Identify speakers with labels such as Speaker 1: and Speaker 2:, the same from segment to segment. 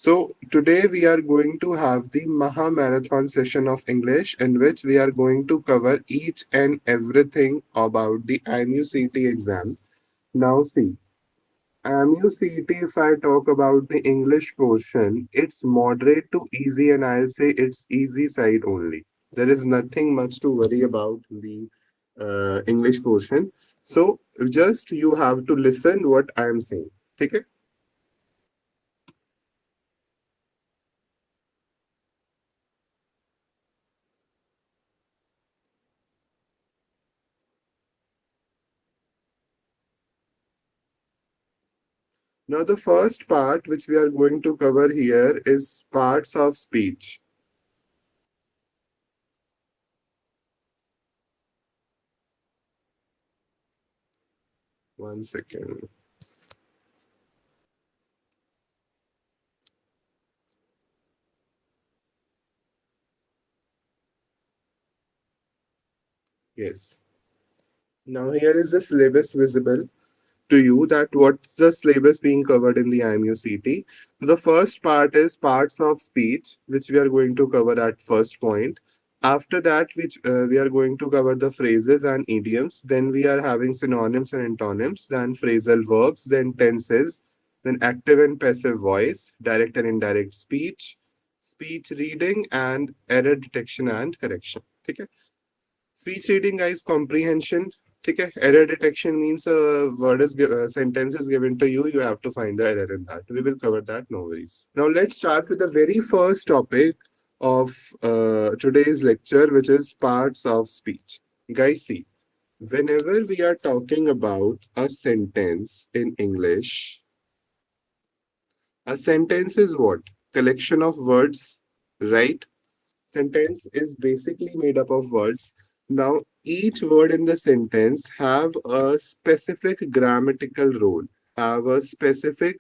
Speaker 1: So today we are going to have the Maha Marathon session of English in which we are going to cover each and everything about the IMUCT exam. Now see, IMUCT, if I talk about the English portion, it's moderate to easy and I'll say it's easy side only. There is nothing much to worry about the English portion. So just you have to listen what I am saying. Okay? Now, the first part which we are going to cover here is parts of speech. One second. Yes. Now, here is the syllabus visible to you that what's the syllabus being covered in the IMUCT. The first part is parts of speech, which we are going to cover at first point. After that, which we are going to cover the phrases and idioms. Then we are having synonyms and antonyms, then phrasal verbs, then tenses, then active and passive voice, direct and indirect speech, speech reading, and error detection and correction. Okay? Speech reading guys, comprehension. Okay, error detection means a sentence is given to you. You have to find the error in that. We will cover that. No worries. Now let's start with the very first topic of today's lecture, which is parts of speech. Guys, see, whenever we are talking about a sentence in English, a sentence is what? Collection of words, right? Sentence is basically made up of words. Now, each word in the sentence have a specific grammatical role. Have a specific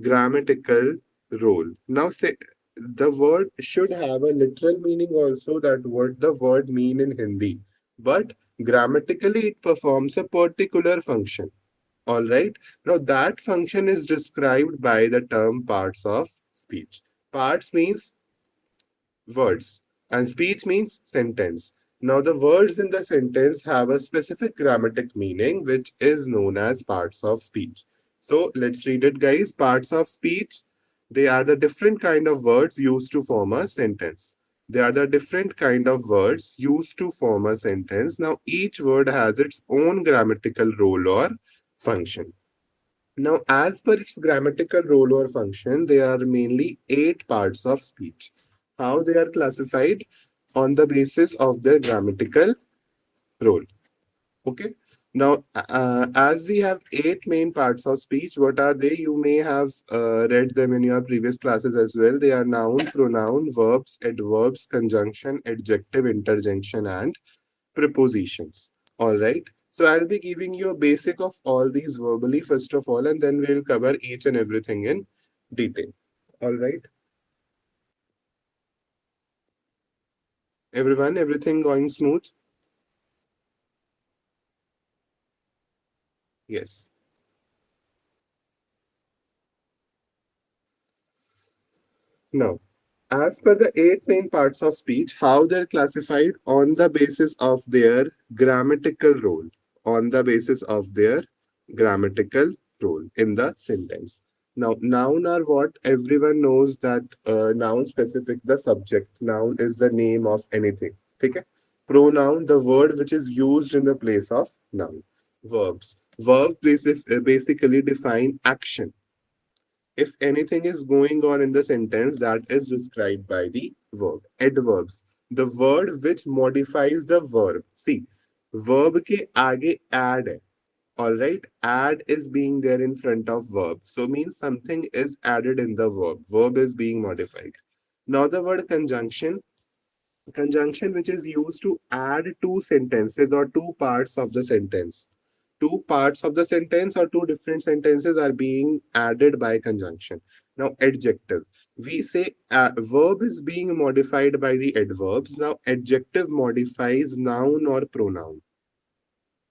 Speaker 1: grammatical role. Now, say the word should have a literal meaning also. That what the word mean in Hindi, but grammatically it performs a particular function. All right. Now that function is described by the term parts of speech. Parts means words, and speech means sentence. Now, the words in the sentence have a specific grammatic meaning, which is known as parts of speech. So, let's read it, guys. Parts of speech, they are the different kind of words used to form a sentence. They are the different kind of words used to form a sentence. Now, each word has its own grammatical role or function. Now, as per its grammatical role or function, there are mainly 8 parts of speech. How they are classified? On the basis of their grammatical role. Okay. Now, as we have 8 main parts of speech, what are they? You may have read them in your previous classes as well. They are noun, pronoun, verbs, adverbs, conjunction, adjective, interjection, and prepositions. All right. So I'll be giving you a basic of all these verbally first of all, and then we'll cover each and everything in detail. All right. Everyone, everything going smooth? Yes. Now, as per the 8 main parts of speech, how they're classified on the basis of their grammatical role, on the basis of their grammatical role in the sentence. Now, noun are what everyone knows that noun specific, the subject. Noun is the name of anything. Okay? Pronoun, the word which is used in the place of noun. Verbs. Verbs basically define action. If anything is going on in the sentence, that is described by the verb. Adverbs, the word which modifies the verb. See, verb ke aage add hai. All right, add is being there in front of verb, so means something is added in the verb. Verb is being modified. Now the word conjunction, conjunction which is used to add two sentences or two parts of the sentence. Two parts of the sentence or two different sentences are being added by conjunction. Now, adjective. We say verb is being modified by the adverbs. Now, adjective modifies noun or pronoun.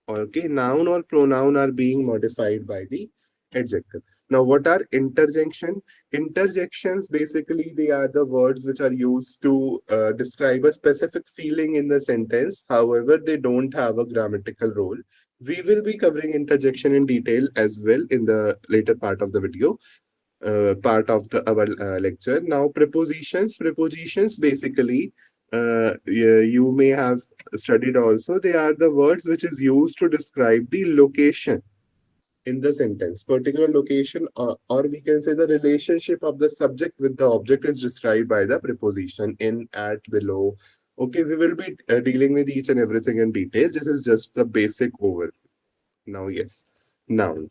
Speaker 1: Okay, noun or pronoun are being modified by the adjective. Now, what are interjection? Interjections basically they are the words which are used to describe a specific feeling in the sentence. However, they don't have a grammatical role. We will be covering interjection in detail as well in the later part of the video, part of the our lecture. Now, prepositions. Prepositions basically, you may have studied also. They are the words which is used to describe the location in the sentence. Particular location, or we can say the relationship of the subject with the object is described by the preposition in, at, below. Okay, we will be dealing with each and everything in detail. This is just the basic overview. Now, yes, noun.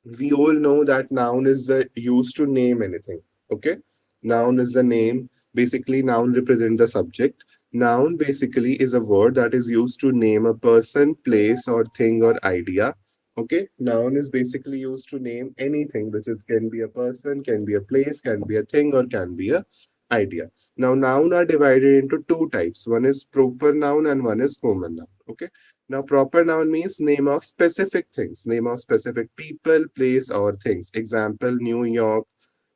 Speaker 1: We all know that noun is used to name anything. Okay, noun is the name. Basically, noun represents the subject. Noun basically is a word that is used to name a person, place, or thing or idea. Okay, noun is basically used to name anything, which is can be a person, can be a place, can be a thing, or can be a idea. Now, noun are divided into two types. One is proper noun and one is common noun. Okay, now, proper noun means name of specific things, name of specific people, place, or things. Example, New York,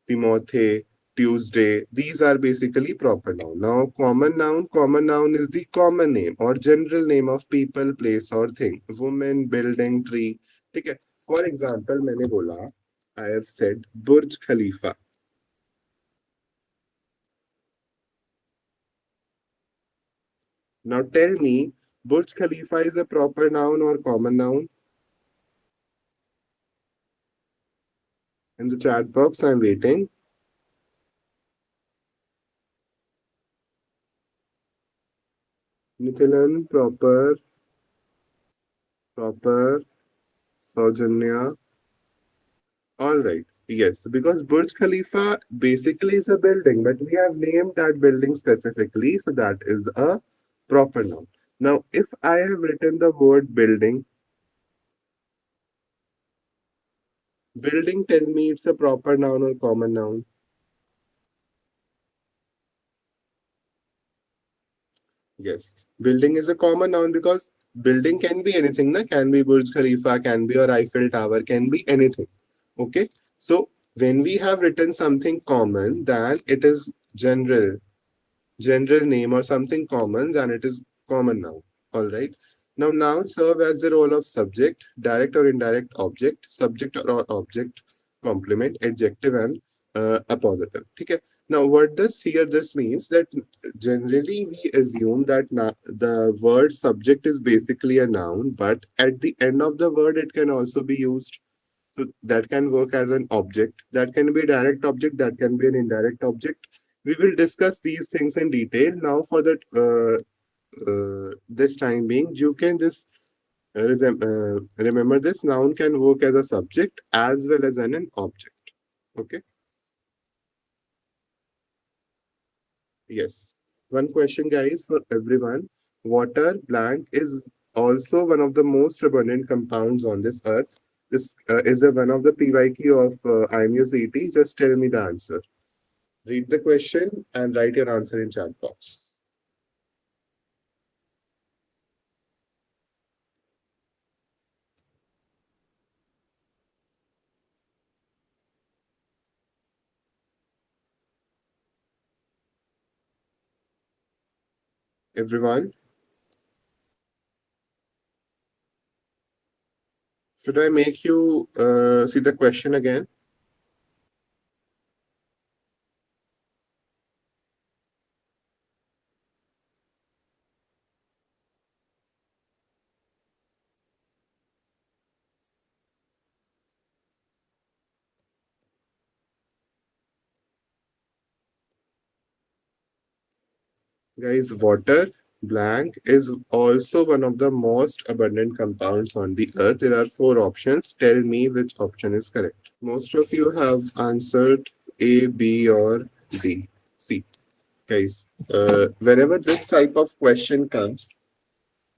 Speaker 1: Timothy, Tuesday. These are basically proper noun. Now, common noun is the common name or general name of people, place, or thing. Woman, building, tree. Okay. For example, मैंने बोला, I have said Burj Khalifa. Now tell me, Burj Khalifa is a proper noun or common noun? In the chat box, I'm waiting. Mithilan, proper, Saujanya. All right. Yes, because Burj Khalifa basically is a building, but we have named that building specifically, so that is a proper noun. Now, if I have written the word building, tell me it's a proper noun or common noun. Yes, building is a common noun because building can be anything, na? Can be Burj Khalifa, can be your Eiffel Tower, can be anything. Okay, so when we have written something common, then it is general name or something common, then it is common noun. All right. Now, nouns serve as the role of subject, direct or indirect object, subject or object, complement, adjective, and appositive. Okay. Now, what does here this means that generally we assume that the word subject is basically a noun, but at the end of the word it can also be used. So that can work as an object. That can be a direct object. That can be an indirect object. We will discuss these things in detail. Now, for that, this time being, you can just remember this noun can work as a subject as well as an object. Okay. Yes. One question, guys, for everyone. Water blank is also one of the most abundant compounds on this earth. This is a one of the PYQ of IMUCET. Just tell me the answer. Read the question and write your answer in chat box. Everyone, should I make you see the question again? Guys, water blank is also one of the most abundant compounds on the earth. There are four options. Tell me which option is correct. Most of you have answered A, B, or D. C. Guys, whenever this type of question comes,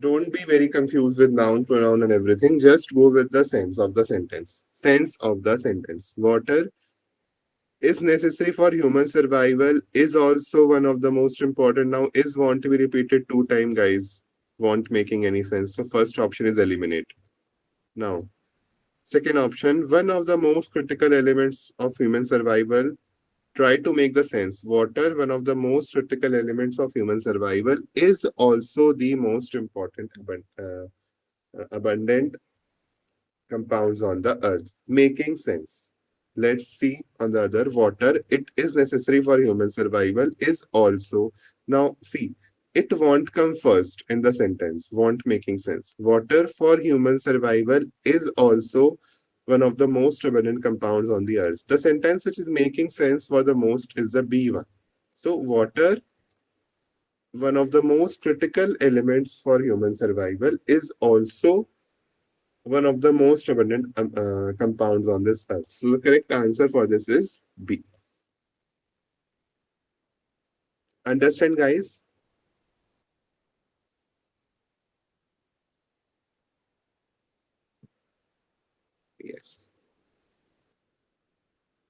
Speaker 1: don't be very confused with noun, pronoun, and everything. Just go with the sense of the sentence. Sense of the sentence. Water is necessary for human survival is also one of the most important. Now, is want to be repeated two times, guys? Want making any sense? So, first option is eliminate. Now, Second option, one of the most critical elements of human survival. Try to make the sense. Water, one of the most critical elements of human survival, is also the most important abundant compounds on the earth. Making sense. Let's see on the other. Water, it is necessary for human survival, is also. Now, see, it won't come first in the sentence, won't making sense. Water for human survival is also one of the most abundant compounds on the earth. The sentence which is making sense for the most is the B one. So, water, one of the most critical elements for human survival, is also one of the most abundant compounds on this earth. So the correct answer for this is B. Understand, guys? Yes.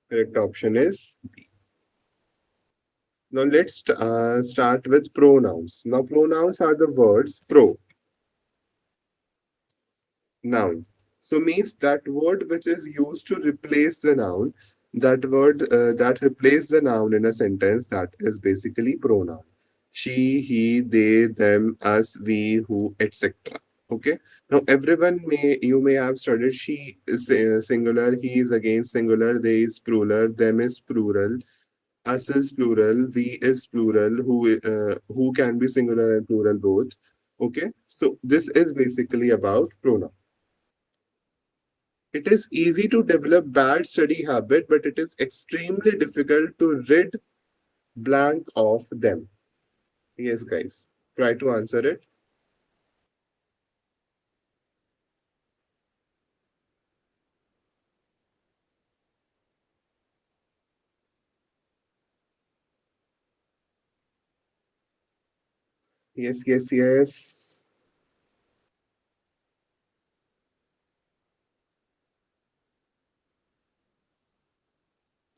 Speaker 1: Correct option is B. Now let's start with pronouns. Now pronouns are the words noun. So means that word which is used to replace the noun, that word that replace the noun in a sentence, that is basically pronoun. She, he, they, them, us, we, who, etc. Okay. Now everyone may, you may have studied she is singular, he is again singular, they is plural, them is plural, us is plural, we is plural, who can be singular and plural both. Okay. So this is basically about pronoun. It is easy to develop bad study habit, but it is extremely difficult to rid blank of them. Yes, guys. Try to answer it. Yes, yes, yes.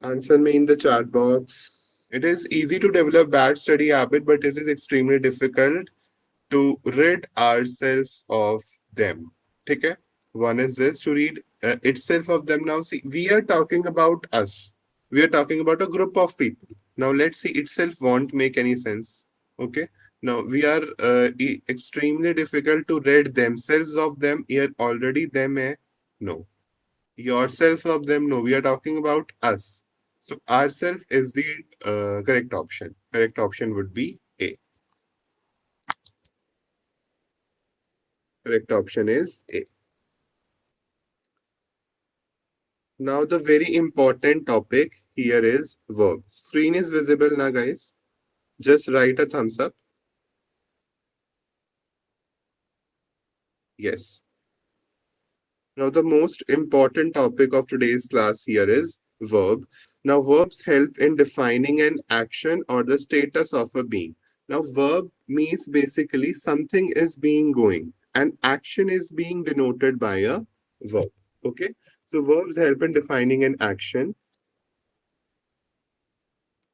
Speaker 1: Answer me in the chat box. It is easy to develop bad study habit, but it is extremely difficult to rid ourselves of them. Okay? One is this to read itself of them. Now, see, we are talking about us. We are talking about a group of people. Now, let's see, itself won't make any sense. Okay? Now, we are extremely difficult to rid themselves of them. Here, already them, no. Yourself of them, no. We are talking about us. So, ourself is the correct option. Correct option would be A. Correct option is A. Now the very important topic here is verb. Screen is visible now, guys. Just write a thumbs up. Yes. Now the most important topic of today's class here is verb. Now verbs help in defining an action or the status of a being. Now verb means basically something is being going. An action is being denoted by a verb. Okay. So verbs help in defining an action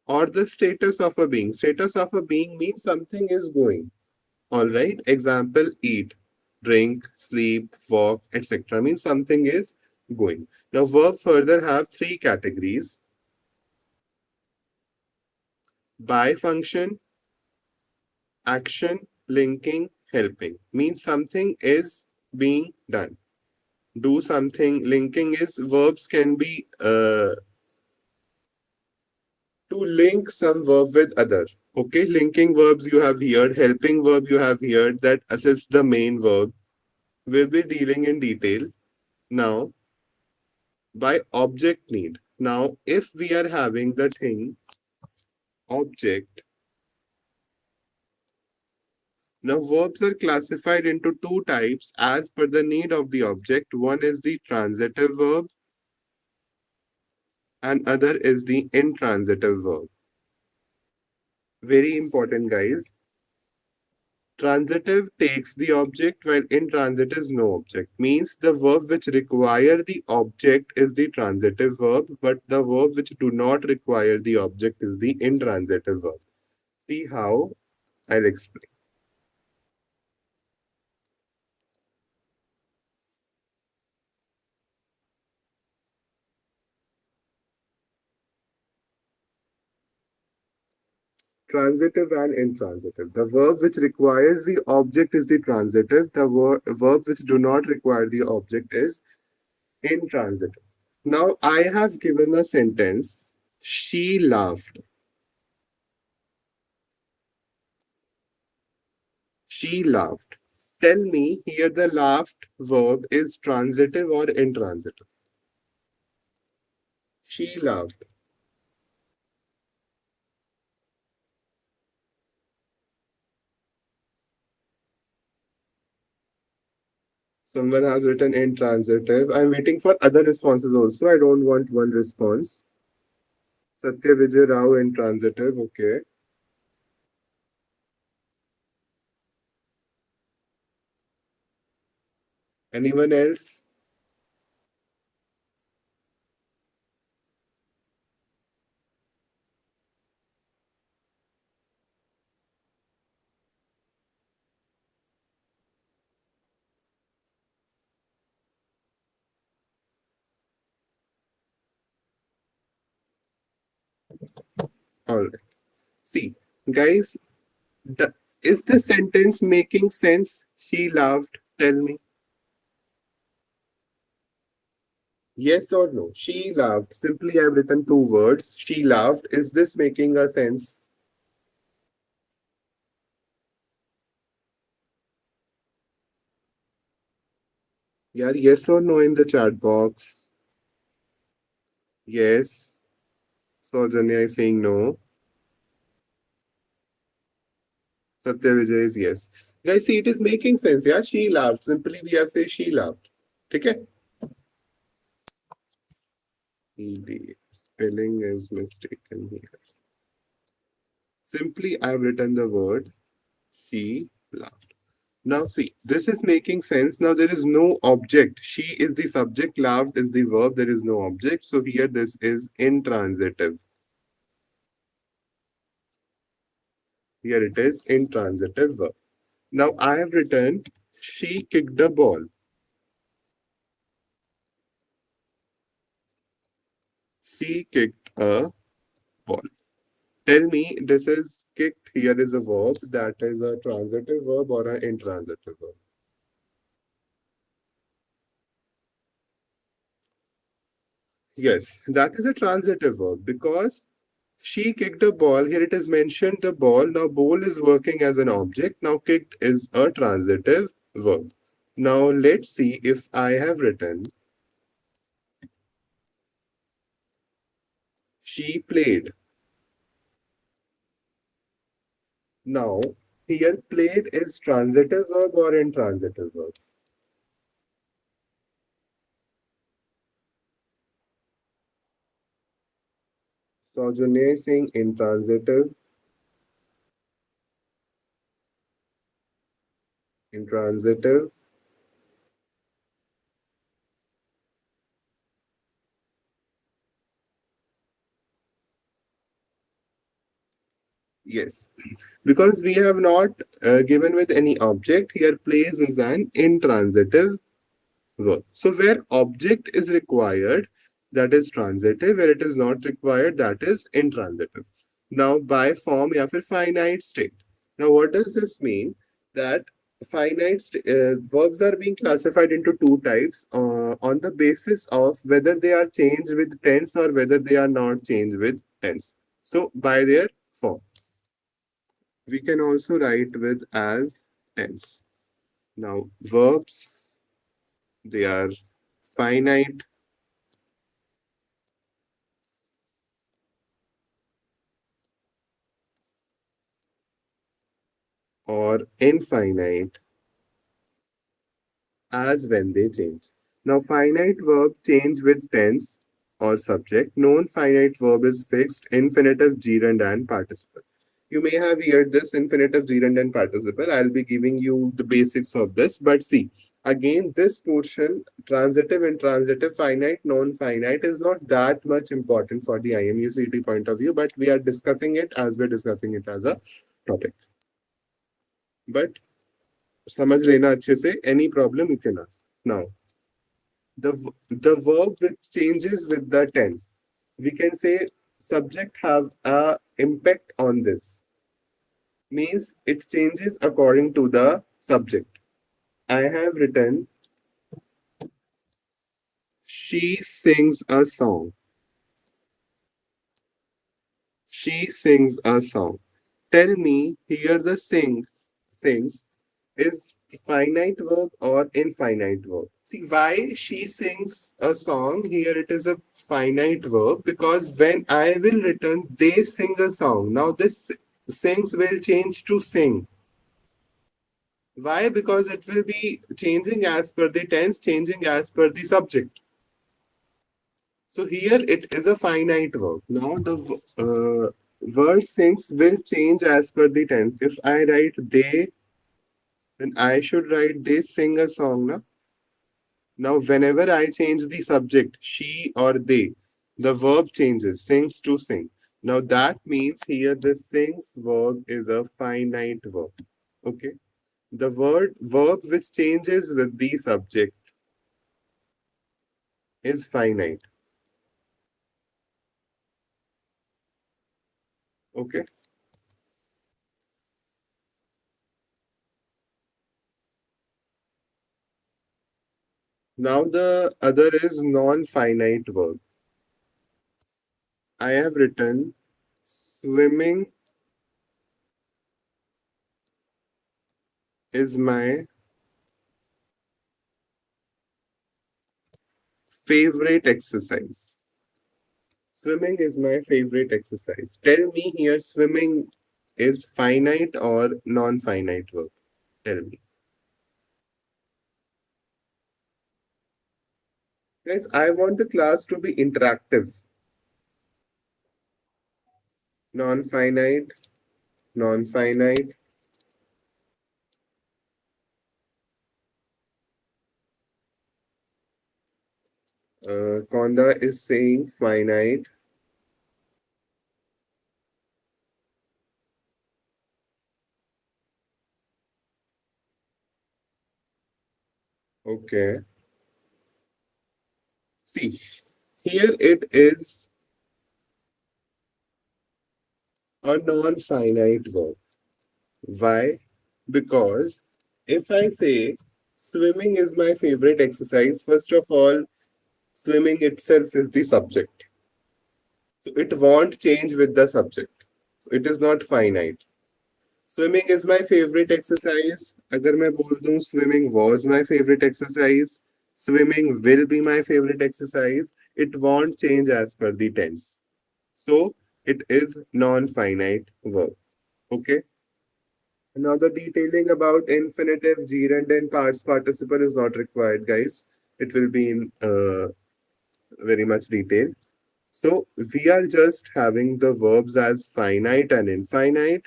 Speaker 1: or the status of a being. Status of a being means something is going. All right. Example: eat, drink, sleep, walk, etc. Means something is going. Now, verb further have three categories: by function, action, linking, helping. Means something is being done. Do something. Linking is verbs can be to link some verb with other. Okay, linking verbs you have heard, helping verb you have heard that assists the main verb. We'll be dealing in detail. Now, by object need. Now, if we are having the thing object, now verbs are classified into two types as per the need of the object. One is the transitive verb and other is the intransitive verb. Very important, guys. Transitive takes the object while intransitive is no object. Means the verb which require the object is the transitive verb, but the verb which do not require the object is the intransitive verb. See how? I'll explain. transitive and intransitive. The verb which requires the object is the transitive. The verb which do not require the object is intransitive. Now I have given a sentence. She laughed. She laughed. Tell me here the laughed verb is transitive or intransitive. She laughed. Someone has written intransitive. I'm waiting for other responses also. I don't want one response. Satya Vijay Rao intransitive. Okay. Anyone else? All right. See, guys, the, is the sentence making sense? She laughed. Tell me. Yes or no? She laughed. Simply, I've written two words. She laughed. Is this making a sense? Yeah, yes or no in the chat box. Yes. So Janya is saying no. Satya Vijay is yes. Guys, see, it is making sense. Yeah, she laughed. Simply, we have said she laughed. Okay? ED. Spelling is mistaken here. Simply, I've written the word she laughed. Now, see, this is making sense. Now, there is no object. She is the subject, laughed is the verb. There is no object. So, here this is intransitive. Here it is intransitive verb. Now, I have written she kicked the ball. She kicked a ball. Tell me, this is kicked. Here is a verb that is a transitive verb or an intransitive verb. Yes, that is a transitive verb because she kicked a ball. Here it is mentioned the ball. Now, ball is working as an object. Now, kicked is a transitive verb. Now, let's see if I have written she played. Now, here played is transitive verb or intransitive verb. So, Junaid is saying intransitive, intransitive. Yes, because we have not given with any object. Here, plays is an intransitive verb. So where object is required, that is transitive. Where it is not required, that is intransitive. Now, by form, या फिर finite state. Now, what does this mean? That verbs are being classified into two types on the basis of whether they are changed with tense or whether they are not changed with tense. So, by their form. We can also write with as tense. Now, verbs, they are finite or infinite as when they change. Now, finite verb change with tense or subject. Non-finite verb is fixed, infinitive, gerund, and participle. You may have heard this infinitive, gerund, and participle. I'll be giving you the basics of this. But see, again, this portion, transitive, intransitive, finite, non-finite, is not that much important for the IMUCT point of view, but we are discussing it as we're discussing it as a topic. But समझ लेना अच्छे से any problem you can ask. Now, the verb which changes with the tense, we can say subject have a impact on this. means it changes according to the subject. I have written, she sings a song. She sings a song. Tell me here the sings is finite verb or infinite verb. See why she sings a song here it is a finite verb because when I will return they sing a song. Now this sings will change to sing. Why? Because it will be changing as per the tense, changing as per the subject. So here it is a finite verb. Now the word sings will change as per the tense. If I write they, then I should write they sing a song. Na? Now whenever I change the subject, she or they, the verb changes, sings to sing. Now that means here the sings verb is a finite verb. Okay. The word verb which changes with the subject is finite. Okay. Now the other is non-finite verb. I have written swimming is my favorite exercise. Swimming is my favorite exercise. Tell me here swimming is finite or non-finite verb. Tell me. Guys, I want the class to be interactive. Non-finite, non-finite. Konda is saying finite. Okay. See, here it is a non-finite verb. Why? Because if I say swimming is my favorite exercise, first of all, swimming itself is the subject. So it won't change with the subject. It is not finite. Swimming is my favorite exercise. अगर मैं बोल दूं swimming was my favorite exercise, swimming will be my favorite exercise, it won't change as per the tense. So it is non-finite verb. Okay. Now the detailing about infinitive, gerund, and past participle is not required, guys. It will be in very much detail. So we are just having the verbs as finite and infinite,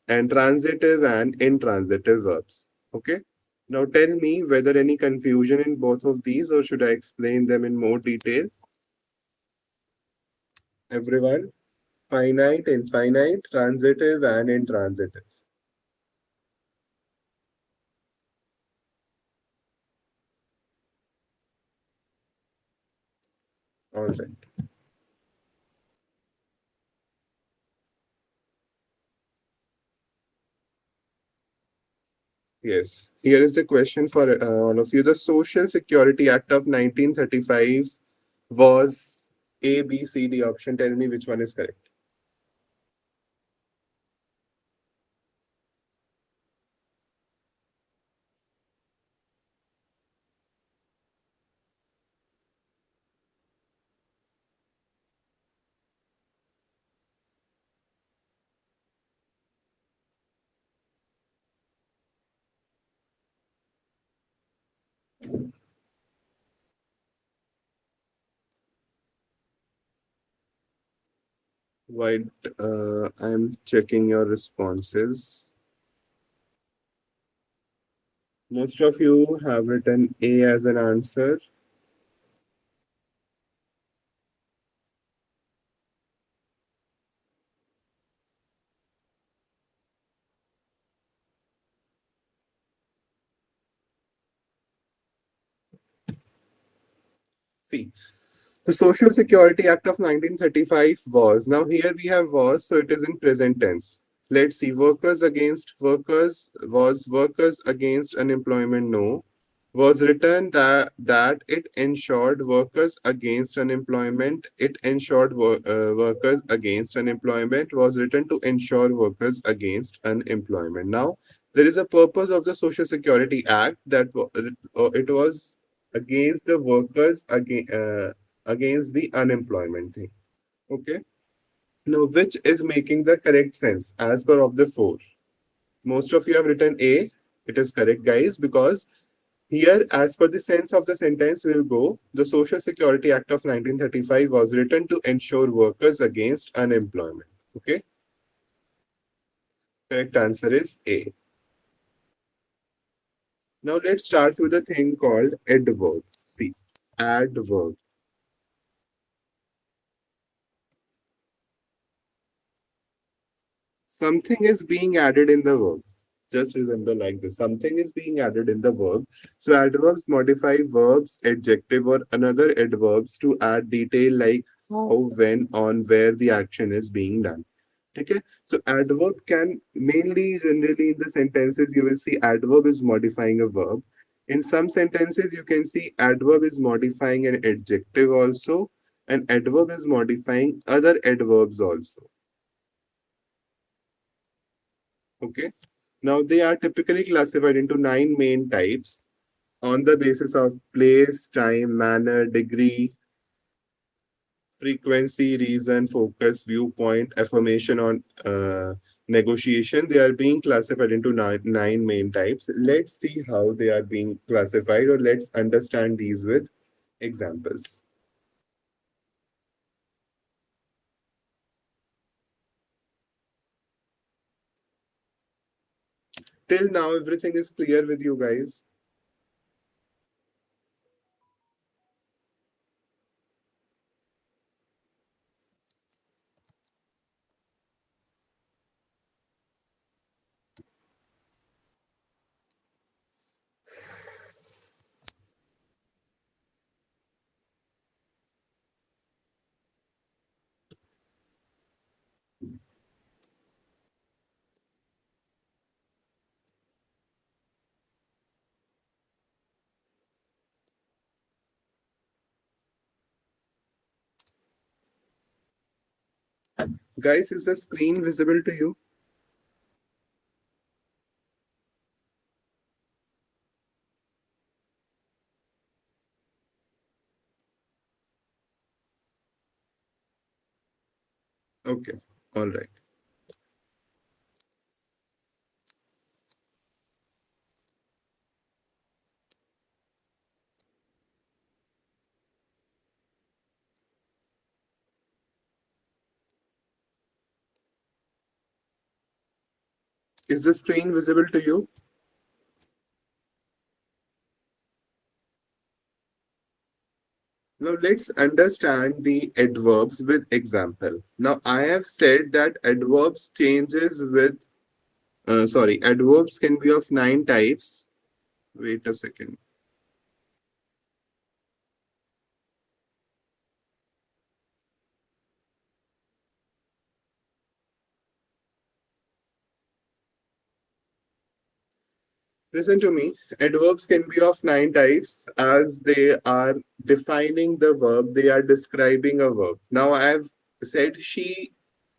Speaker 1: and transitive and intransitive verbs. Okay. Now tell me whether any confusion in both of these, or should I explain them in more detail? Everyone, finite, infinite, transitive, and intransitive. All right. Yes. Here is the question for all of you. The Social Security Act of 1935 was A, B, C, D option. Tell me which one is correct. While I'm checking your responses, most of you have written A as an answer. See, the Social Security Act of 1935 was. Now here we have was, so it is in present tense. Let's see. Workers against unemployment. No. Was written that it ensured workers against unemployment. It ensured workers against unemployment was written to ensure workers against unemployment. Now, there is a purpose of the Social Security Act that it was against the workers against the unemployment thing. Okay. Now, which is making the correct sense as per of the four? Most of you have written A. It is correct, guys, because here, as per the sense of the sentence, will go the Social Security Act of 1935 was written to ensure workers against unemployment. Okay, correct answer is A. Now, let's start with a thing called adverb. See, adverb. Something is being added in the verb. Just remember like this. Something is being added in the verb. So adverbs modify verbs, adjective or another adverbs to add detail like how, when, on, where the action is being done. Okay. So adverb can mainly generally in the sentences you will see adverb is modifying a verb. In some sentences you can see adverb is modifying an adjective also, and adverb is modifying other adverbs also. Okay. Now, they are typically classified into nine main types on the basis of place, time, manner, degree, frequency, reason, focus, viewpoint, affirmation on negotiation. They are being classified into nine main types. Let's see how they are being classified, or let's understand these with examples. Till now, everything is clear with you guys. Guys, is the screen visible to you? Okay. All right. Is the screen visible to you? Now let's understand the adverbs with example. Now I have said that adverbs changes with adverbs can be of nine types. Wait a second. Listen to me. Adverbs can be of nine types as they are defining the verb, they are describing a verb. Now I have said she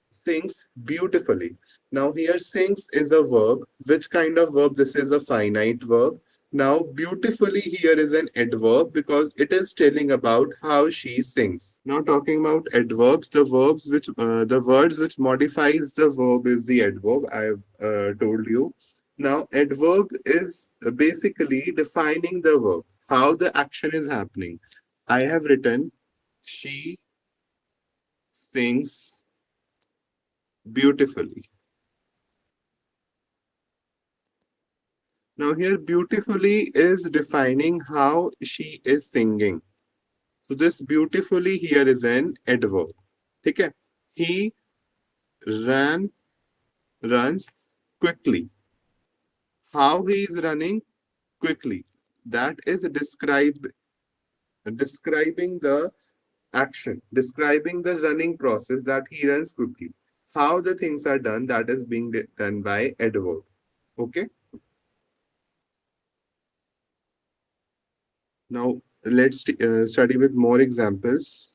Speaker 1: sings beautifully. Now, here sings is a verb. Which kind of verb? This is a finite verb. Now, beautifully here is an adverb because it is telling about how she sings. Now, talking about adverbs, the words which modifies the verb is the adverb. I have told you. Now, adverb is basically defining the verb, how the action is happening. I have written she sings beautifully. Now, here beautifully is defining how she is singing. So, this beautifully here is an adverb. Okay. He ran, runs quickly. How he is running quickly. That is describing the action, describing the running process that he runs quickly. how the things are done, that is being done by adverb. Okay. Now let's study with more examples.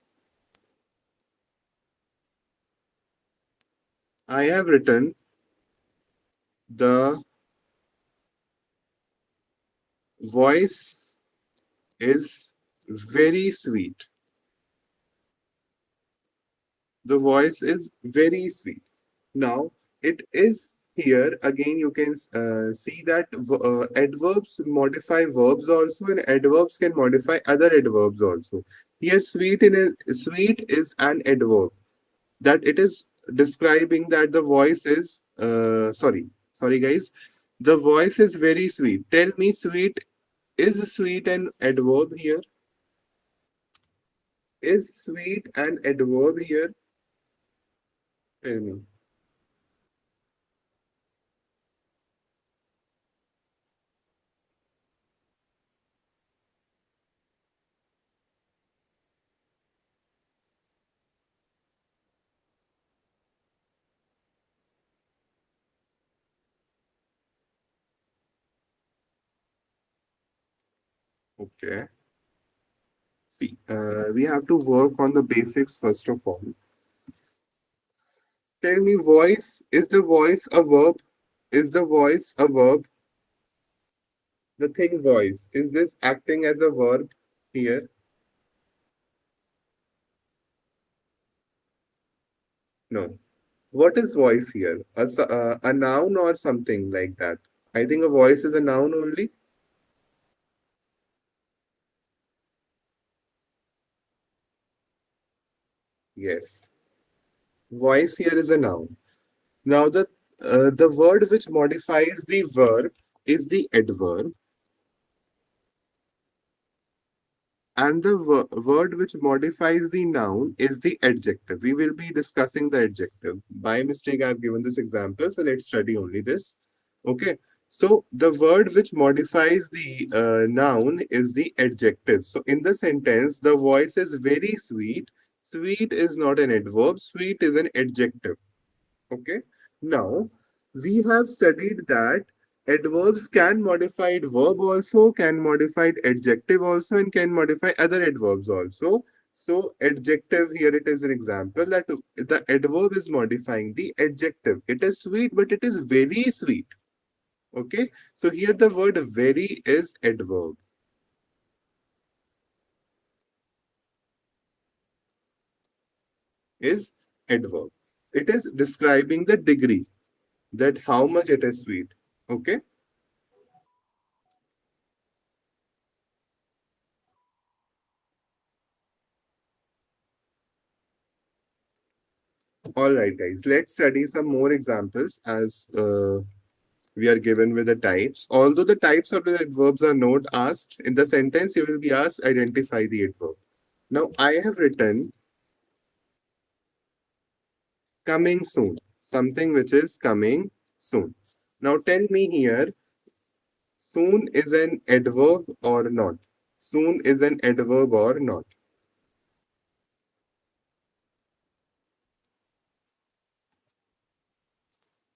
Speaker 1: I have written the voice is very sweet. The voice is very sweet. Now, it is here again. You can see that adverbs modify verbs also, and adverbs can modify other adverbs also. Here, sweet is an adverb that it is describing that the voice is. Sorry, guys. The voice is very sweet. Tell me, sweet is sweet an adverb here? Is sweet an adverb here? Tell me. Okay. See, we have to work on the basics first of all. Tell me, voice, is the voice a verb? Is the voice a verb? The thing voice, is this acting as a verb here? No. What is voice here? A noun or something like that? I think a voice is a noun only. Yes. Voice here is a noun. Now, the word which modifies the verb is the adverb, and the word which modifies the noun is the adjective. We will be discussing the adjective. By mistake, I've given this example, so let's study only this. Okay. So the word which modifies the noun is the adjective. So in the sentence, the voice is very sweet. Sweet is not an adverb. Sweet is an adjective. Okay. Now, we have studied that adverbs can modified verb also, can modified adjective also, and can modify other adverbs also. So, adjective here it is an example that the adverb is modifying the adjective. It is sweet, but it is very sweet. Okay. So, here the word very is adverb. Is adverb. It is describing the degree that how much it is sweet. Okay. All right, guys, let's study some more examples as we are given with the types. Although the types of the adverbs are not asked, in the sentence you will be asked identify the adverb. Now, I have written coming soon, something which is coming soon. Now, tell me here, soon is an adverb or not? Soon is an adverb or not?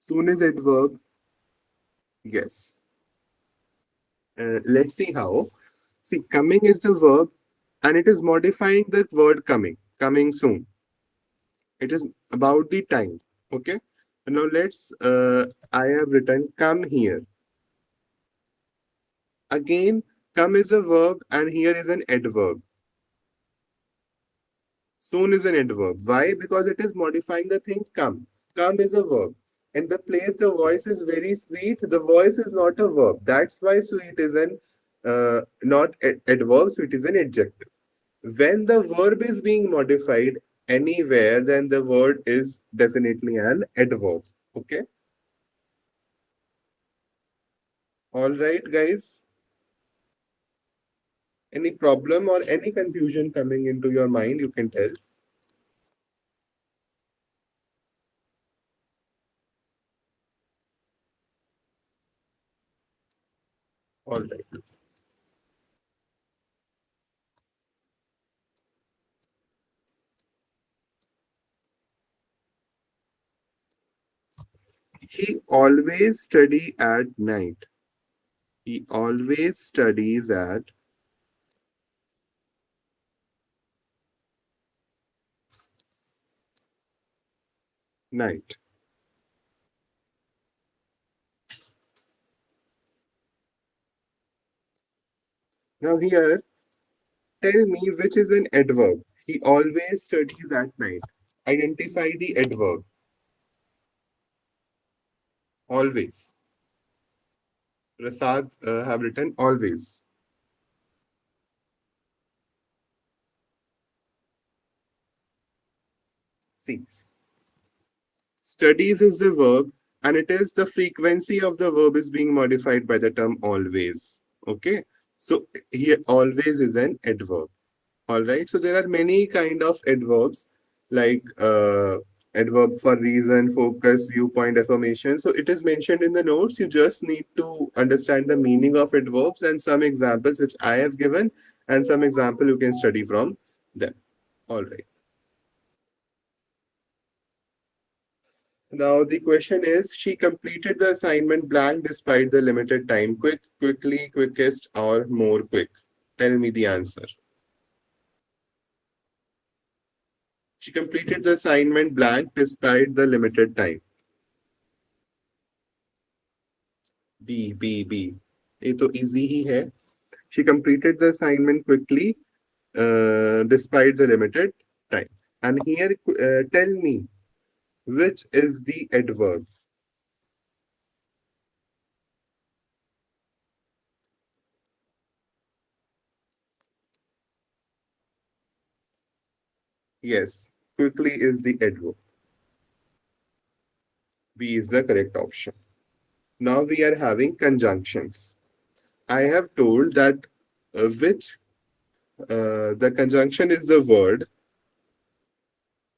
Speaker 1: Soon is adverb, yes. Let's see how. See, coming is the verb and it is modifying the word coming soon. It is about the time. Okay. Now I have written come here. Again, come is a verb and here is an adverb. Soon is an adverb. Why? Because it is modifying the thing come. Come is a verb. In the place the voice is very sweet, the voice is not a verb. That's why sweet is an not adverb, sweet is an adjective. When the verb is being modified anywhere, then the word is definitely an adverb. Okay. All right, guys. Any problem or any confusion coming into your mind, you can tell. All right. He always study at night. He always studies at night. Now here, tell me which is an adverb. He always studies at night. Identify the adverb. Always. Prasad have written always. See, studies is the verb, and it is the frequency of the verb is being modified by the term always. Okay, so here always is an adverb. All right, so there are many kind of adverbs like adverb for reason, focus, viewpoint, affirmation. So it is mentioned in the notes. You just need to understand the meaning of adverbs and some examples which I have given, and some example you can study from them. All right. Now the question is, she completed the assignment blank despite the limited time. Quick, quickly, quickest, or more quick. Tell me the answer. She completed the assignment blank despite the limited time. B. ये तो easy ही है. She completed the assignment quickly despite the limited time. And here, tell me which is the adverb. Yes, quickly is the adverb. B is the correct option. Now we are having conjunctions. I have told that which the conjunction is the word.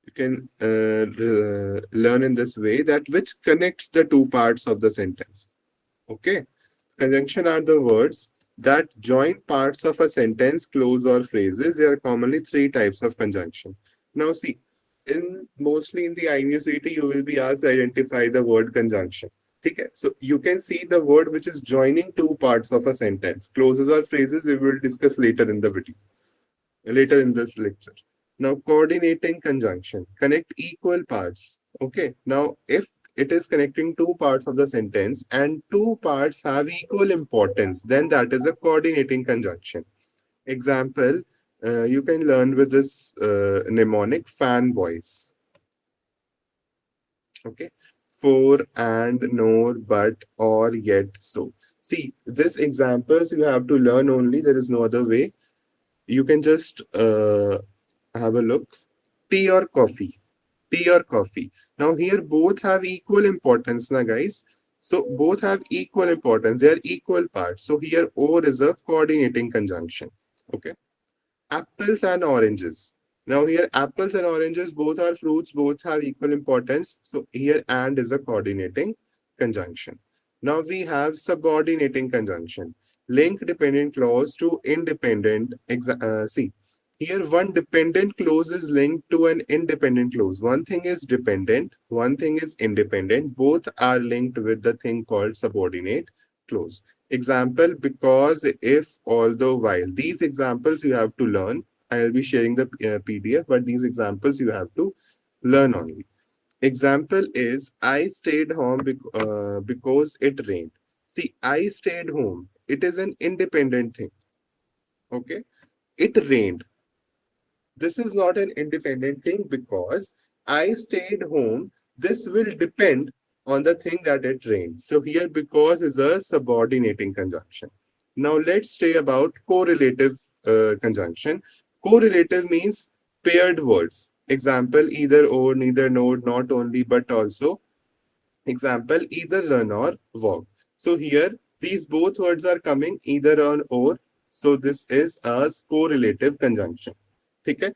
Speaker 1: You can learn in this way that which connects the two parts of the sentence. Okay. Conjunction are the words that join parts of a sentence, clause, or phrases. There are commonly three types of conjunction. Now, see, in mostly in the IMUCT, you will be asked to identify the word conjunction. Okay, so you can see the word which is joining two parts of a sentence. Clauses or phrases we will discuss later in the video, later in this lecture. Now, coordinating conjunction, connect equal parts. Okay, now if it is connecting two parts of the sentence and two parts have equal importance, then that is a coordinating conjunction. Example, you can learn with this mnemonic fanboys. Okay, for and nor but or yet so. See, this examples you have to learn only. There is no other way. You can just have a look. Tea or coffee? Tea or coffee? Now here both have equal importance, na guys. So both have equal importance. They are equal parts. So here or is a coordinating conjunction. Okay. Apples and oranges. Now here apples and oranges both are fruits, both have equal importance. So here and is a coordinating conjunction. Now we have subordinating conjunction. Link dependent clause to independent. See, here one dependent clause is linked to an independent clause. One thing is dependent, one thing is independent. Both are linked with the thing called subordinate clause. Example, because, if, although, while. These examples you have to learn. I'll be sharing the PDF, but these examples you have to learn only. Example is, I stayed home because it rained. See, I stayed home. It is an independent thing. Okay. It rained. This is not an independent thing because I stayed home. This will depend on the thing that it rained. So here because is a subordinating conjunction. Now let's say about correlative conjunction. Correlative means paired words. Example, either or, neither nor, not only but also. Example, either run or walk. So here these both words are coming either on or. So this is a correlative conjunction. Okay?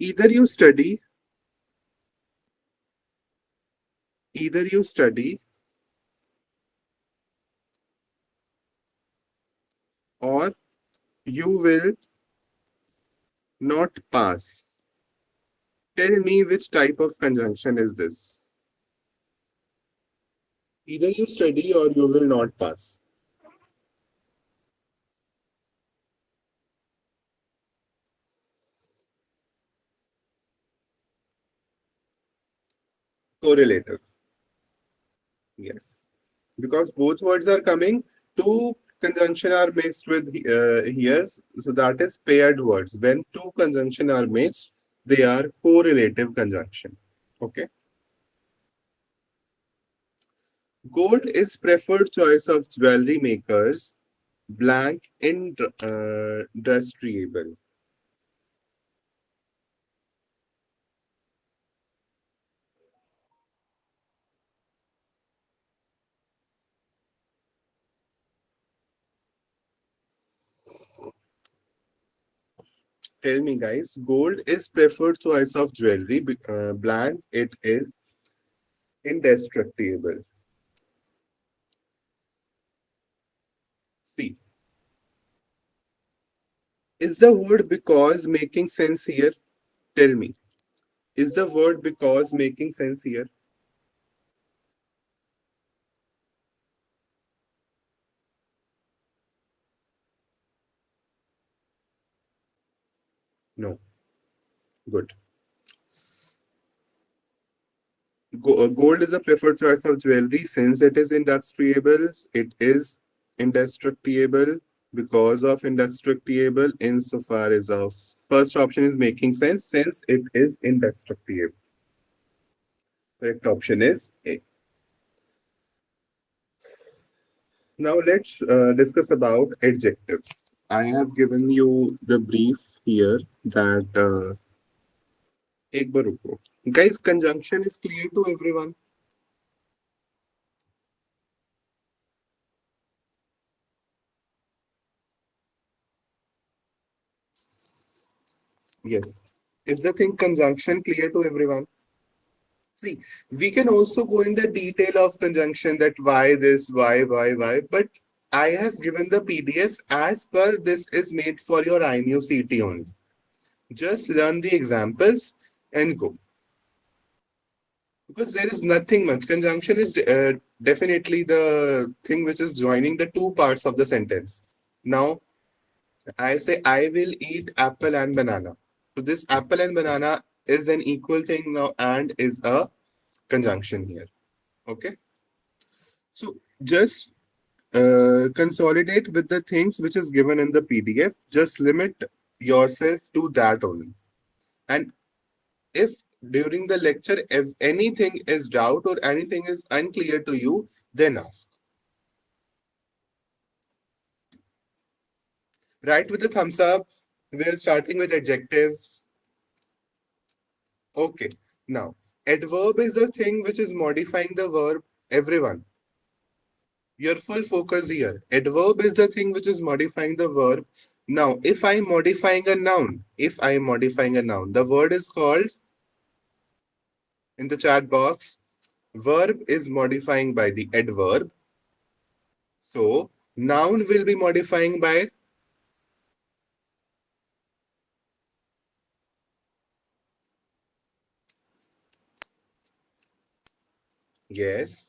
Speaker 1: Either you study, either you study or you will not pass. Tell me which type of conjunction is this. Either you study or you will not pass. Correlative. Yes. Because both words are coming, two conjunction are mixed with here. So that is paired words. When two conjunction are mixed, they are correlative conjunction. Okay. Gold is preferred choice of jewelry makers. Blank industriable. Tell me, guys. Gold is preferred choice of jewelry. Blank it is indestructible. See, is the word because making sense here? Tell me. Is the word because making sense here? No. Good. Gold is a preferred choice of jewelry since it is industriable. It is indestructible because of indestructible insofar as of first option is making sense since it is indestructible. Correct option is A. Now let's discuss about adjectives. I have given you the brief here that एक बार रुको. Guys, conjunction is clear to everyone. Yes. Is the thing conjunction clear to everyone? See, we can also go in the detail of conjunction that why this, why, but I have given the PDF as per this is made for your IMUCT only. Just learn the examples and go. Because there is nothing much. Conjunction is definitely the thing which is joining the two parts of the sentence. Now, I say, I will eat apple and banana. So, this apple and banana is an equal thing now and is a conjunction here. Okay. So, just consolidate with the things which is given in the PDF. Just limit yourself to that only. And if during the lecture, if anything is doubt or anything is unclear to you, then ask. Write with the thumbs up. We're starting with adjectives. Okay. Now, adverb is the thing which is modifying the verb. Everyone, your full focus here. Adverb is the thing which is modifying the verb. Now, if I'm modifying a noun, the word is called in the chat box. Verb is modifying by the adverb. So, noun will be modifying by yes.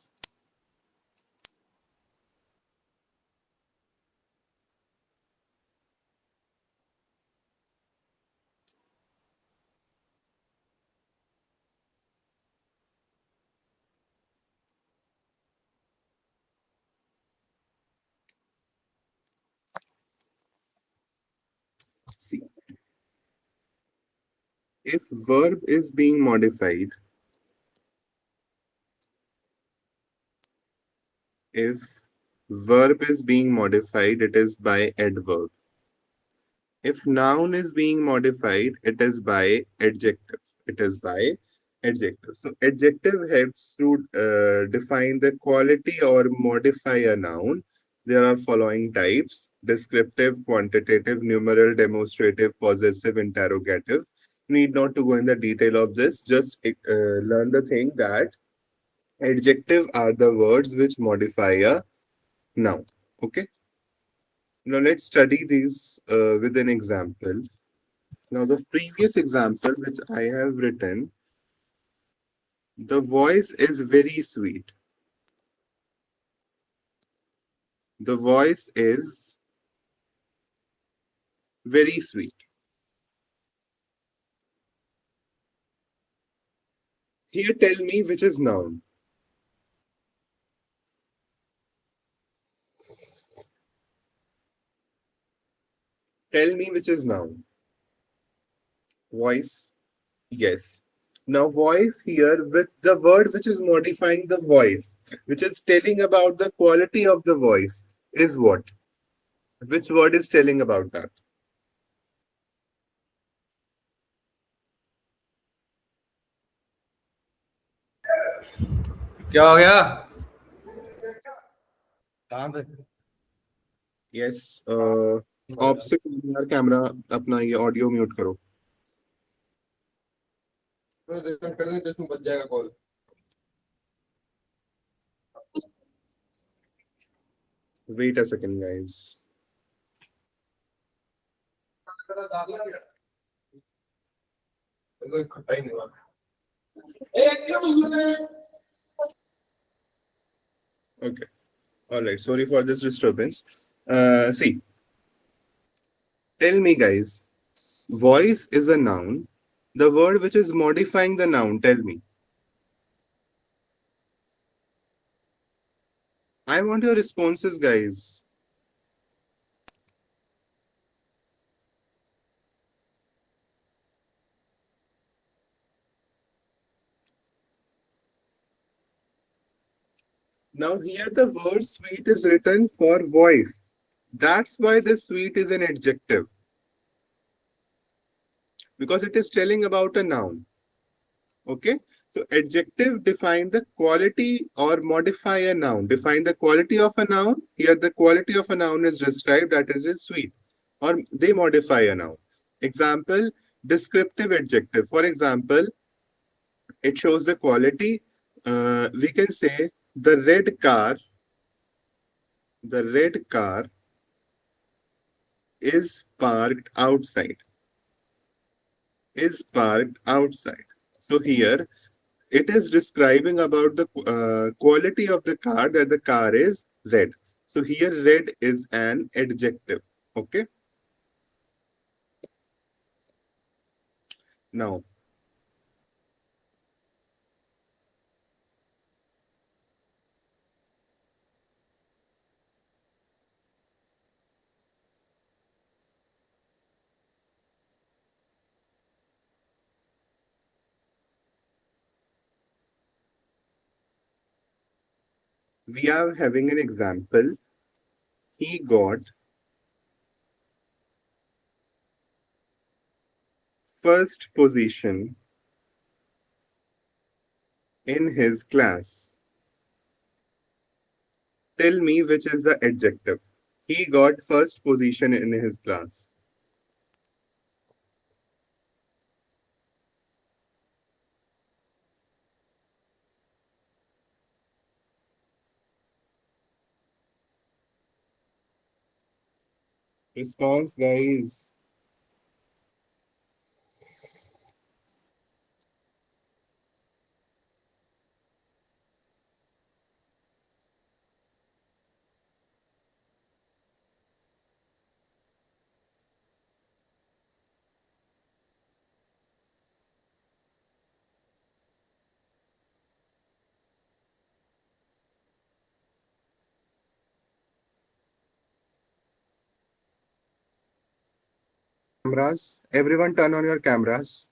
Speaker 1: See, if verb is being modified, if verb is being modified, it is by adverb. If noun is being modified, it is by adjective. It is by adjective. So adjective helps to define the quality or modify a noun. There are following types: descriptive, quantitative, numeral, demonstrative, possessive, interrogative. Need not to go in the detail of this. Just learn the thing that adjective are the words which modify a noun. Okay. Now let's study these with an example. Now, the previous example which I have written, the voice is very sweet. The voice is very sweet. Here, tell me which is noun. Tell me which is noun. Voice. Yes. Now, voice here with the word which is modifying the voice, which is telling about the quality of the voice, is what? Which word is telling about that?
Speaker 2: क्या हो गया कहाँ पे
Speaker 1: Yes. Of से यार camera अपना ये audio mute करो.
Speaker 2: कर दे तो इसमें बच जाएगा call
Speaker 1: Wait a second, guys.
Speaker 2: खट्टा ही नहीं हुआ
Speaker 1: Okay. All right. Sorry for this disturbance. See, tell me, guys. Voice is a noun. The word which is modifying the noun, tell me. I want your responses, guys. Now, here the word sweet is written for voice. That's why this sweet is an adjective, because it is telling about a noun. Okay. So adjective define the quality or modify a noun. Define the quality of a noun. Here the quality of a noun is described, that it is sweet. Or they modify a noun. Example, descriptive adjective. For example, it shows the quality. We can say the red car is parked outside. Is parked outside. So here it is describing about the quality of the car, that the car is red. So here red is an adjective. Okay. Now we are having an example. He got first position in his class. Tell me which is the adjective. He got first position in his class. Response, guys. Cameras. Everyone turn on your cameras.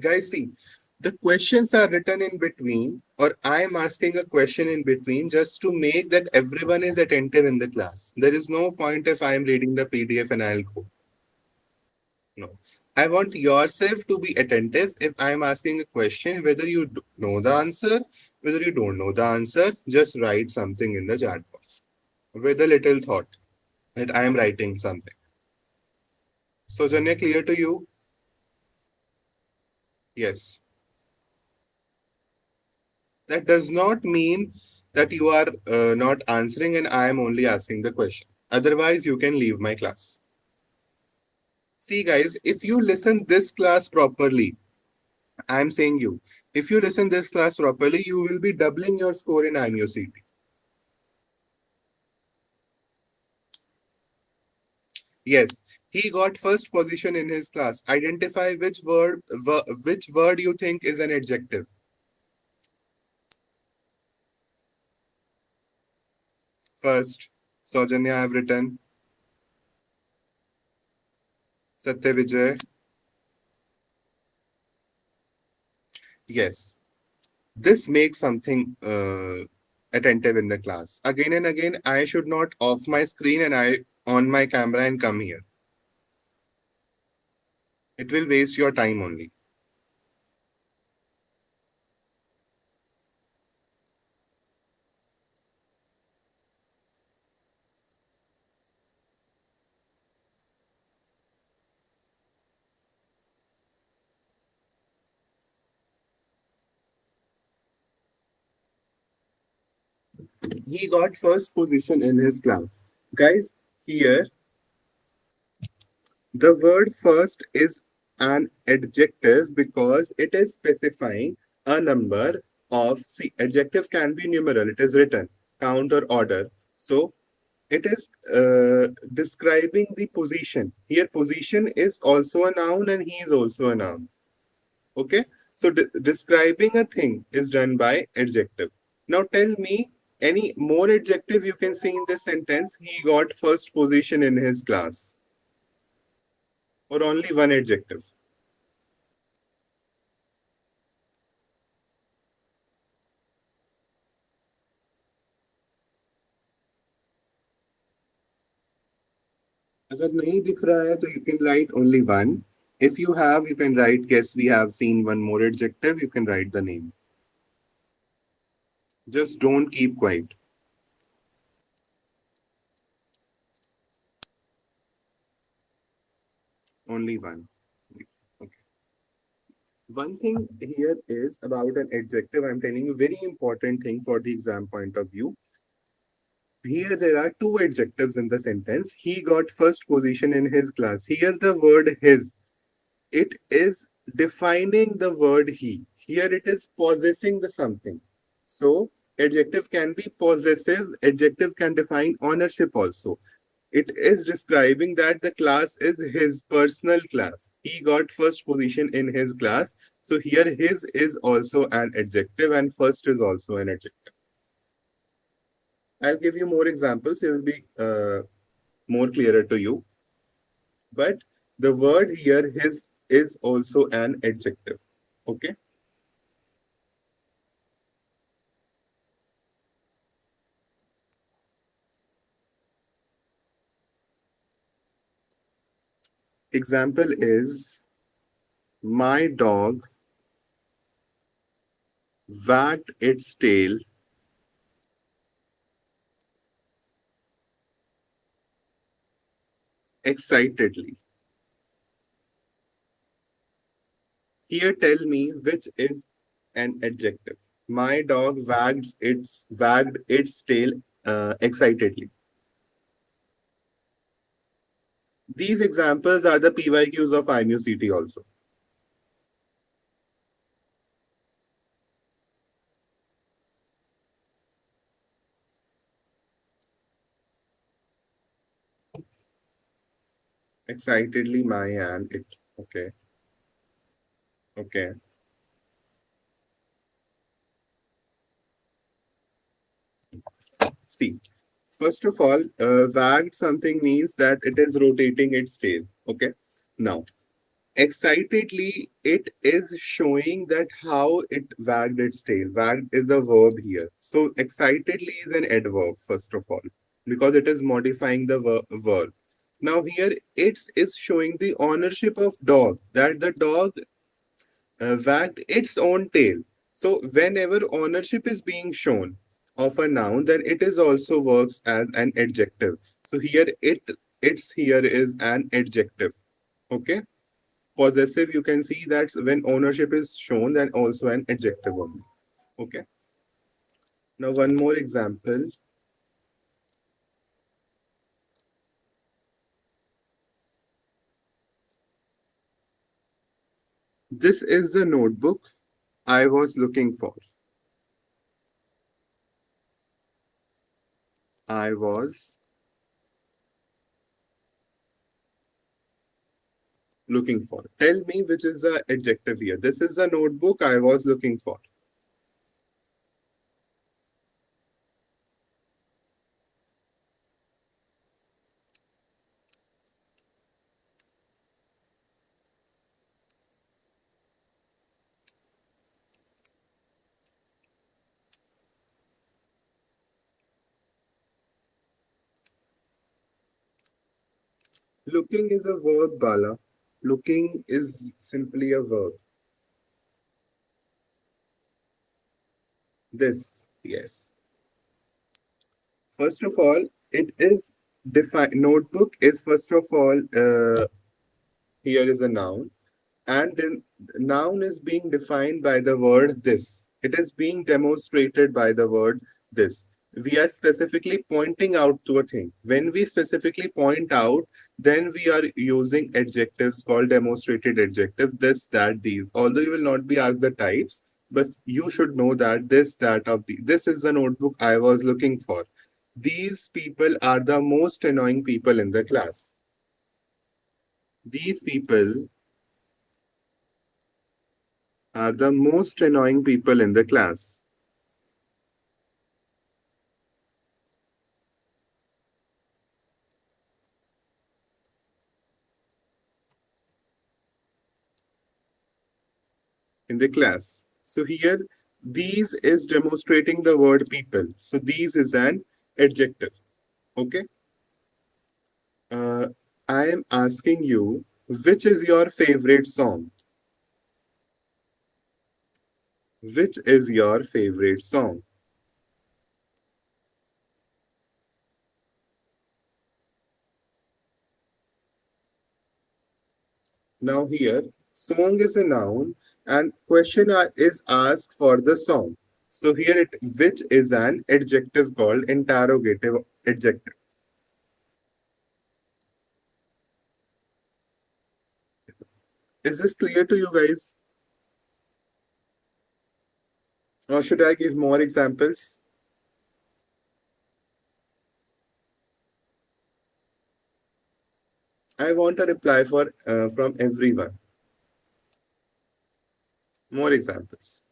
Speaker 1: Guys, see, the questions are written in between, or I am asking a question in between just to make that everyone is attentive in the class. There is no point if I am reading the PDF and I'll go. No. I want yourself to be attentive. If I am asking a question, whether you know the answer, whether you don't know the answer, just write something in the chat box with a little thought that I am writing something. So, Janya, clear to you? Yes. That does not mean that you are not answering and I am only asking the question. Otherwise, you can leave my class. See, guys, if you listen this class properly, I am saying you, if you listen this class properly, you will be doubling your score in IMUCT. Yes, he got first position in his class. Identify which word you think is an adjective. First, Saujanya I have written, Satya Vijay. Yes, this makes something attentive in the class. Again and again, I should not off my screen and I on my camera and come here. It will waste your time only. He got first position in his class. Guys, here the word first is an adjective because it is specifying a number of, see, adjective can be numeral, it is written, count or order. So it is describing the position. Here, position is also a noun and he is also a noun. Okay, so describing a thing is done by adjective. Now tell me any more adjective you can see in this sentence. He got first position in his class, or only one adjective. अगर नहीं दिख रहा है तो you can write only one. If you have, you can write yes, we have seen one more adjective. You can write the name. Just don't keep quiet. Only one. Okay. One thing here is about an adjective. I'm telling you very important thing for the exam point of view. Here there are two adjectives in the sentence. He got first position in his class. Here the word his, it is defining the word he. Here it is possessing the something. So adjective can be possessive. Adjective can define ownership also. It is describing that the class is his personal class. He got first position in his class. So here his is also an adjective and first is also an adjective. I'll give you more examples. It will be more clearer to you. But the word here, his, is also an adjective. Okay. Example is my dog wagged its tail excitedly. Here tell me which is an adjective. My dog wagged its tail excitedly. These examples are the PYQs of IMUCT also. Excitedly, my and it. Okay. Okay. See, first of all, wagged something means that it is rotating its tail. Okay. Now, excitedly, it is showing that how it wagged its tail. Wagged is a verb here. So, excitedly is an adverb, first of all, because it is modifying the verb. Now, here it is showing the ownership of dog, that the dog wagged its own tail. So, whenever ownership is being shown of a noun, then it is also works as an adjective. So, here it's here is an adjective. Okay. Possessive, you can see that when ownership is shown, then also an adjective only. Okay. Now one more example. This is the notebook I was looking for. I was looking for. Tell me which is the adjective here. This is the notebook I was looking for. Looking is a verb, Bala. Looking is simply a verb. This, yes. First of all, it is defined. Notebook is first of all, here is a noun, and then noun is being defined by the word this. It is being demonstrated by the word this. We are specifically pointing out to a thing. When we specifically point out, then we are using adjectives called demonstrated adjectives, this, that, these. Although you will not be asked the types, but you should know that this, that, of the. This is the notebook I was looking for. These people are the most annoying people in the class. These people are the most annoying people in the class. In the class. So here, these is demonstrating the word people. So these is an adjective. Okay. Uh, I am asking you, which is your favorite song? Which is your favorite song? Now here, song is a noun and question is asked for the song. So here it which is an adjective called interrogative adjective. Is this clear to you guys? Or should I give more examples? I want a reply for from everyone. More examples.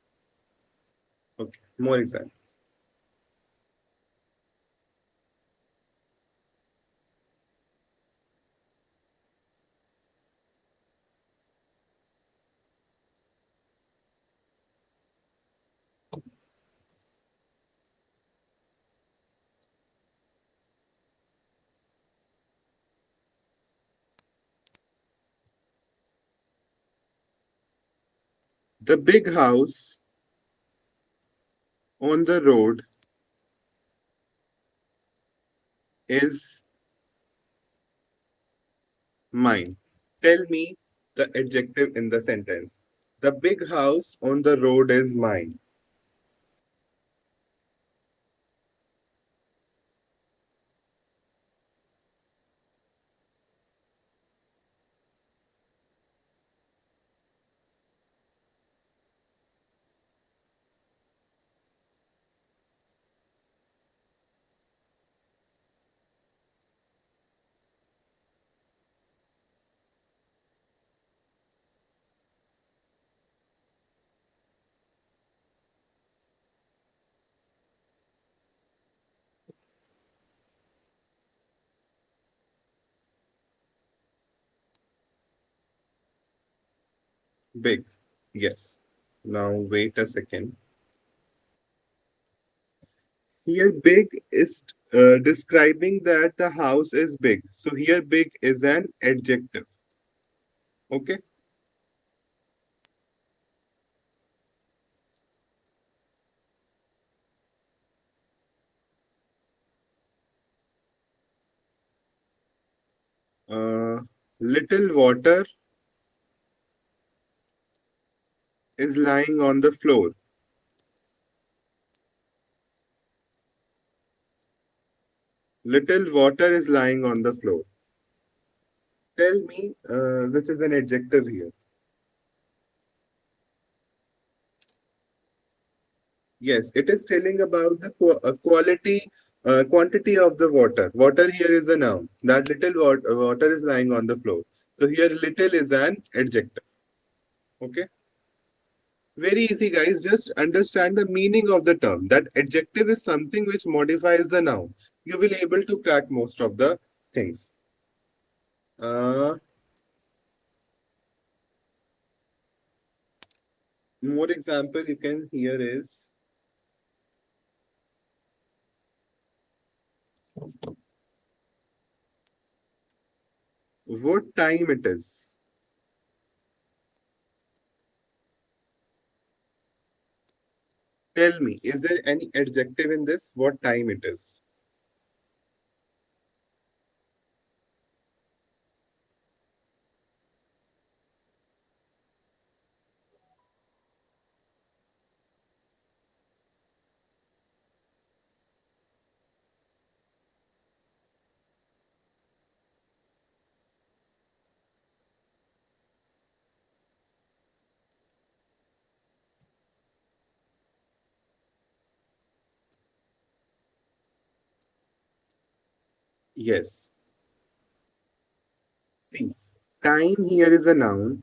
Speaker 1: Okay, more examples. The big house on the road is mine. Tell me the adjective in the sentence. The big house on the road is mine. Big. Yes. Now wait a second. Here, big is describing that the house is big. So here, big is an adjective. Okay. Uh, little water is lying on the floor. Little water is lying on the floor. Tell me which is an adjective here. Yes, it is telling about the quality, quantity of the water. Water here is a noun. That little water is lying on the floor. So here little is an adjective. Okay. Very easy, guys. Just understand the meaning of the term. That adjective is something which modifies the noun. You will able to crack most of the things. Uh, More example you can hear is what time it is. Tell me, is there any adjective in this? What time it is? Yes. See, time here is a noun.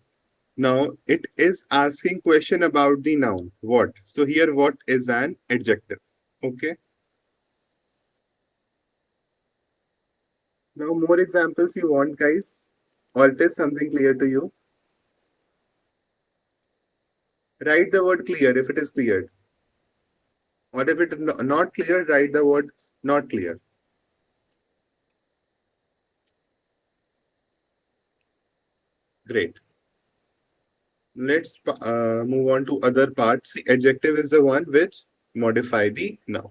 Speaker 1: Now it is asking question about the noun. What? So here what is an adjective? Okay. Now more examples you want, guys? Or it is something clear to you? Write the word clear if it is cleared. Or if it is not clear, write the word not clear. Great. Let's move on to other parts. The adjective is the one which modify the noun.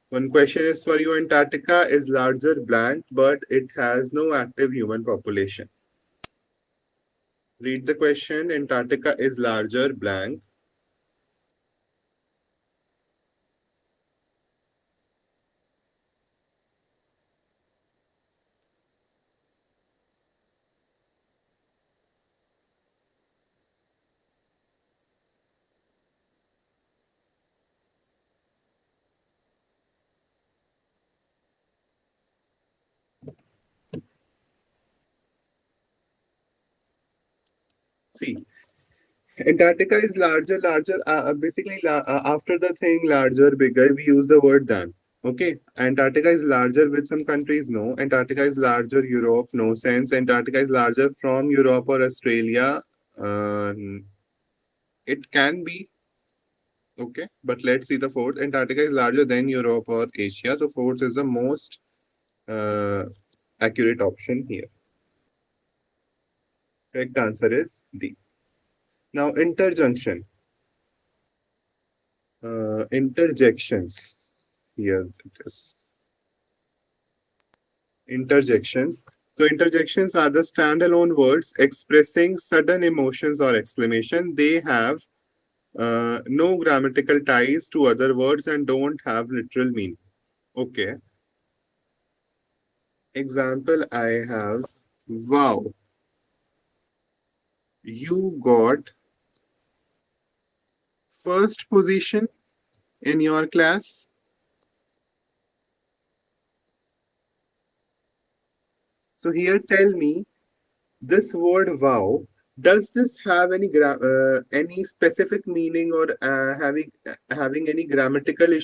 Speaker 1: One question is for you. Antarctica is larger blank, but it has no active human population. Read the question. Antarctica is larger blank. See, Antarctica is larger. Basically, after the thing larger, bigger, we use the word than. Okay, Antarctica is larger with some countries, no. Antarctica is larger, Europe, no sense. Antarctica is larger from Europe or Australia. Uh, it can be, okay, but let's see the fourth. Antarctica is larger than Europe or Asia. So, fourth is the most uh, accurate option here. Correct answer is D. Now, interjunction. Interjections. Here it is. Interjections. So interjections are the standalone words expressing sudden emotions or exclamation. They have no grammatical ties to other words and don't have literal meaning. Okay. Example I have, wow, you got first position in your class. So here tell me, this word wow, does this have any specific meaning or having any grammatical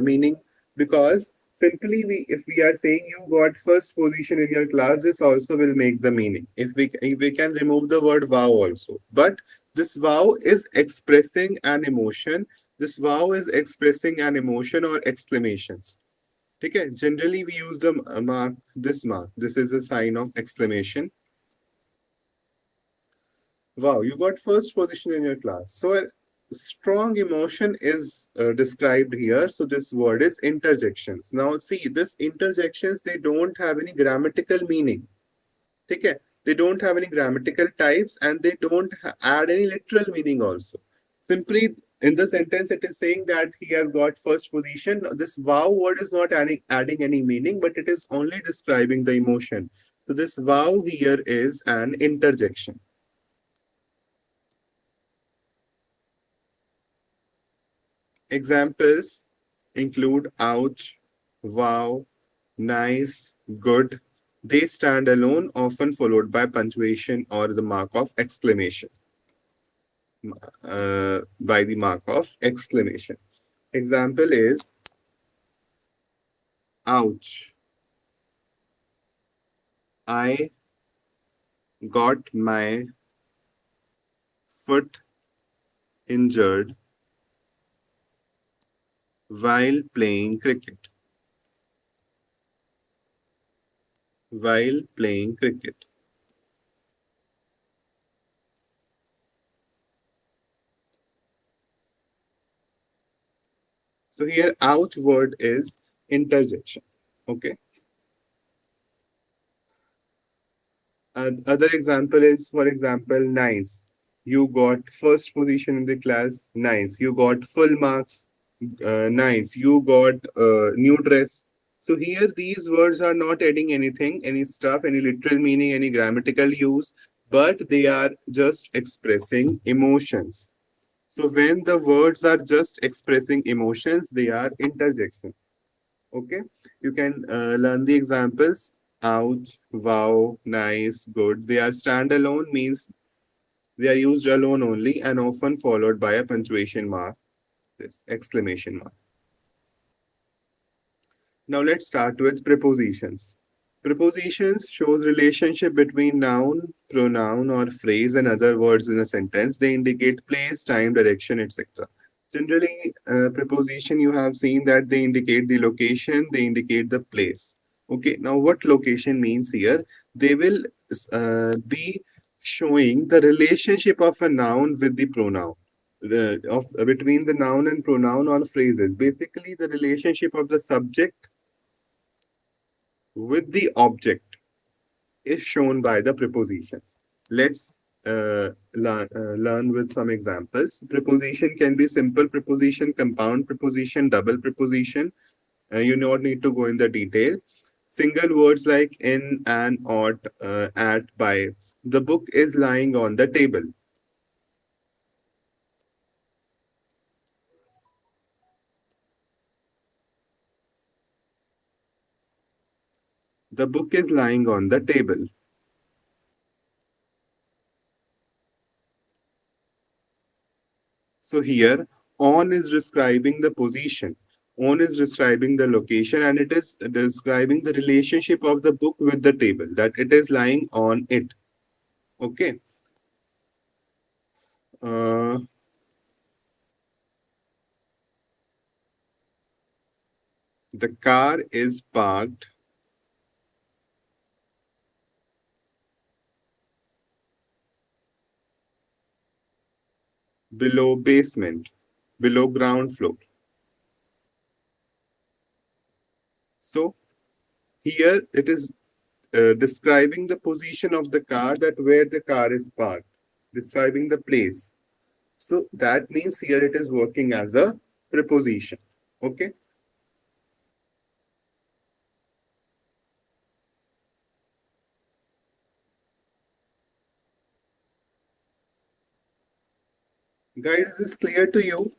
Speaker 1: meaning? Because simply if we are saying you got first position in your class, this also will make the meaning. If we can remove the word wow also, but this wow is expressing an emotion. This wow is expressing an emotion or exclamations. Okay, generally we use the mark. This mark. This is a sign of exclamation. Wow, you got first position in your class. So a strong emotion is described here. So this word is interjections. Now see, this interjections, they don't have any grammatical meaning. Okay? They don't have any grammatical types and they don't add any literal meaning also. Simply in the sentence, it is saying that he has got first position. This wow word is not adding any meaning, but it is only describing the emotion. So this wow here is an interjection. Examples include ouch, wow, nice, good. They stand alone, often followed by punctuation or the mark of exclamation. By the mark of exclamation. Example is ouch. I got my foot injured while playing cricket. While playing cricket. So here ouch word is interjection. Okay. Other example is, for example, nice. You got first position in the class. Nice. You got full marks. Nice. You got new dress. So here these words are not adding anything, any stuff, any literal meaning, any grammatical use, but they are just expressing emotions. So when the words are just expressing emotions, they are interjections. Okay, you can learn the examples. Ouch, wow, nice, good. They are standalone, means they are used alone only and often followed by a punctuation mark, this exclamation mark. Now let's start with prepositions. Prepositions shows relationship between noun, pronoun, or phrase and other words in a sentence. They indicate place, time, direction, etc. Generally, preposition you have seen that they indicate the location, they indicate the place. Okay, now what location means here? They will be showing the relationship of a noun with the pronoun. Between the noun and pronoun or phrases. Basically, the relationship of the subject with the object is shown by the prepositions. Let's learn with some examples. Preposition can be simple preposition, compound preposition, double preposition. You do not need to go in the detail. Single words like in, an, ought, at, by. The book is lying on the table. The book is lying on the table. So here, on is describing the position, on is describing the location, and it is describing the relationship of the book with the table, that it is lying on it. Okay. Uh, the car is parked below basement, below ground floor. So here it is describing the position of the car, that where the car is parked, describing the place. So that means here it is working as a preposition. Okay. Guys, is this clear to you?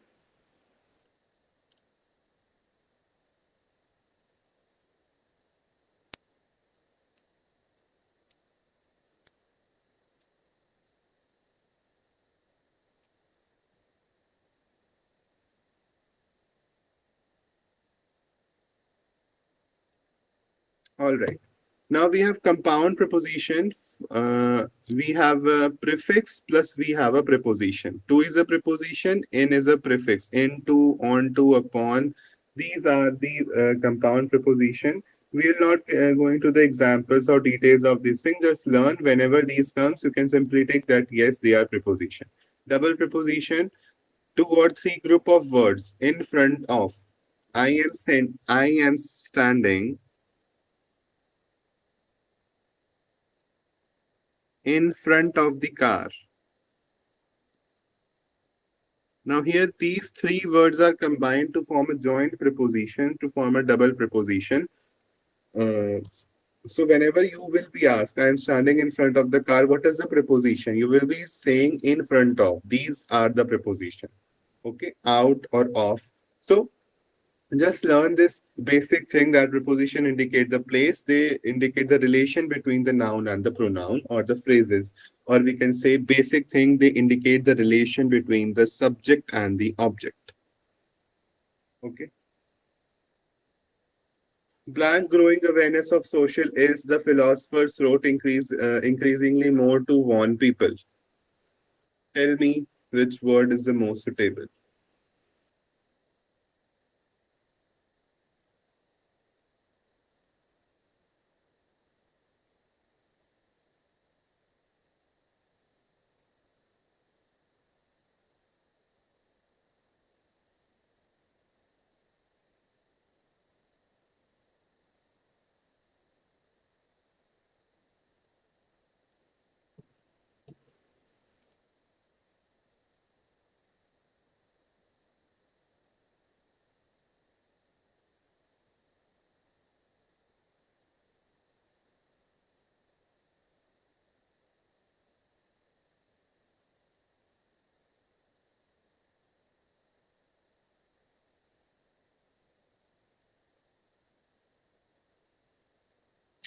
Speaker 1: All right. Now we have compound preposition. We have a prefix plus we have a preposition. To is a preposition, in is a prefix. Into, onto, upon. These are the compound preposition. We are not going to the examples or details of this thing. Just learn whenever these comes, you can simply take that yes, they are preposition. Double preposition, two or three group of words in front of. I am standing in front of the car. Now here these three words are combined to form a joint preposition, to form a double preposition. Uh, so whenever you will be asked, I am standing in front of the car, what is the preposition? You will be saying in front of. These are the preposition. Okay, out or off. So just learn this basic thing that preposition indicate the place, they indicate the relation between the noun and the pronoun or the phrases, or we can say basic thing, they indicate the relation between the subject and the object. Okay. Blank growing awareness of social is, the philosophers wrote, increasingly more to warn people. Tell me which word is the most suitable.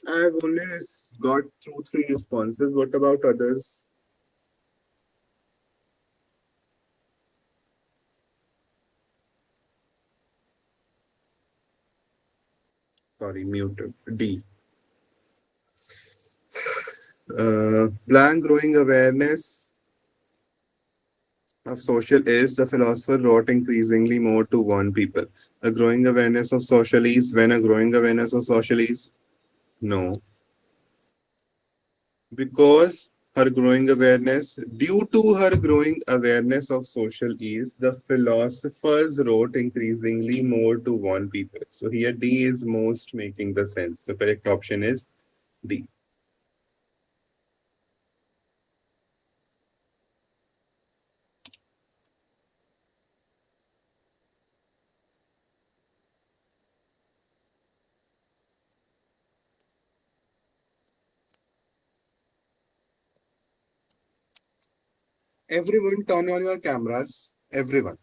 Speaker 1: I have only got two, three responses. What about others? Sorry, muted. D. Blank growing awareness of social is, the philosopher wrote, increasingly more to warn people. A growing awareness of social is, when a growing awareness of social is, no. Because her growing awareness, due to her growing awareness of social ease, the philosophers wrote increasingly more to warn people. So here D is most making the sense. The correct option is D. Everyone turn on your cameras. Everyone.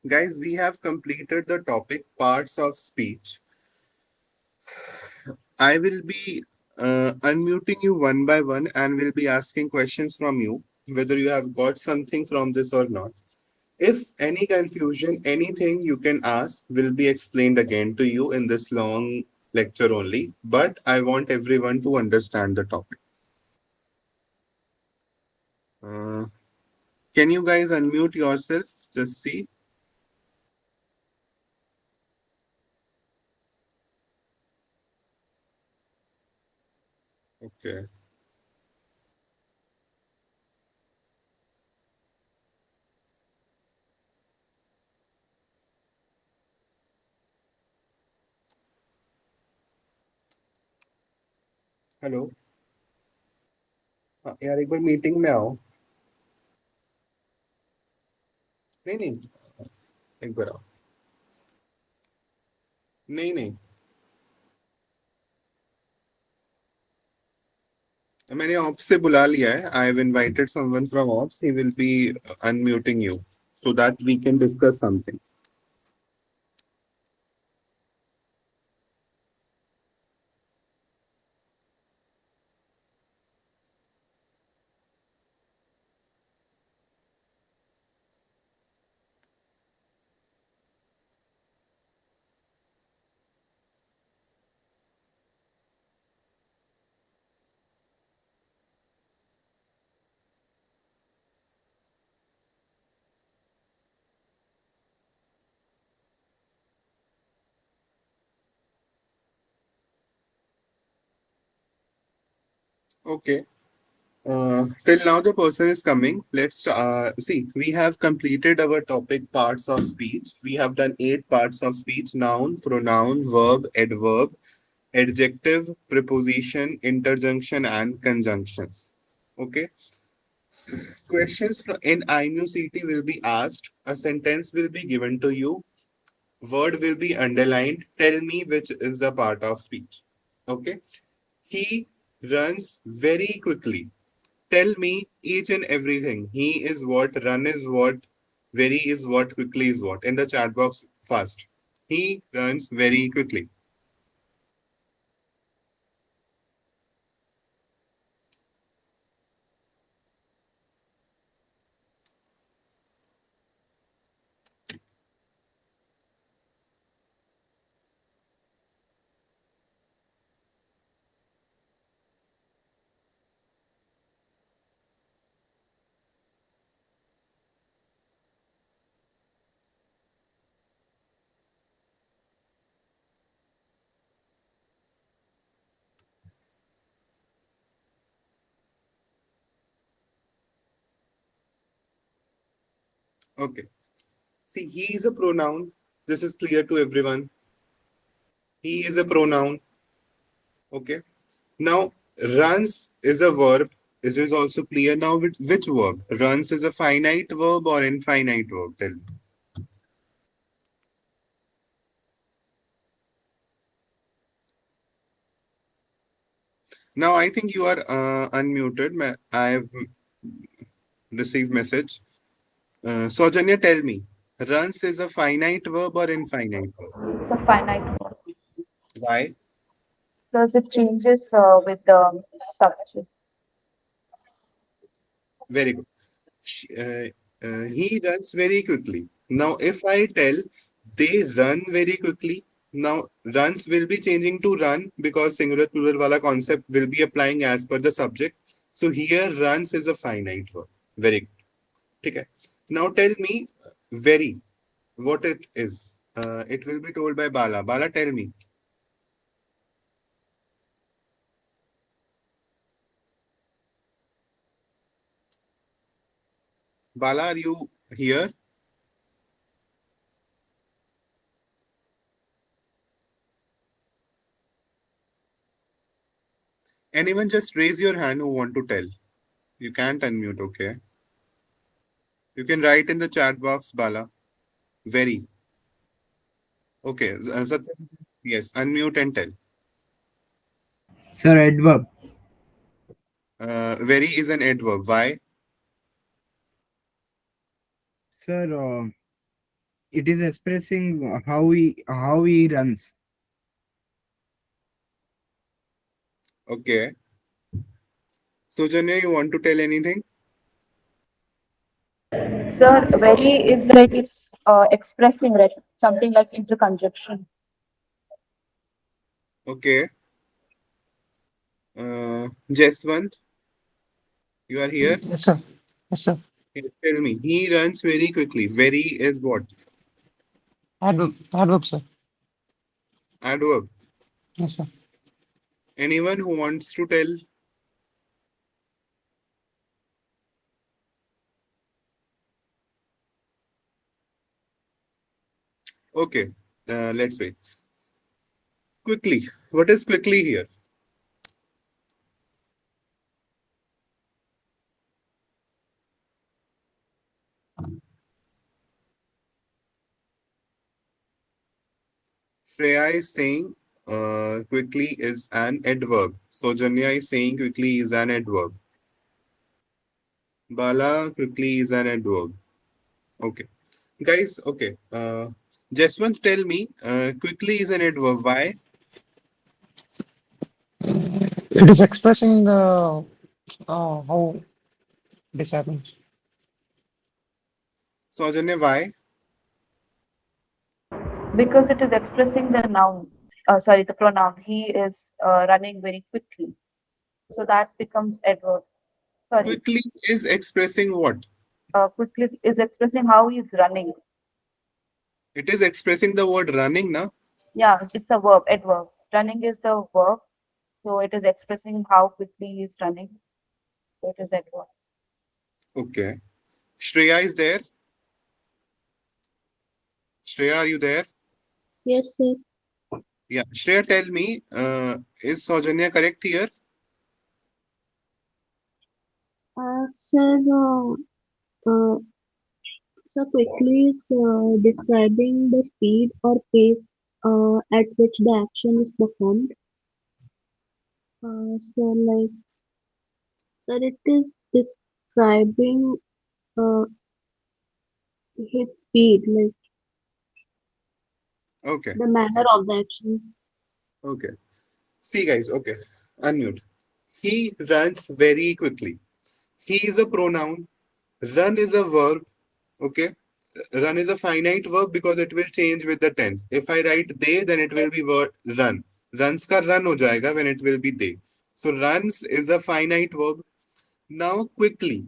Speaker 1: Guys, we have completed the topic parts of speech. I will be unmuting you one by one and will be asking questions from you, whether you have got something from this or not. If any confusion, anything you can ask will be explained again to you in this long lecture only. But I want everyone to understand the topic. Uh, can you guys unmute yourself? Just see. Okay. Hello हाँ, यार एक बार meeting में आओ नहीं नहीं एक बार आओ नहीं नहीं मैंने ऑप्स से बुला लिया है I have invited someone from ops he will be unmuting you so that we can discuss something Okay. Till now, the person is coming. Let's see. We have completed our topic parts of speech. We have done 8 parts of speech: noun, pronoun, verb, adverb, adjective, preposition, interjunction, and conjunctions. Okay. Questions in IMUCT will be asked. A sentence will be given to you. Word will be underlined. Tell me which is the part of speech. Okay. He runs very quickly. Tell me each and everything. He is what, run is what, very is what, quickly is what. In the chat box fast. He runs very quickly. Okay. See, he is a pronoun. This is clear to everyone. He is a pronoun. Okay. Now, runs is a verb. This is also clear. Now, which verb? Runs is a finite verb or infinite verb? Tell me. Now, I think you are unmuted. I have received message. Sojanya, tell me. Runs is a finite verb or infinite verb?
Speaker 3: It's a finite word
Speaker 1: Why?
Speaker 3: because it changes with the subject.
Speaker 1: Very good. He runs very quickly. Now, if I tell they run very quickly, now runs will be changing to run because singular plural wala concept will be applying as per the subject. So here runs is a finite verb. Very good. Okay. Now tell me very what it is. It will be told by Bala. Bala, tell me. Bala, are you here? Anyone just raise your hand who want to tell. You can't unmute, okay? You can write in the chat box, Bala. Very. Okay. Satyam, yes, unmute and tell.
Speaker 4: Sir, adverb.
Speaker 1: Very is an adverb. Why?
Speaker 4: Sir, it is expressing how he runs.
Speaker 1: Okay. Sujanya, you want to tell anything?
Speaker 3: Sir, very is like it's expressing like something like interconjunction.
Speaker 1: Okay. Jaswant, you are here?
Speaker 5: Yes, sir. Yes, sir.
Speaker 1: Yes, tell me. He runs very quickly. Very is what?
Speaker 5: Adverb. Adverb, sir.
Speaker 1: Adverb.
Speaker 5: Yes, sir.
Speaker 1: Anyone who wants to tell? Okay. Let's wait. Quickly. What is quickly here? Shreya is saying quickly is an adverb. So Janya is saying quickly is an adverb. Bala quickly is an adverb. Okay. Guys, okay. Just once tell me quickly is an adverb. Why?
Speaker 5: It is expressing the how this happens.
Speaker 1: So Janya, why?
Speaker 3: Because it is expressing the noun, sorry, the pronoun. He is running very quickly. So that becomes adverb. Sorry,
Speaker 1: Quickly is expressing what?
Speaker 3: quickly is expressing how he is running.
Speaker 1: It is expressing the word running now.
Speaker 3: Yeah, it's a verb, adverb. Running is the verb. So it is expressing how quickly he is running. So it is adverb.
Speaker 1: Okay. Shreya is there? Shreya, are you there?
Speaker 6: Yes, sir.
Speaker 1: Yeah. Shreya, tell me, is Saujanya correct here?
Speaker 6: Sir, uh, so quickly is describing the speed or pace at which the action is performed. So, like, sir, it is describing uh, his speed, like
Speaker 1: Okay.
Speaker 6: the manner of the action.
Speaker 1: Okay. See, guys, okay. Unmute. He runs very quickly. He is a pronoun. Run is a verb. Okay. Run is a finite verb because it will change with the tense. If I write they, then it will be word run. Runs ka run ho jayega when it will be they. So runs is a finite verb. Now quickly.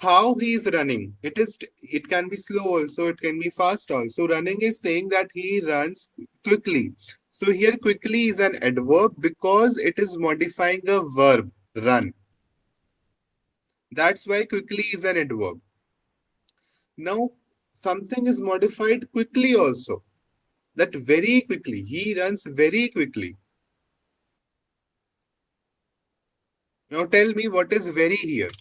Speaker 1: How he is running. It can be slow also, it can be fast also. Running is saying that he runs quickly. So here quickly is an adverb because it is modifying a verb, run. That's why quickly is an adverb. Now something is modified quickly also. That very quickly. He runs very quickly. Now tell me what is very here.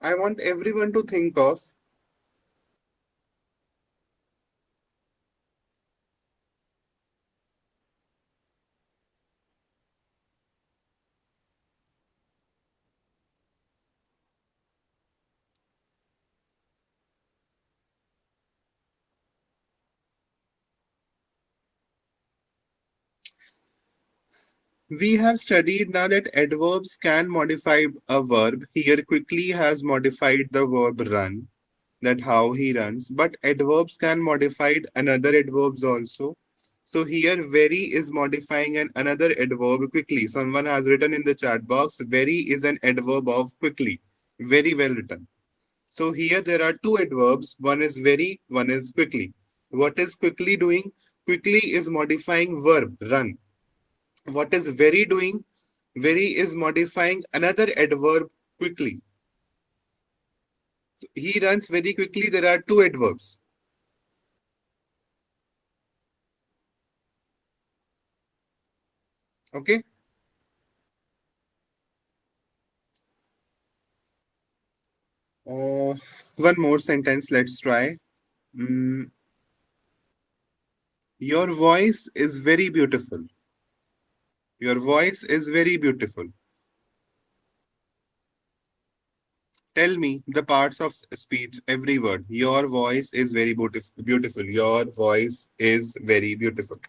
Speaker 1: I want everyone to think of we have studied now that adverbs can modify a verb. Here quickly has modified the verb run, that how he runs, but adverbs can modify another adverbs also. So here very is modifying another adverb quickly. Someone has written in the chat box, very is an adverb of quickly. Very well written. So here there are two adverbs. One is very, one is quickly. What is quickly doing? Quickly is modifying verb run. What is very doing? Very is modifying another adverb quickly. So he runs very quickly. There are two adverbs. Okay. Uh, One more sentence. Let's try. Mm, your voice is very beautiful. Your voice is very beautiful. Tell me the parts of speech, every word. Your voice is very beautiful. Your voice is very beautiful.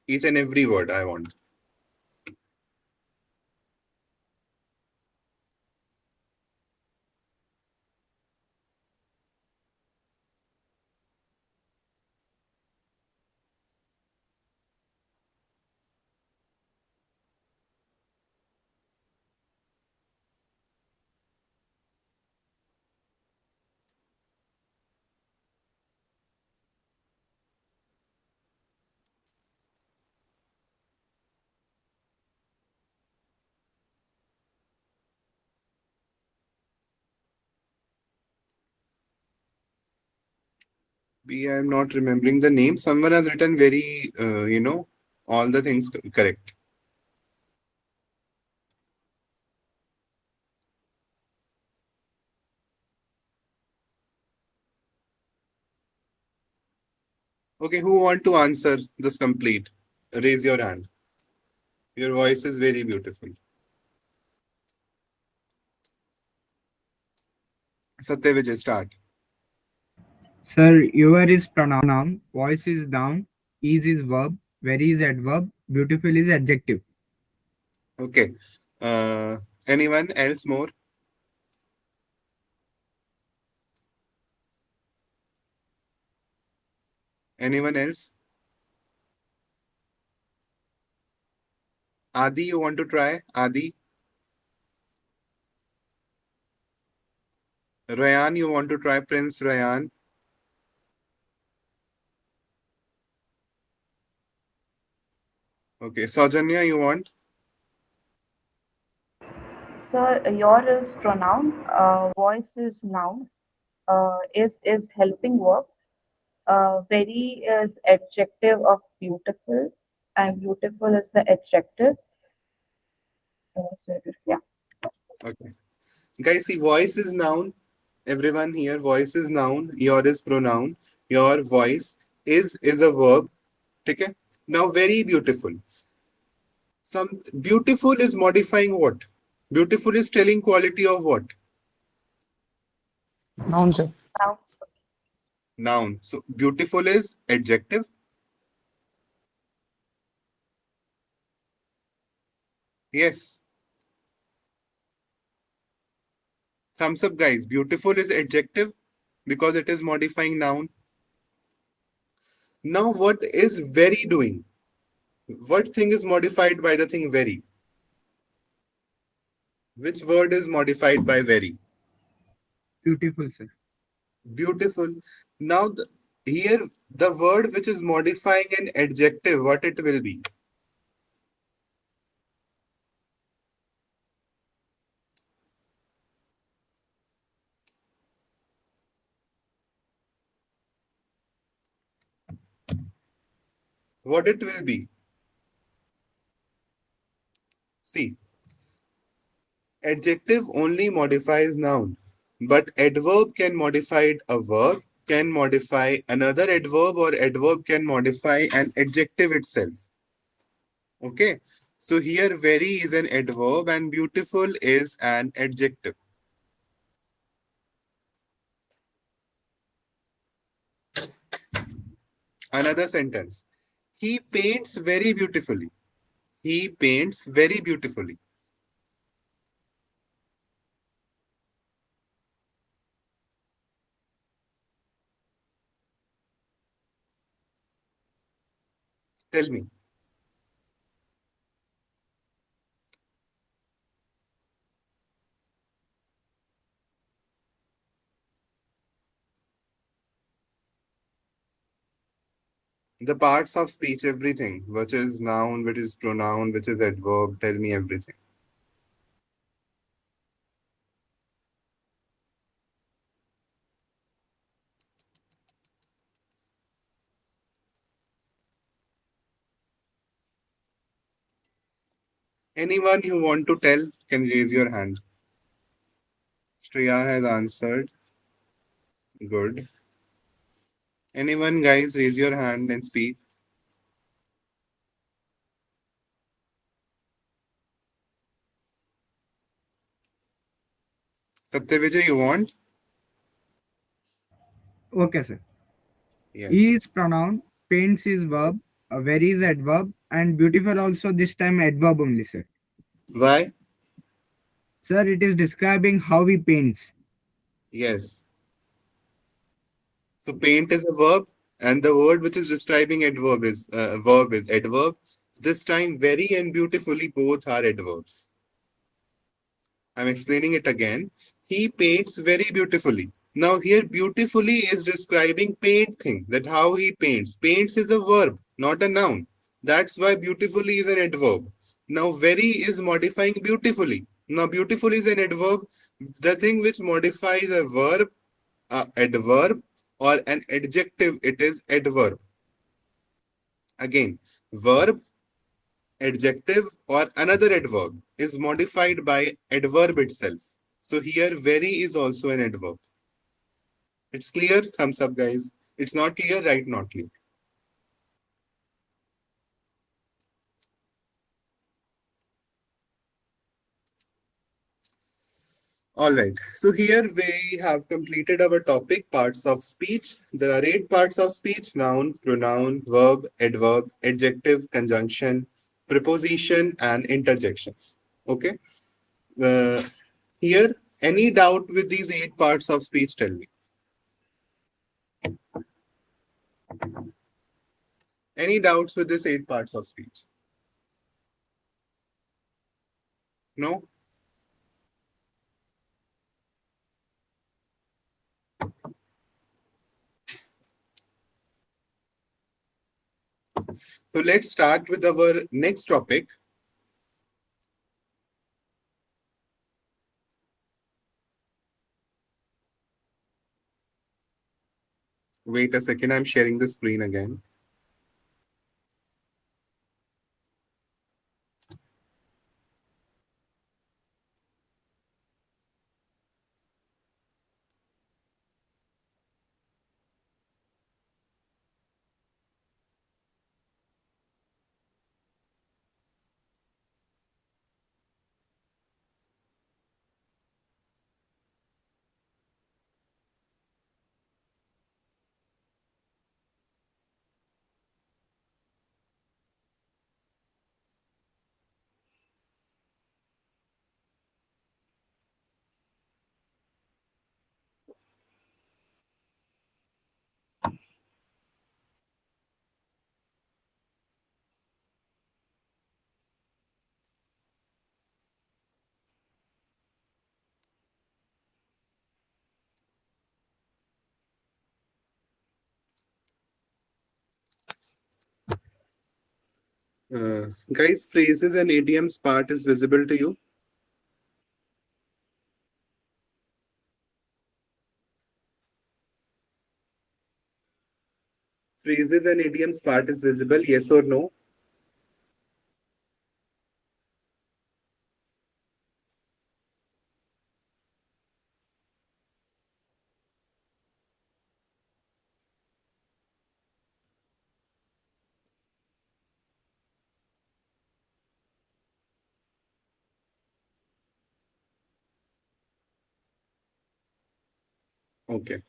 Speaker 1: Each and every word I want. I am not remembering the name. Someone has written very, all the things correct. Okay, who want to answer this complete? Raise your hand. Your voice is very beautiful. Satya Vijay, start.
Speaker 4: Sir, your is pronoun, voice is noun, is verb, very is adverb, beautiful is adjective.
Speaker 1: Okay. Uh, Anyone else more? Anyone else? Adi, you want to try? Adi? Rayan, you want to try? Prince Rayan? Okay. Saujanya, you want?
Speaker 3: Sir, your is pronoun, voice is noun, is helping verb, very is adjective of beautiful, and beautiful is the adjective. Yeah.
Speaker 1: Okay. Guys, see, voice is noun. Everyone here, voice is noun. Your is pronoun. Your voice is a verb. Okay. Now, very beautiful. Some beautiful is modifying what? Beautiful is telling quality of what?
Speaker 5: Noun, sir.
Speaker 3: Now,
Speaker 1: Noun. So beautiful is adjective. Yes. Thumbs up, guys. Beautiful is adjective because it is modifying noun. Now, what is very doing? What thing is modified by the thing very? Which word is modified by very?
Speaker 4: Beautiful, sir.
Speaker 1: Beautiful. Now, here the word which is modifying an adjective, what it will be? What it will be? See, adjective only modifies noun, but adverb can modify a verb, can modify another adverb, or adverb can modify an adjective itself. Okay, so here very is an adverb and beautiful is an adjective. Another sentence. He paints very beautifully. He paints very beautifully. Tell me. The parts of speech, everything, which is noun, which is pronoun, which is adverb, tell me everything. Anyone you want to tell can raise your hand. Shreya has answered. Good. Anyone, guys, raise your hand and speak. Satyavijay, you want?
Speaker 4: Okay, sir.
Speaker 1: Yes.
Speaker 4: He is pronoun, paints is verb, very is adverb, and beautiful also this time adverb only, sir.
Speaker 1: Why?
Speaker 4: Sir, it is describing how he paints.
Speaker 1: Yes. So paint is a verb, and the word which is describing verb is adverb. This time, very and beautifully both are adverbs. I'm explaining it again. He paints very beautifully. Now here beautifully is describing paint thing, that how he paints. Paints is a verb, not a noun. That's why beautifully is an adverb. Now very is modifying beautifully. Now beautiful is an adverb. The thing which modifies a verb, adverb or an adjective, it is adverb. Again, verb, adjective or another adverb is modified by adverb itself. So here very is also an adverb. It's clear? Thumbs up, guys. It's not clear, right? Not clear. All right. So here we have completed our topic, parts of speech. There are 8 parts of speech: noun, pronoun, verb, adverb, adjective, conjunction, preposition, and interjections. Okay. Uh, Here, any doubt with these 8 parts of speech? Tell me. Any doubts with this 8 parts of speech? No? So let's start with our next topic. Wait a second, I'm sharing the screen again. Guys, phrases and idioms part is visible to you. Phrases and idioms part is visible, yes or no? Okay.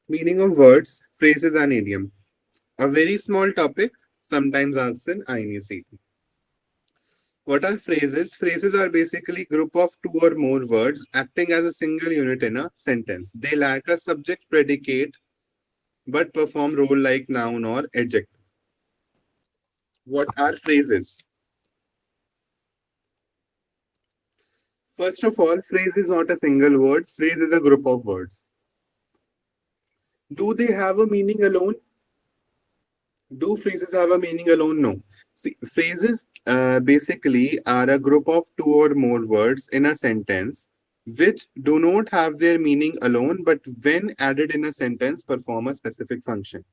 Speaker 1: Meaning of words, phrases and idiom. A very small topic, sometimes asked in IMUCT. What are phrases? Phrases are basically group of two or more words acting as a single unit in a sentence. They lack a subject predicate but perform role like noun or adjective. What are phrases? First of all, phrase is not a single word. Phrase is a group of words. Do they have a meaning alone? Do phrases have a meaning alone? No. See, phrases basically are a group of two or more words in a sentence which do not have their meaning alone, but when added in a sentence, perform a specific function.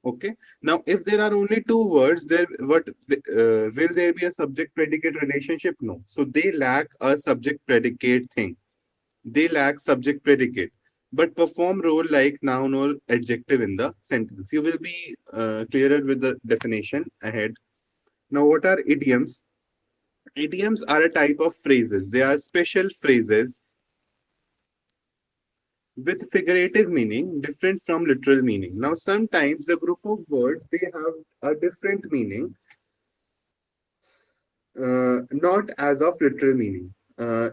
Speaker 1: Okay. Now, if there are only two words, there will there be a subject predicate relationship? No. So they lack a subject predicate thing. They lack subject predicate, but perform role like noun or adjective in the sentence. You will be clearer with the definition ahead. Now, what are idioms? Idioms are a type of phrases. They are special phrases with figurative meaning different from literal meaning. Now, sometimes the group of words they have a different meaning, not as of literal meaning.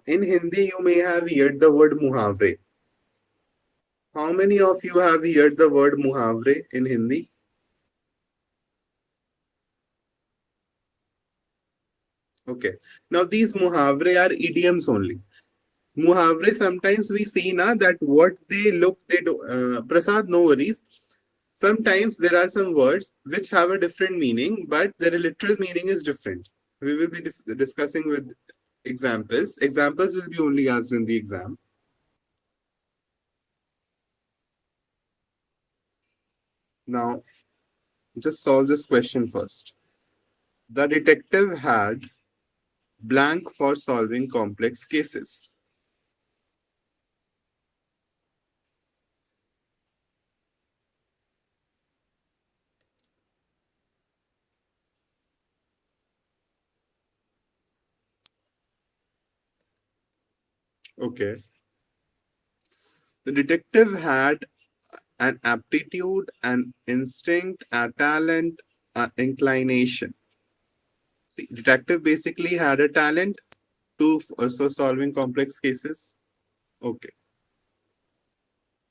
Speaker 1: In Hindi, you may have heard the word muhavre. How many of you have heard the word muhavre in Hindi? Okay. Now these muhavre are idioms only. Muhavre sometimes we see na that what they look they do. Prasad, no worries. Sometimes there are some words which have a different meaning, but their literal meaning is different. We will be discussing with examples. Examples will be only asked in the exam. Now, just solve this question first. The detective had blank for solving complex cases. Okay. The detective had an aptitude, an instinct, a talent, an inclination. See, detective basically had a talent to also solving complex cases. Okay.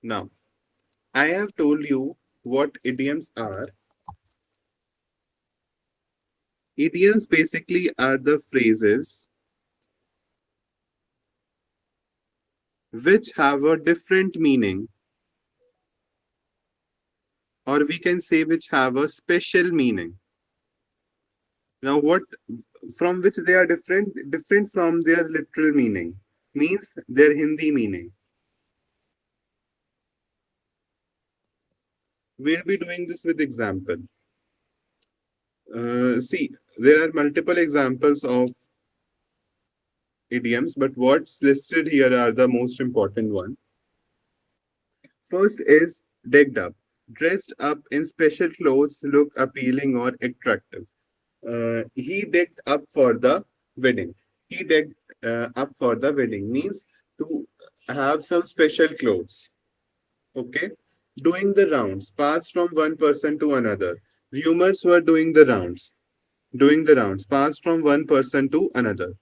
Speaker 1: Now, I have told you what idioms are. Idioms basically are the phrases which have a different meaning, or we can say which have a special meaning. Now, what from which they are different from their literal meaning, means their Hindi meaning. We'll be doing this with example. See, there are multiple examples of idioms, but what's listed here are the most important one. First is decked up. Dressed up in special clothes, look appealing or attractive. He decked up for the wedding. He decked up for the wedding means to have some special clothes. Okay. Doing the rounds, passed from one person to another. Rumors were doing the rounds, passed from one person to another.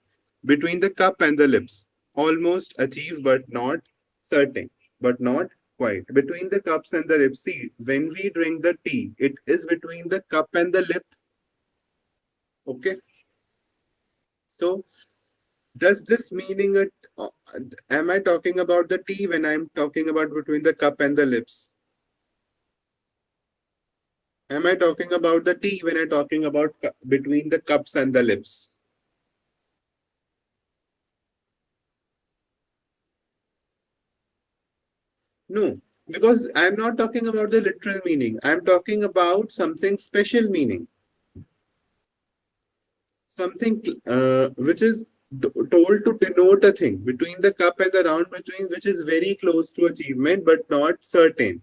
Speaker 1: Between the cup and the lips, almost achieved but not certain, but not quite. Between the cups and the lips, see, when we drink the tea, it is between the cup and the lip. Okay. So, does this meaning it? Am I talking about the tea when I'm talking about between the cup and the lips? Am I talking about the tea when I'm talking about between the cups and the lips? No, because I'm not talking about the literal meaning. I'm talking about something special meaning. Something which is told to denote a thing between the cup and the round, between which is very close to achievement but not certain.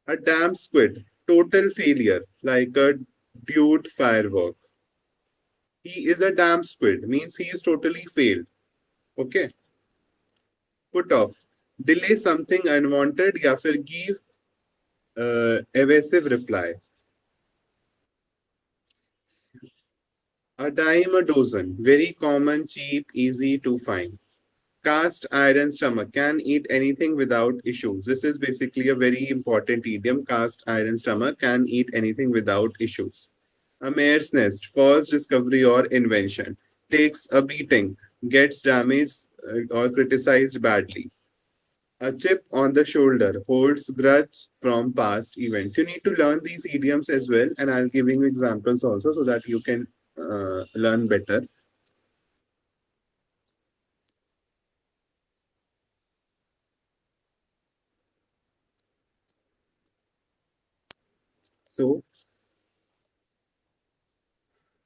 Speaker 1: A damn squid, total failure, like a dude firework. He is a damn squid, means he is totally failed. Okay. Put off. Delay something unwanted या फिर give evasive reply. A dime a dozen. Very common, cheap, easy to find. Cast iron stomach. Can eat anything without issues. This is basically a very important idiom. Cast iron stomach. Can eat anything without issues. A mare's nest. False discovery or invention. Takes a beating. Gets damaged or criticized badly. A chip on the shoulder holds grudge from past events. You need to learn these idioms as well, and I'll giving you examples also so that you can learn better. So,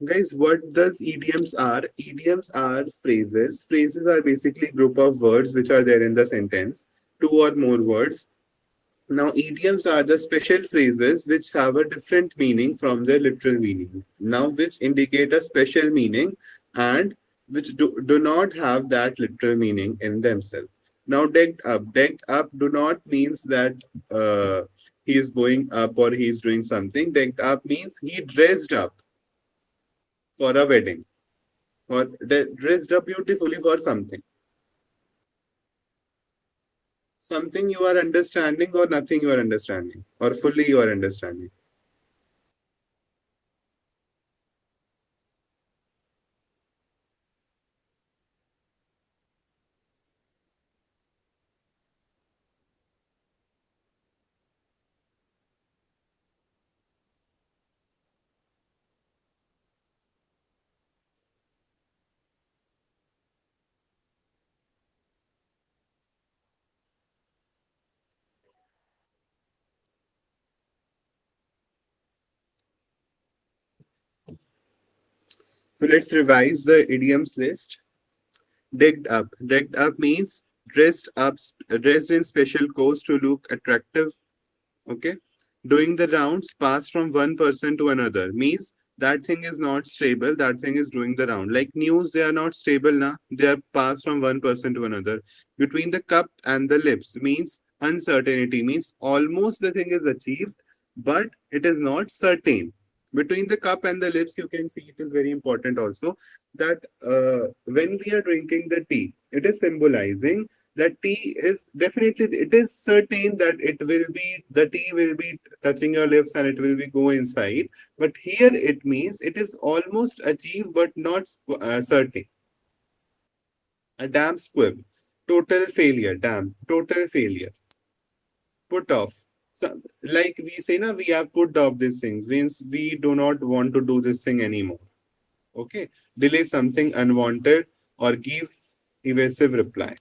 Speaker 1: guys, what does idioms are? Idioms are phrases. Phrases are basically group of words which are there in the sentence, two or more words. Now, idioms are the special phrases which have a different meaning from their literal meaning. Now, which indicate a special meaning and which do not have that literal meaning in themselves. Now, decked up. Decked up do not means that he is going up or he is doing something. Decked up means he dressed up for a wedding or dressed up beautifully for something. Something you are understanding or nothing you are understanding or fully you are understanding. So let's revise the idioms list. Decked up. Decked up means dressed up, dressed in special clothes to look attractive. Okay. Doing the rounds, passed from one person to another means that thing is not stable. That thing is doing the round. Like news, they are not stable now. They are passed from one person to another. Between the cup and the lips means uncertainty, means almost the thing is achieved, but it is not certain. Between the cup and the lips, you can see it is very important also that when we are drinking the tea, it is symbolizing That T is definitely, it is certain that it will be, the T will be touching your lips and it will be go inside. But here it means it is almost achieved but not certain. A damn squib. Total failure. Damn. Total failure. Put off. So, like we say, na, we have put off these things. Means we do not want to do this thing anymore. Okay. Delay something unwanted or give evasive reply.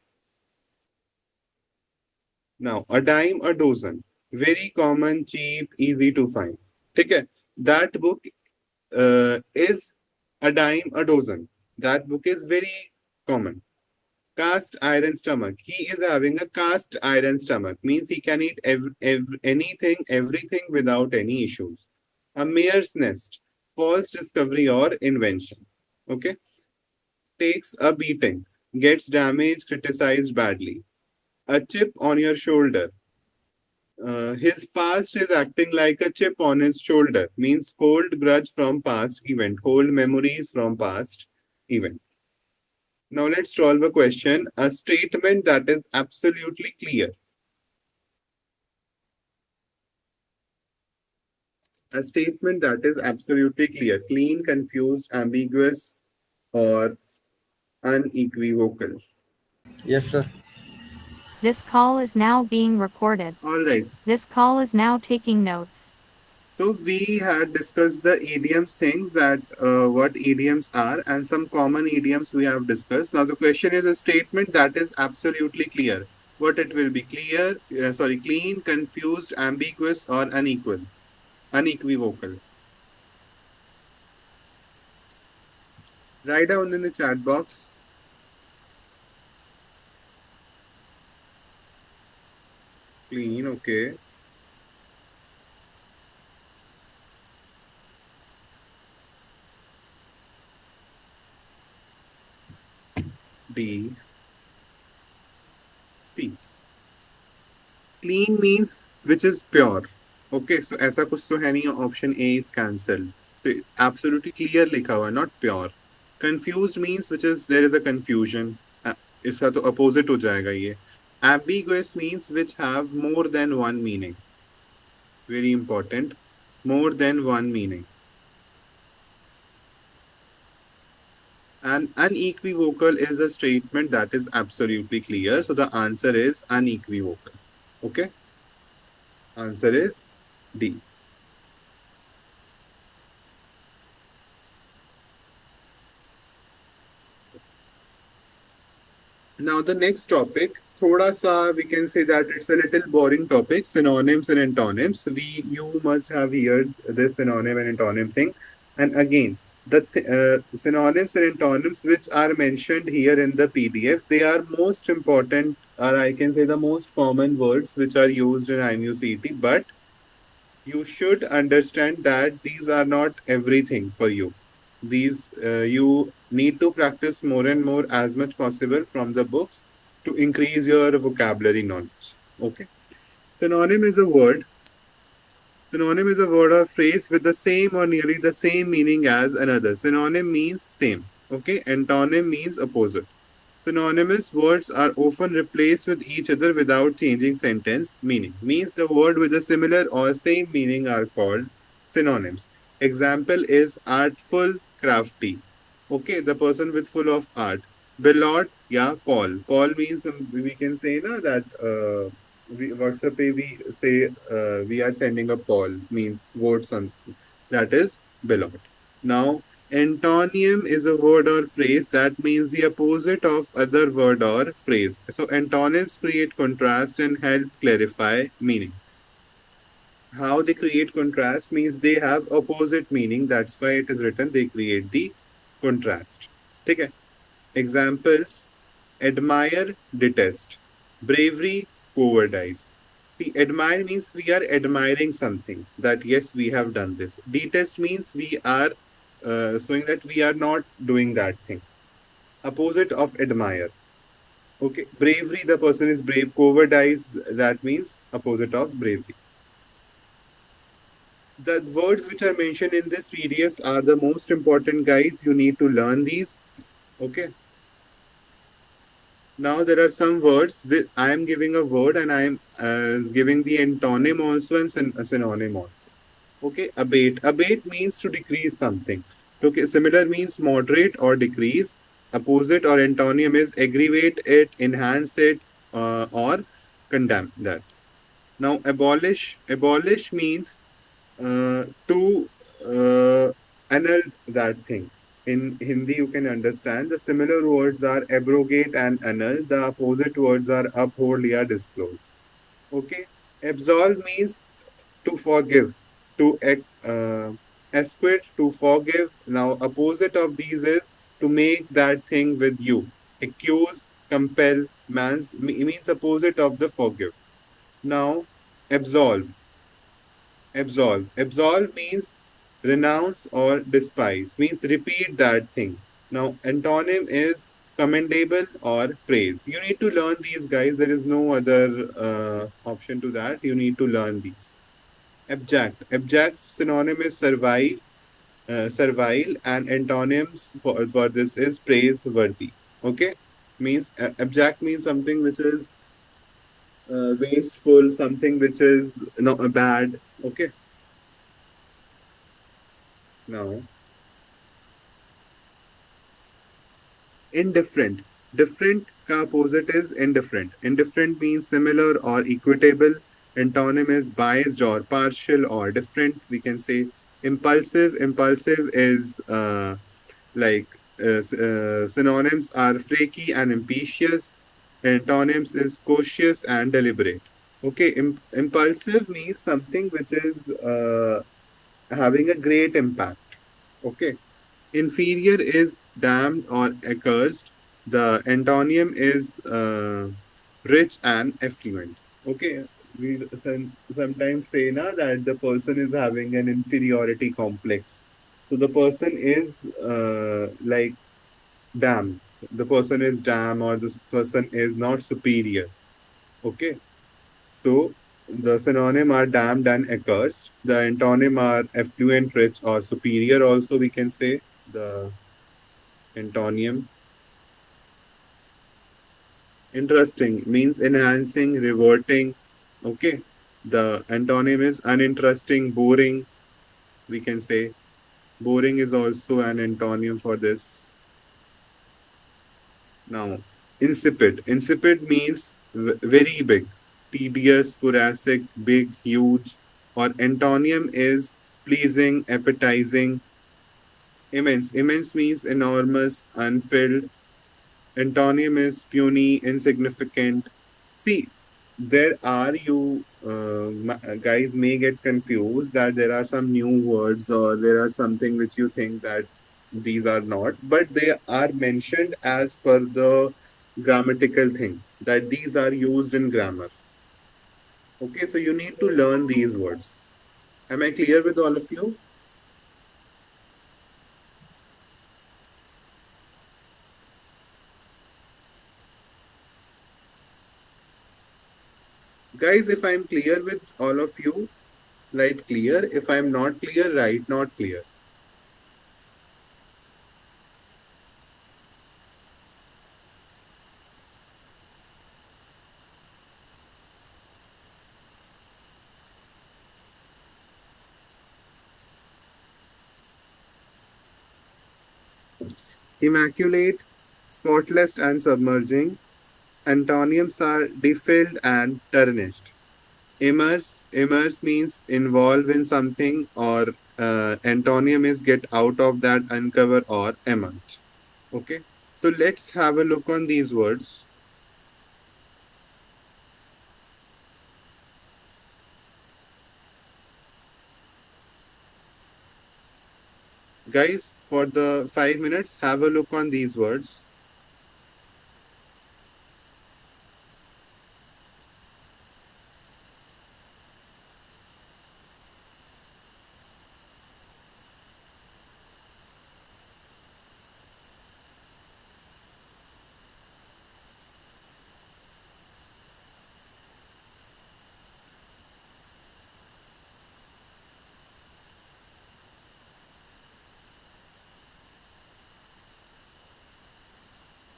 Speaker 1: Now, a dime a dozen. Very common, cheap, easy to find. Okay. That book is a dime a dozen. That book is very common. Cast iron stomach. He is having a cast iron stomach. Means he can eat anything, everything without any issues. A mare's nest. False discovery or invention. Okay. Takes a beating. Gets damaged, criticized badly. A chip on your shoulder. His past is acting like a chip on his shoulder. Means hold grudge from past event. Hold memories from past event. Now let's solve a question. A statement that is absolutely clear. A statement that is absolutely clear. Clean, confused, ambiguous, or unequivocal.
Speaker 2: Yes, sir.
Speaker 7: This call is now being recorded.
Speaker 1: All right.
Speaker 7: This call is now taking notes.
Speaker 1: So we had discussed the idioms things, that what idioms are, and some common idioms we have discussed. Now the question is a statement that is absolutely clear. What it will be? Clear, clean, confused, ambiguous, or unequivocal. Write down in the chat box. Clean, okay. D. C. Clean means which is pure. Okay, so ऐसा कुछ तो है नहीं. Option A is cancelled. So absolutely clear लिखा हुआ, not pure. Confused means which is there is a confusion. इसका तो opposite हो जाएगा ये. Ambiguous means which have more than one meaning. Very important. More than one meaning. And unequivocal is a statement that is absolutely clear. So the answer is unequivocal. Okay. Answer is D. Now the next topic, thoda sa, we can say that it's a little boring topic, synonyms and antonyms. You must have heard this synonym and antonym thing. And again, the synonyms and antonyms which are mentioned here in the PDF, they are most important, or I can say the most common words which are used in IMUCT, but you should understand that these are not everything for you. These you need to practice more and more as much possible from the books to increase your vocabulary knowledge. Okay. Synonym is a word. Synonym is a word or phrase with the same or nearly the same meaning as another. Synonym means same. Okay. Antonym means opposite. Synonymous words are often replaced with each other without changing sentence meaning. Means the word with a similar or same meaning are called synonyms. Example is artful, crafty. Okay, the person with full of art. Bellot, yeah, Paul. Paul means we can say na, that WhatsApp pe we say we are sending a Paul, means vote something. That is Bellot. Now, antonym is a word or phrase that means the opposite of other word or phrase. So antonyms create contrast and help clarify meaning. How they create contrast means they have opposite meaning. That's why it is written they create the contrast. Okay. Examples: admire, detest. Bravery, cowardice. See, admire means we are admiring something, that yes, we have done this. Detest means we are showing that we are not doing that thing. Opposite of admire. Okay. Bravery, the person is brave. Cowardice, that means opposite of bravery. The words which are mentioned in this PDFs are the most important, guys. You need to learn these. Okay. Now there are some words with I am giving a word and I am giving the antonym also and a synonym also. Okay, abate. Abate means to decrease something. Okay, similar means moderate or decrease. Opposite or antonym is aggravate it, enhance it, or condemn that. Now abolish. Abolish means to annul that thing. In Hindi, you can understand the similar words are abrogate and annul. The opposite words are uphold or disclose. Okay. Absolve means to forgive, to acquit, to forgive. Now, opposite of these is to make that thing with you. Accuse, compel, means opposite of the forgive. Now, absolve. Absolve. Absolve means renounce or despise, means repeat that thing. Now, antonym is commendable or praise. You need to learn these, guys. There is no other option to that. You need to learn these. Abject. Abject synonym is servile, and antonyms for this is praiseworthy. Okay? Means abject means something which is wasteful, something which is not bad. Okay? Now, indifferent. Different का opposite is indifferent. Indifferent means similar or equitable. Antonym is biased or partial or different. We can say impulsive. Impulsive is like synonyms are flaky and impetious. Antonyms is cautious and deliberate. Okay, impulsive means something which is having a great impact. Okay, inferior is damned or accursed. The antonym is rich and affluent. Okay, we sometimes say na, that the person is having an inferiority complex. So the person is like damn. The person is damn or this person is not superior. Okay, so the synonym are damned and accursed. The antonym are affluent, rich, or superior. Also, we can say the antonym. Interesting means enhancing, reverting. Okay. The antonym is uninteresting, boring. We can say boring is also an antonym for this. Now, insipid. Insipid means very big, tedious, sporadic, big, huge. Or antonym is pleasing, appetizing. Immense. Immense means enormous, unfilled. Antonym is puny, insignificant. See, there are you guys may get confused that there are some new words or there are something which you think that these are not, but they are mentioned as per the grammatical thing that these are used in grammar. Okay, so you need to learn these words. Am I clear with all of you? Guys, if I'm clear with all of you, write clear. If I'm not clear, write not clear. Immaculate, spotless, and submerging. Antonyms are defiled and tarnished. Immerse means involve in something, or antonym is get out of that, uncover, or emerge. Okay, so let's have a look on these words. Guys, for the 5 minutes, have a look on these words.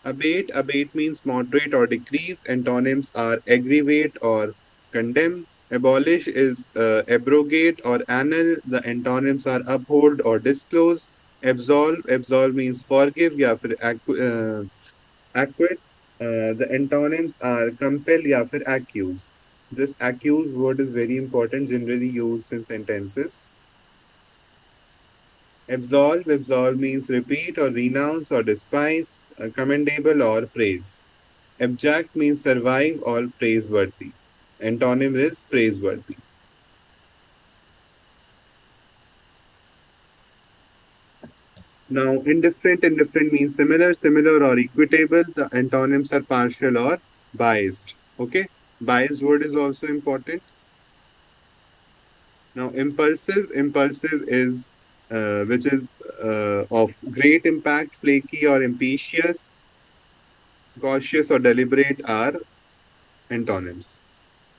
Speaker 1: Abate means moderate or decrease. Antonyms are aggravate or condemn. Abolish is abrogate or annul. The antonyms are uphold or disclose. Absolve means forgive या फिर acquit. The antonyms are compel या फिर accuse. This accuse word is very important, generally used in sentences. Absolve means repeat or renounce or despise, commendable or praise. Abject means survive or praiseworthy. Antonym is praiseworthy. Now, indifferent means similar or equitable. The antonyms are partial or biased. Okay, biased word is also important. Now, impulsive is which is of great impact. Flaky or impetious, cautious or deliberate are antonyms.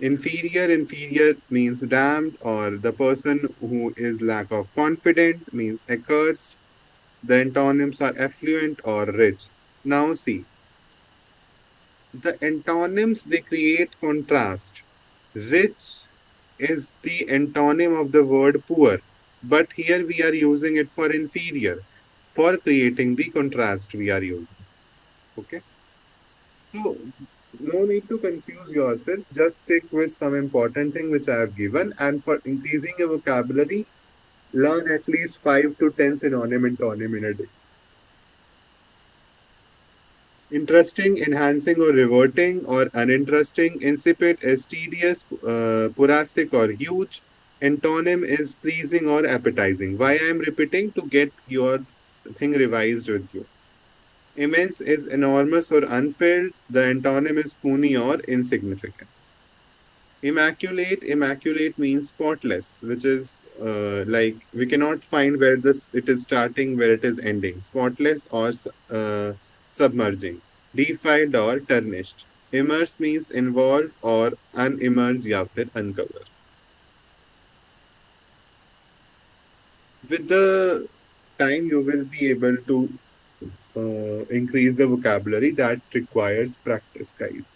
Speaker 1: Inferior means damned, or the person who is lack of confident means accursed. The antonyms are affluent or rich. Now see, the antonyms they create contrast. Rich is the antonym of the word poor, but here we are using it for inferior. For creating the contrast we are using. Okay. So no need to confuse yourself. Just stick with some important thing which I have given. And for increasing your vocabulary, learn at least 5 to 10 synonym and tonym in a day. Interesting, enhancing or reverting, or uninteresting. Insipid is tedious, purasic or huge. Antonym is pleasing or appetizing. Why I am repeating? To get your thing revised with you. Immense is enormous or unfilled. The antonym is puny or insignificant. Immaculate means spotless, which is like we cannot find where this it is starting, where it is ending. Spotless or submerging. Defiled or tarnished. Immerse means involved or unemerge या फिर uncover. With the time, you will be able to increase the vocabulary. That requires practice, guys.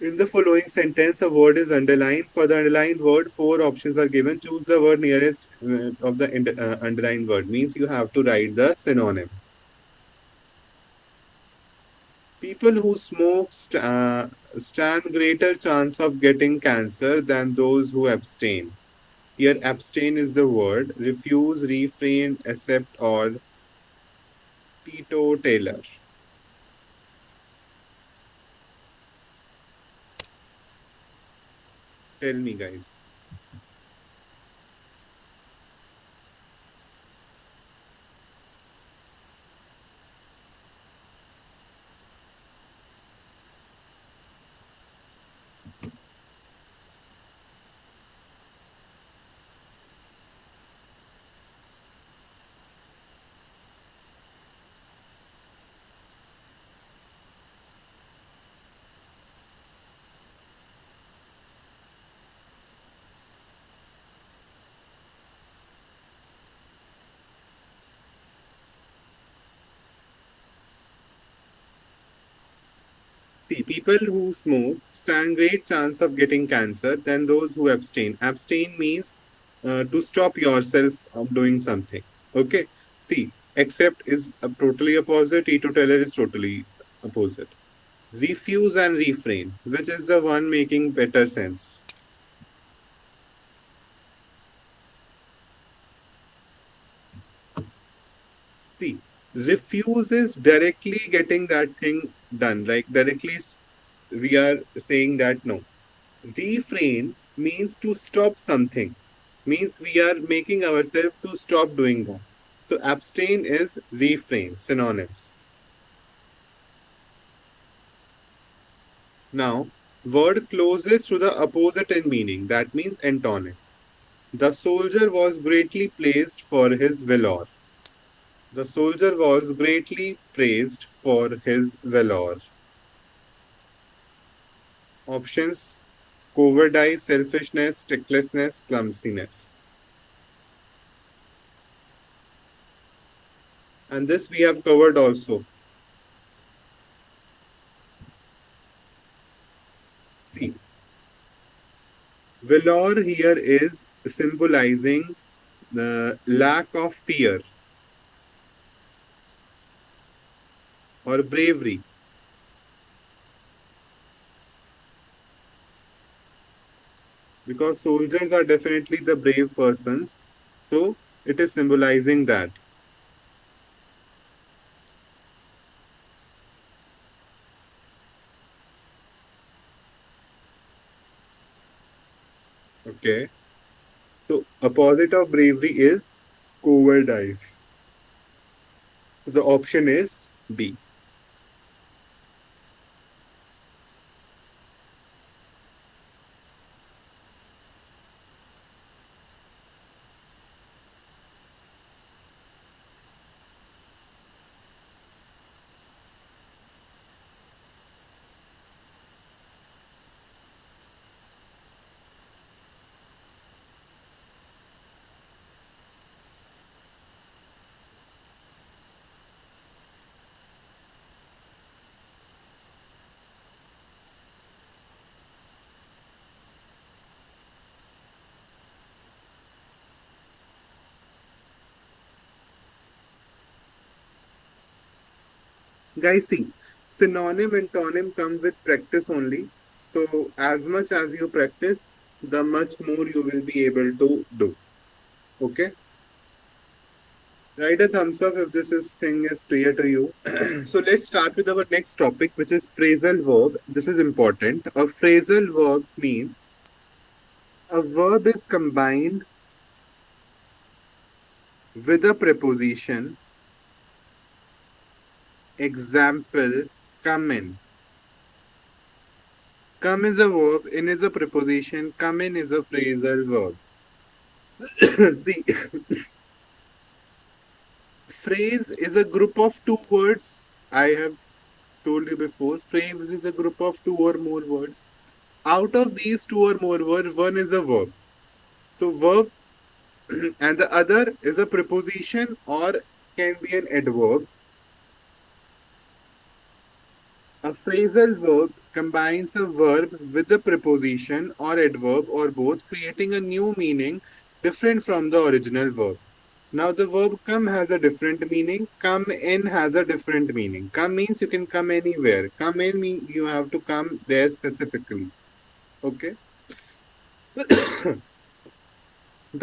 Speaker 1: In the following sentence, a word is underlined. For the underlined word, 4 options are given. Choose the word nearest of the underlined word. Means you have to write the synonym. People who smoke stand greater chance of getting cancer than those who abstain. Here, abstain is the word. Refuse, refrain, accept, or teetotaler. Tell me, guys. See, people who smoke stand great chance of getting cancer than those who abstain. Abstain means to stop yourself from doing something. Okay. See, accept is totally opposite. Teetotaler is totally opposite. Refuse and refrain, which is the one making better sense. See, refuse is directly getting that thing done. Like directly, we are saying that no. Refrain means to stop something, means we are making ourselves to stop doing that. So abstain is refrain, synonyms. Now, word closest to the opposite in meaning, that means antonym. The soldier was greatly praised for his valor. The soldier was greatly praised for his valor. Options: cowardice, selfishness, recklessness, clumsiness. And this we have covered also. See, valor here is symbolizing the lack of fear or bravery, because soldiers are definitely the brave persons. So it is symbolizing that. Okay. So opposite of bravery is cowardice. The option is B. Guys, see, synonym, antonym come with practice only. So as much as you practice, the much more you will be able to do. Okay. Write a thumbs up if thing is clear to you. So let's start with our next topic, which is phrasal verb. This is important. A phrasal verb means a verb is combined with a preposition. Example, come in. Come is a verb, in is a preposition, come in is a phrasal verb. See, phrase is a group of two words. I have told you before. Phrase is a group of two or more words. Out of these two or more words, one is a verb. So, verb and the other is a preposition or can be an adverb. A phrasal verb combines a verb with a preposition or adverb or both, creating a new meaning different from the original verb. Now, the verb come has a different meaning. Come in has a different meaning. Come means you can come anywhere. Come in means you have to come there specifically. Okay. The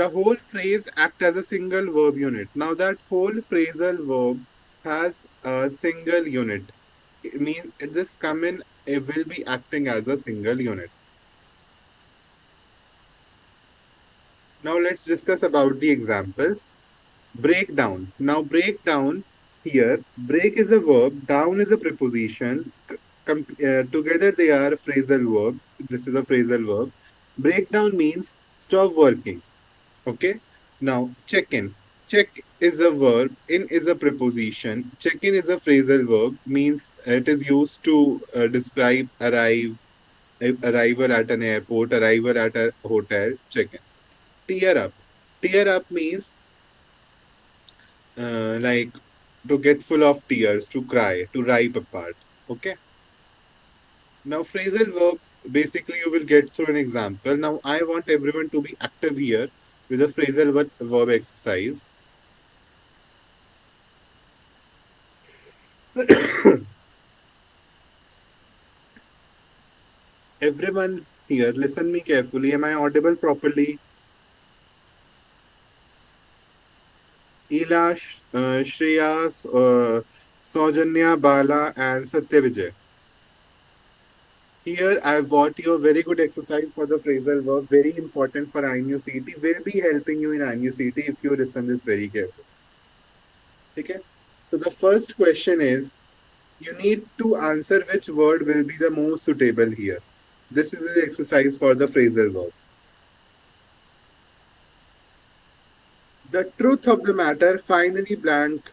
Speaker 1: whole phrase act as a single verb unit. Now, that whole phrasal verb has a single unit. It means it just come in, it will be acting as a single unit. Now, let's discuss about the examples. Breakdown. Now, breakdown here, break is a verb, down is a preposition. Together they are a phrasal verb. This is a phrasal verb. Breakdown means stop working. Okay. Now, check in. Check is a verb, in is a preposition. Check in is a phrasal verb, means it is used to describe arrival at an airport, arrival at a hotel, check in. Tear up. Tear up means like to get full of tears, to cry, to rip apart. Okay. Now, phrasal verb, basically, you will get through an example. Now, I want everyone to be active here with a phrasal verb exercise. Everyone here, listen me carefully. Am I audible properly? Ilash, Shreyas, Saujanya, Bala, and Satyavijay. Here, I've got you a very good exercise for the phrasal verb, very important for IMUCT, will be helping you in IMUCT if you listen this very carefully. Okay? So the first question is, you need to answer which word will be the most suitable here. This is the exercise for the phrasal verb. The truth of the matter, finally blank,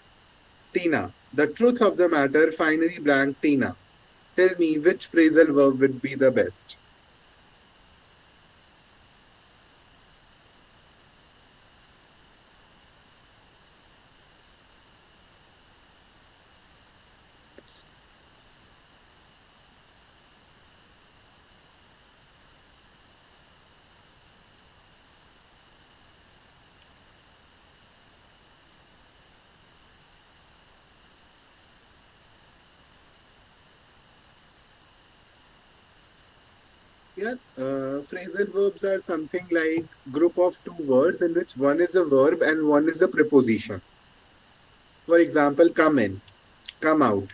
Speaker 1: Tina. The truth of the matter, finally blank, Tina. Tell me which phrasal verb would be the best. Yeah, phrasal verbs are something like group of two words in which one is a verb and one is a preposition. For example, come in, come out,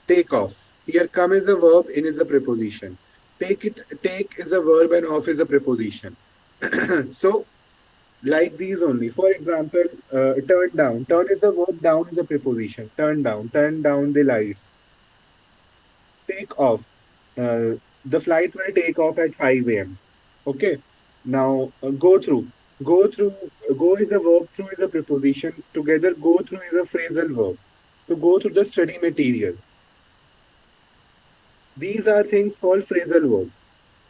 Speaker 1: take off. Here, come is a verb, in is a preposition. Take is a verb, and off is a preposition. So, like these only. For example, turn down. Turn is the verb, down is the preposition. Turn down the lights. Take off. Uh, the flight will take off at 5 a.m. Okay. Now, go through. Go through. Go is a verb, through is a preposition. Together, go through is a phrasal verb. So, go through the study material. These are things called phrasal verbs.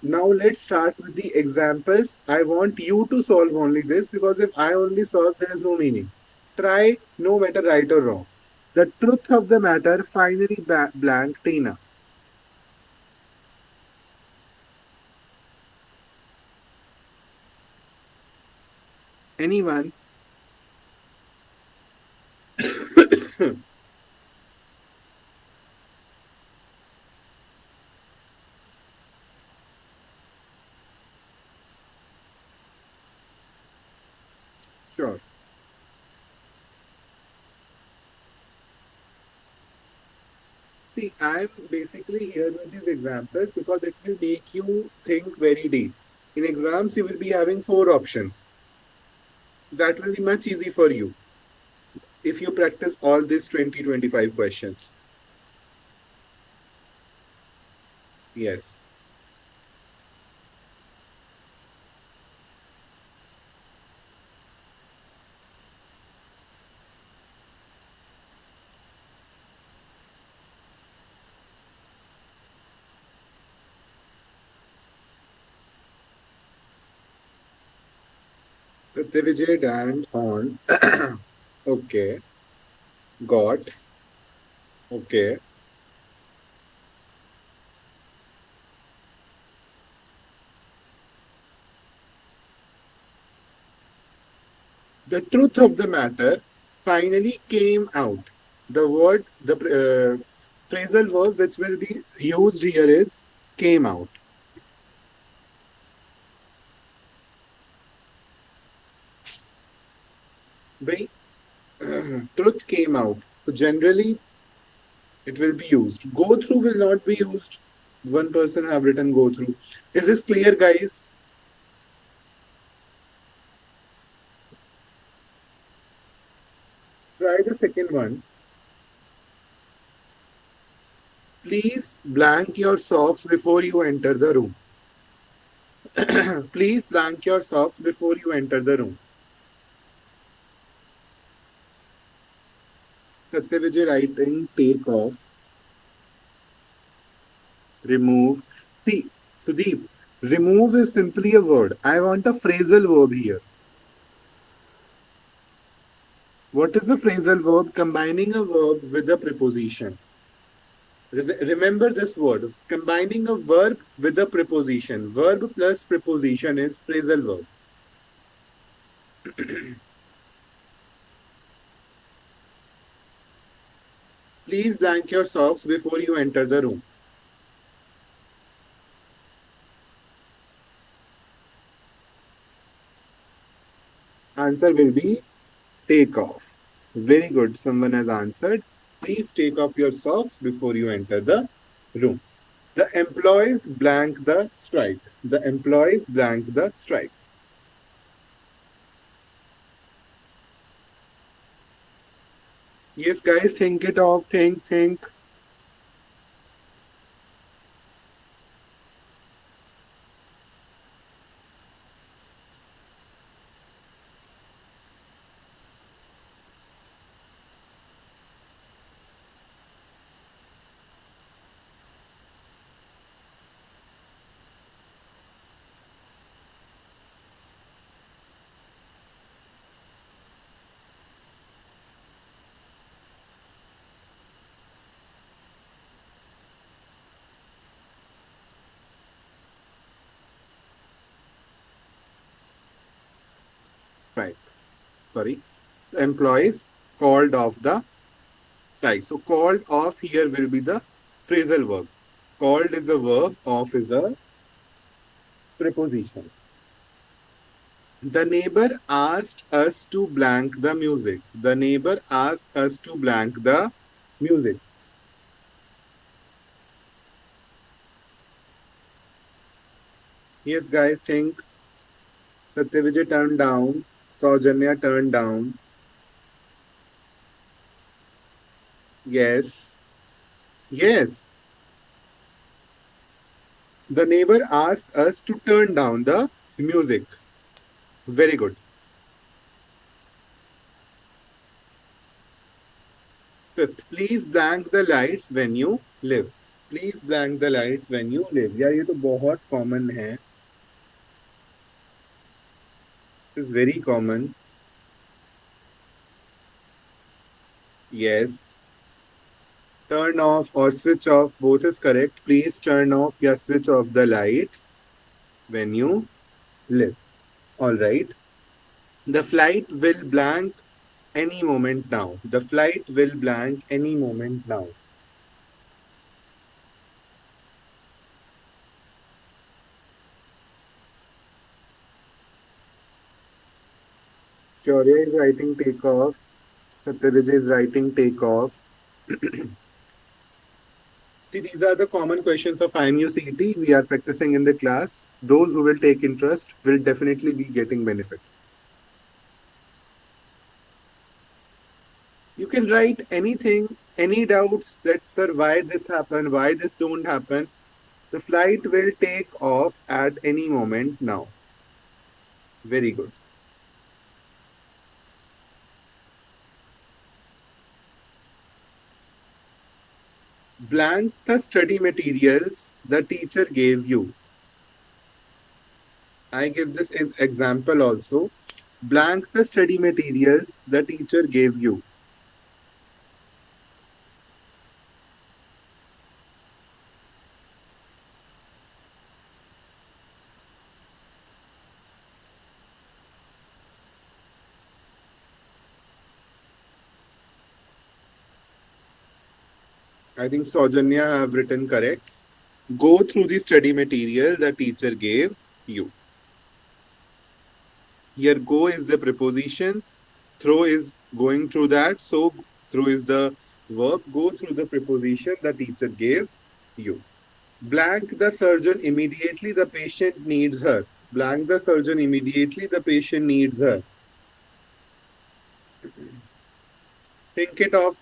Speaker 1: Now let's start with the examples. I want you to solve only this because if I only solve, there is no meaning. Try no matter right or wrong. The truth of the matter, finally blank Tina. Anyone? Sure. See, I'm basically here with these examples because it will make you think very deep. In exams, you will be having four options. That will be much easy for you if you practice all these 20-25 questions. Yes. Satyavijay and on. Okay. Got. Okay. The truth of the matter finally came out. The word, the phrasal verb which will be used here is came out. By truth came out. So generally it will be used. Go through will not be used. One person have written go through. Is this clear, guys? Try the second one. Please blank your socks before you enter the room. Please blank your socks before you enter the room. Satyavijay writing take off, remove. See, Sudeep, remove is simply a word. I want a phrasal verb here. What is the phrasal verb? Combining a verb with a preposition. Remember this word, combining a verb with a preposition. Verb plus preposition is phrasal verb. Please blank your socks before you enter the room. Answer will be take off. Very good. Someone has answered. Please take off your socks before you enter the room. The employees blank the strike. The employees blank the strike. Yes, guys, think it off. Think. Right. Sorry. The employees called off the strike. So called off here will be the phrasal verb. Called is a verb, off is a preposition. The neighbor asked us to blank the music. The neighbor asked us to blank the music. Yes, guys, think. Satyavijay turned down. Saujanya turned down. Yes. Yes. The neighbor asked us to turn down the music. Very good. Fifth, please blank the lights when you live. Please blank the lights when you live. यार ये तो बहुत common है. This is very common. Yes. Turn off or switch off, both is correct. Please turn off या switch off the lights when you live. All right. The flight will blank any moment now. The flight will blank any moment now. Shaurya is writing takeoff. Satyavijay is writing takeoff. See, these are the common questions of IMUCT we are practicing in the class. Those who will take interest will definitely be getting benefit. You can write anything, any doubts that, sir, why this happened, why this don't happen. The flight will take off at any moment now. Very good. Blank the study materials the teacher gave you. I give this example also. Blank the study materials the teacher gave you. I think Saujanya have written correct. Go through the study material the teacher gave you. Here go is the preposition. Through is going through that. So through is the verb. Go through the preposition the teacher gave you. Blank the surgeon immediately the patient needs her. Blank the surgeon immediately the patient needs her. Think it off,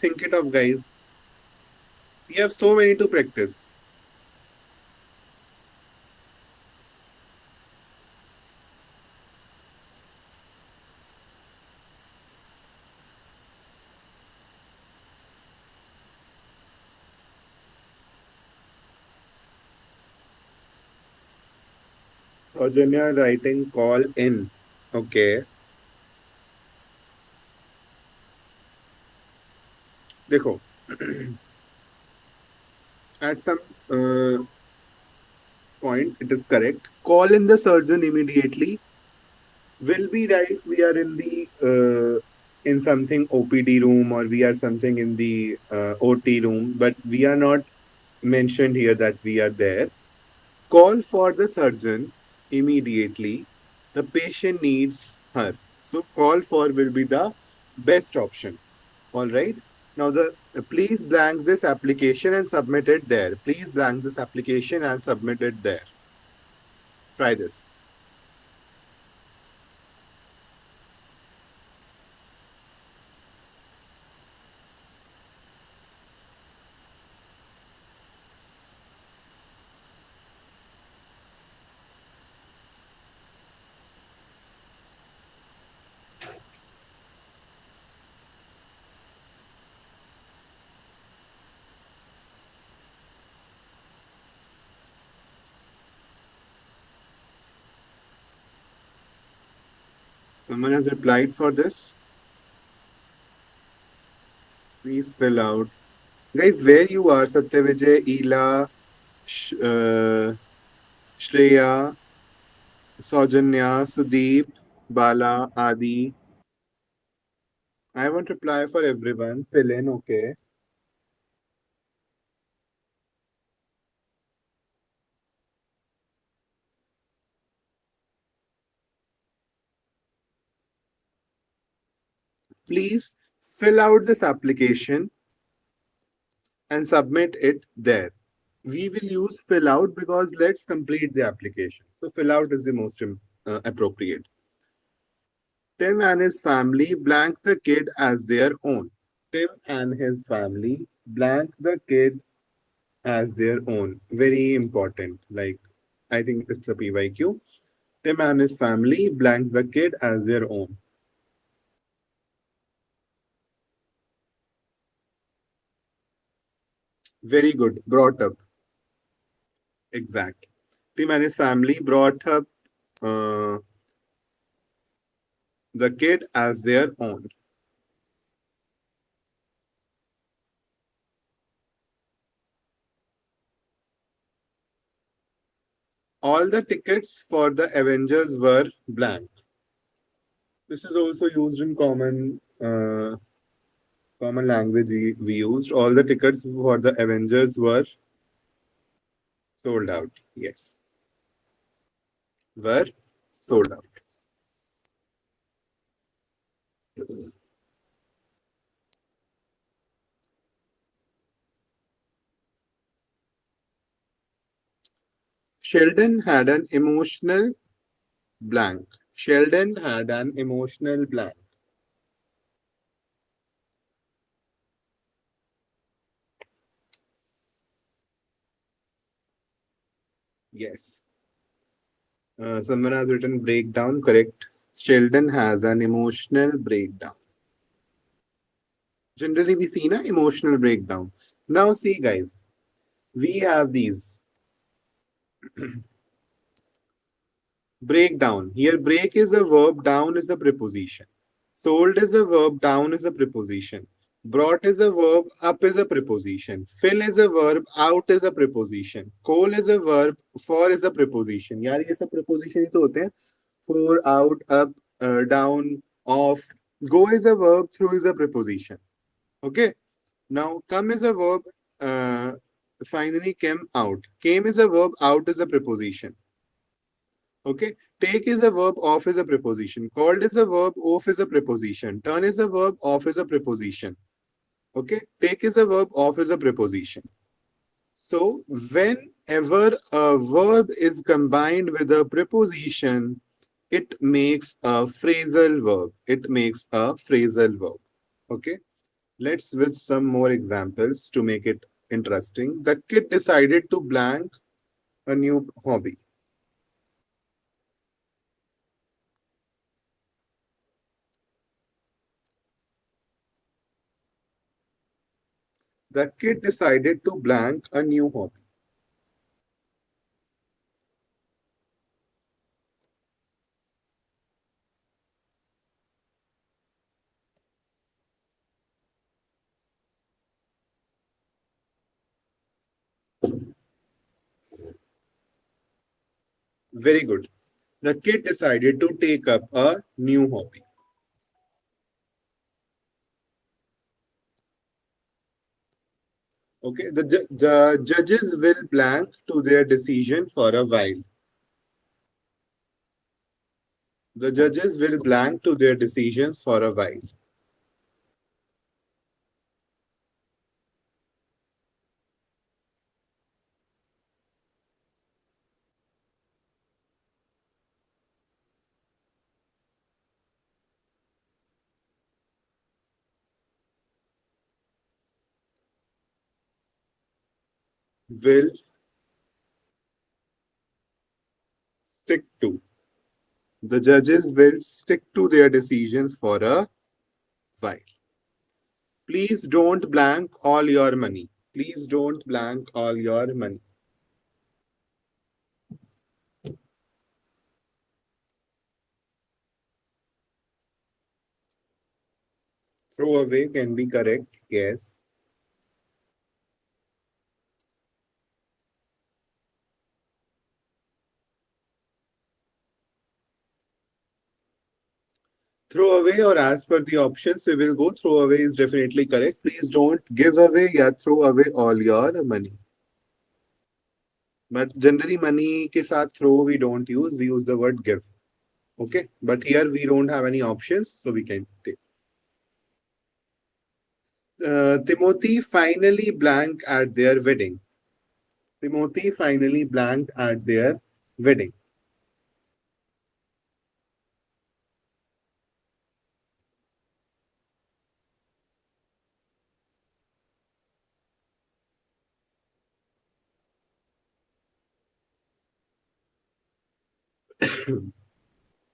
Speaker 1: guys. We have so many to practice. Saujanya writing call in. Okay. देखो at some point it is correct. Call in the surgeon immediately will be right. We are in the in something OPD room or we are something in the OT room, but we are not mentioned here that we are there. Call for the surgeon immediately. The patient needs her. So call for will be the best option. All right. Now the please blank this application and submit it there. Please blank this application and submit it there. Try this. Someone has replied for this. Please fill out. Guys, where you are? Satyavijay, Ela, Shreya, Saujanya, Sudeep, Bala, Adi. I won't reply for everyone. Fill in, okay. please fill out this application and submit it there. We will use fill out because let's complete the application. So fill out is the most appropriate. Tim and his family blank the kid as their own. Tim and his family blank the kid as their own. Very important. Like, I think it's a PYQ. Tim and his family blank the kid as their own. Very good. Brought up. Exact. Tim and his family brought up uh, the kid as their own. All the tickets for the Avengers were blank. This is also used in common language we used. All the tickets for the Avengers were sold out. Yes. Were sold out. Sheldon had an emotional blank. Sheldon had an emotional blank. Yes. Someone has written breakdown. Correct. Sheldon has an emotional breakdown. Generally, we see an emotional breakdown. Now, see, guys, we have these breakdown. Here, break is a verb, down is the preposition. Sold is a verb, down is a preposition. Brought is a verb, up is a preposition. Fill is a verb, out is a preposition. Call is a verb, for is a preposition. यार ये सब preposition ही तो होते हैं. For, out, up, down, off. Go is a verb, through is a preposition. Okay. Now come is a verb. Finally came out. Came is a verb, out is a preposition. Okay. Take is a verb, off is a preposition. Called is a verb, off is a preposition. Turn is a verb, off is a preposition. Okay. Take is a verb, off is a preposition. So whenever a verb is combined with a preposition, it makes a phrasal verb. It makes a phrasal verb. Okay. Let's switch some more examples to make it interesting. The kid decided to blank a new hobby. The kid decided to blank a new hobby. Very good. The kid decided to take up a new hobby. Okay, the judges will blank to their decision for a while. The judges will blank to their decisions for a while. Will stick to. The judges will stick to their decisions for a while. Please don't blank all your money. Please don't blank all your money. Throw away can be correct. Yes. Throw away or as per the options, we will go throw away is definitely correct. Please don't give away or throw away all your money. But generally money ke saath throw we don't use. We use the word give. Okay. But here we don't have any options. So we can take. Timothy finally blanked at their wedding. Timothy finally blanked at their wedding.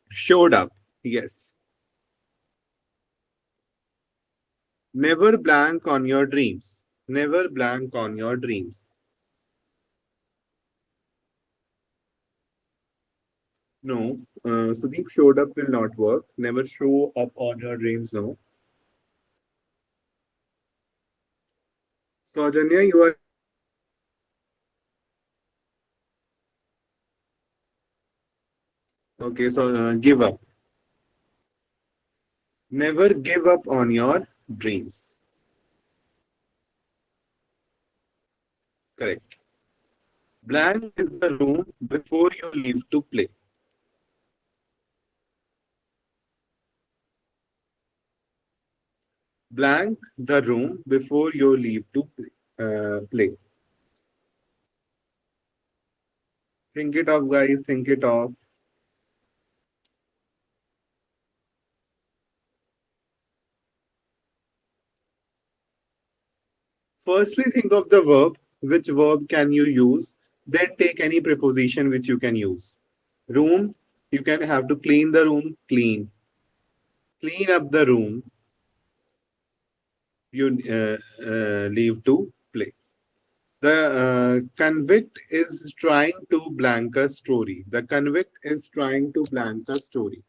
Speaker 1: Showed up. Yes. Never blank on your dreams. Never blank on your dreams. No. Sudeep, showed up will not work. Never show up on your dreams. No. So, Ajanya, you are okay. So, give up. Never give up on your dreams. Correct. Blank is the room before you leave to play. Blank the room before you leave to play. Think it off, guys. Think it off. Firstly, think of the verb. Which verb can you use? Then take any preposition which you can use. Room, you can have to clean the room, clean. Clean up the room, you leave to play. The convict is trying to blank a story. The convict is trying to blank a story.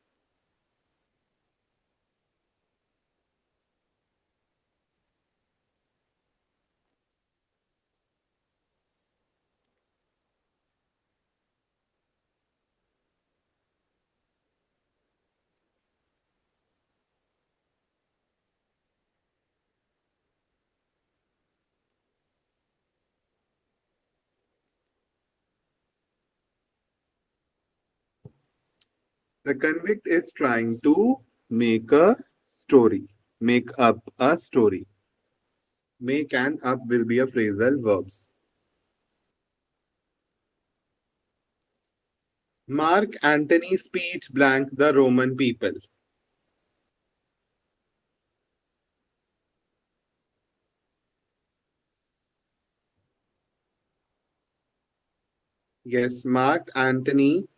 Speaker 1: The convict is trying to make a story, make up a story. Make and up will be a phrasal verbs. Mark Antony's speech blank the Roman people. Yes, Mark Antony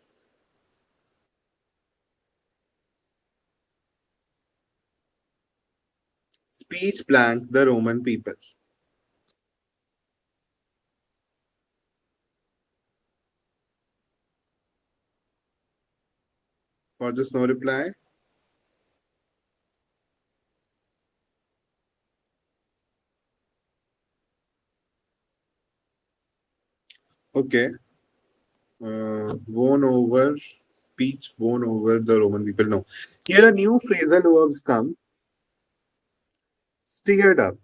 Speaker 1: speech blank the Roman people. For this, no reply. Okay. Won over speech, won over the Roman people. No. Here a new phrasal verbs come. Steered up.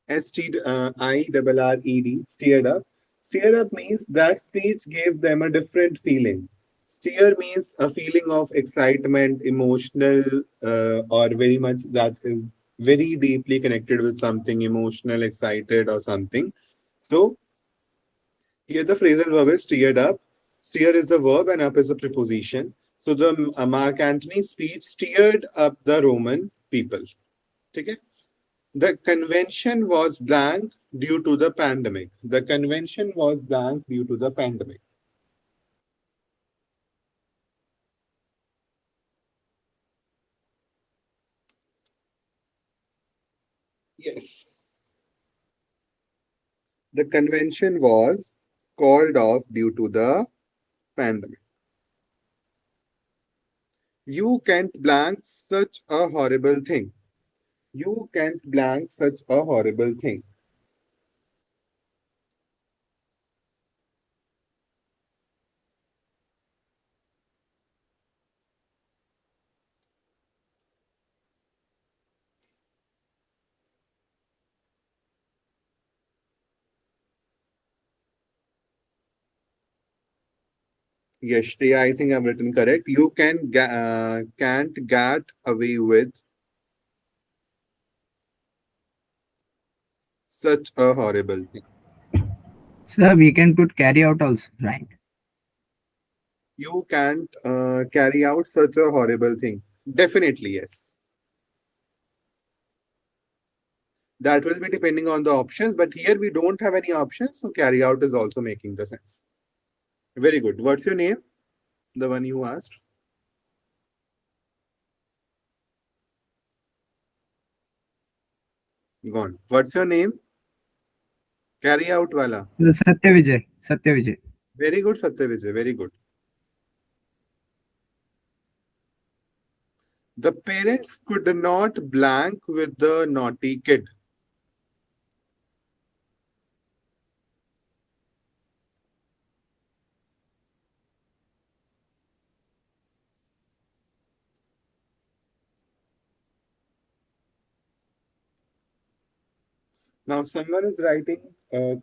Speaker 1: STIRRED, steered up. Steer up means that speech gave them a different feeling. Steer means a feeling of excitement, emotional, or very much that is very deeply connected with something emotional, excited, or something. So here the phrasal verb is steered up. Steer is the verb and up is the preposition. So the Mark Antony speech steered up the Roman people. Okay? The convention was blank due to the pandemic. The convention was blank due to the pandemic. Yes. The convention was called off due to the pandemic. You can't blank such a horrible thing. You can't blank such a horrible thing. Yes, Shreya, I think I've written correct. You can't get away with Such a horrible thing.
Speaker 4: Sir, we can put carry out also, right?
Speaker 1: You can't carry out such a horrible thing. Definitely, yes. That will be depending on the options, but here we don't have any options, so carry out is also making the sense. Very good. What's your name? The one you asked. Gone. What's your name? Carry out wala.
Speaker 4: So Satya Vijay. Satya Vijay.
Speaker 1: Very good, Satya Vijay. Very good. The parents could not blank with the naughty kid. Now, someone is writing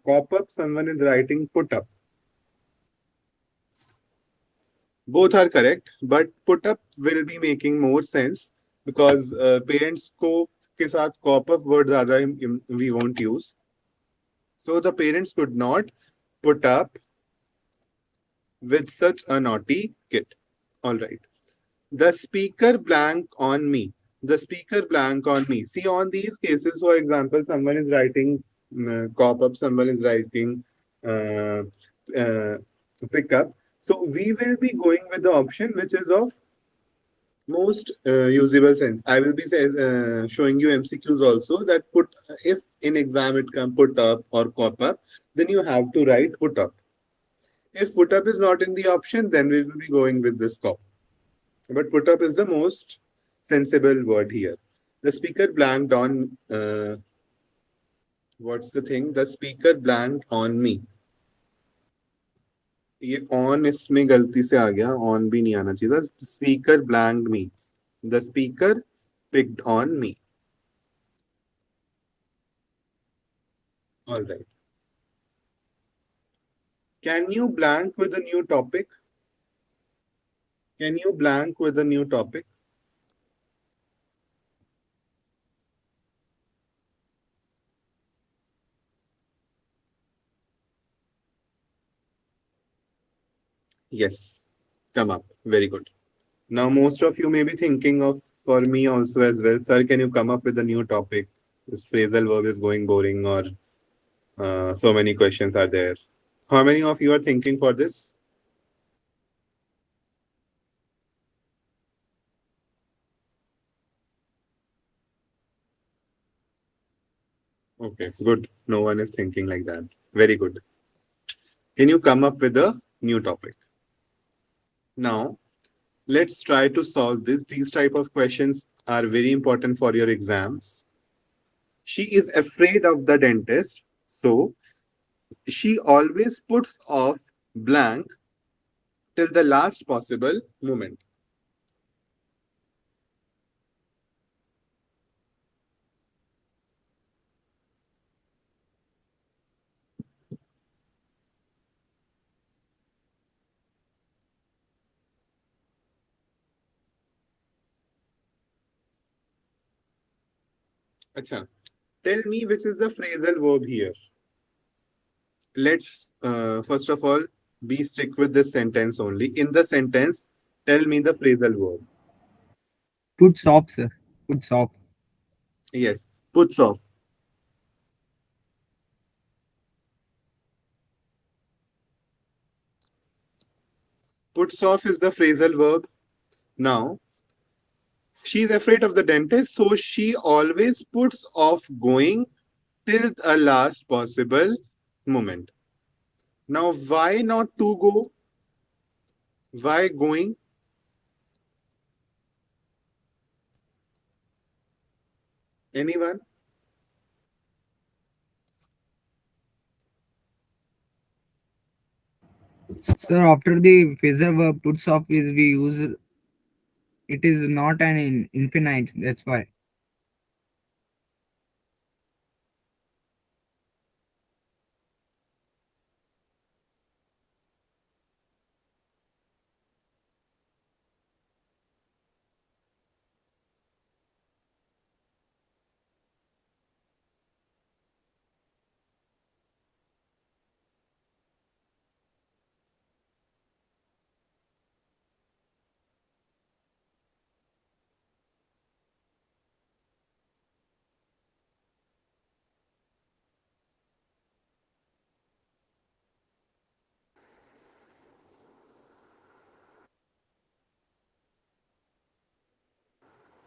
Speaker 1: cop up, someone is writing put up. Both are correct, but put up will be making more sense because parents को के साथ cop up word ज़्यादा we won't use. So the parents could not put up with such a naughty kid. All right. The speaker blank on me. The speaker blank on me. See, on these cases, for example, someone is writing cop up, someone is writing uh, uh, pick up. So we will be going with the option which is of most usable sense. I will be showing you MCQs also that put if in exam it can put up or cop up, then you have to write put up. If put up is not in the option, then we will be going with this cop. But put up is the most sensible word here. The speaker blanked on. What's the thing? The speaker blanked on me. ये on इसमें गलती से आ गया on भी नहीं आना चाहिए था speaker blanked me. The speaker picked on me. All right. Can you blank with a new topic? Can you blank with a new topic? Yes. Come up. Very good. Now, most of you may be thinking of for me also as well. Sir, can you come up with a new topic? This phrasal verb is going boring, or so many questions are there. How many of you are thinking for this? Okay, good. No one is thinking like that. Very good. Can you come up with a new topic? Now, let's try to solve this. These type of questions are very important for your exams. She is afraid of the dentist, so she always puts off blank till the last possible moment. Acha. Tell me which is the phrasal verb here. Let's first of all be stick with this sentence only. In the sentence, tell me the phrasal verb.
Speaker 4: Puts off, sir. Puts off.
Speaker 1: Yes, puts off. Puts off is the phrasal verb. Now, she's afraid of the dentist, so she always puts off going till a last possible moment. Now, why not to go? Why going? Anyone?
Speaker 4: Sir, after the phrasal verb puts off is we use it is not an infinite. That's why.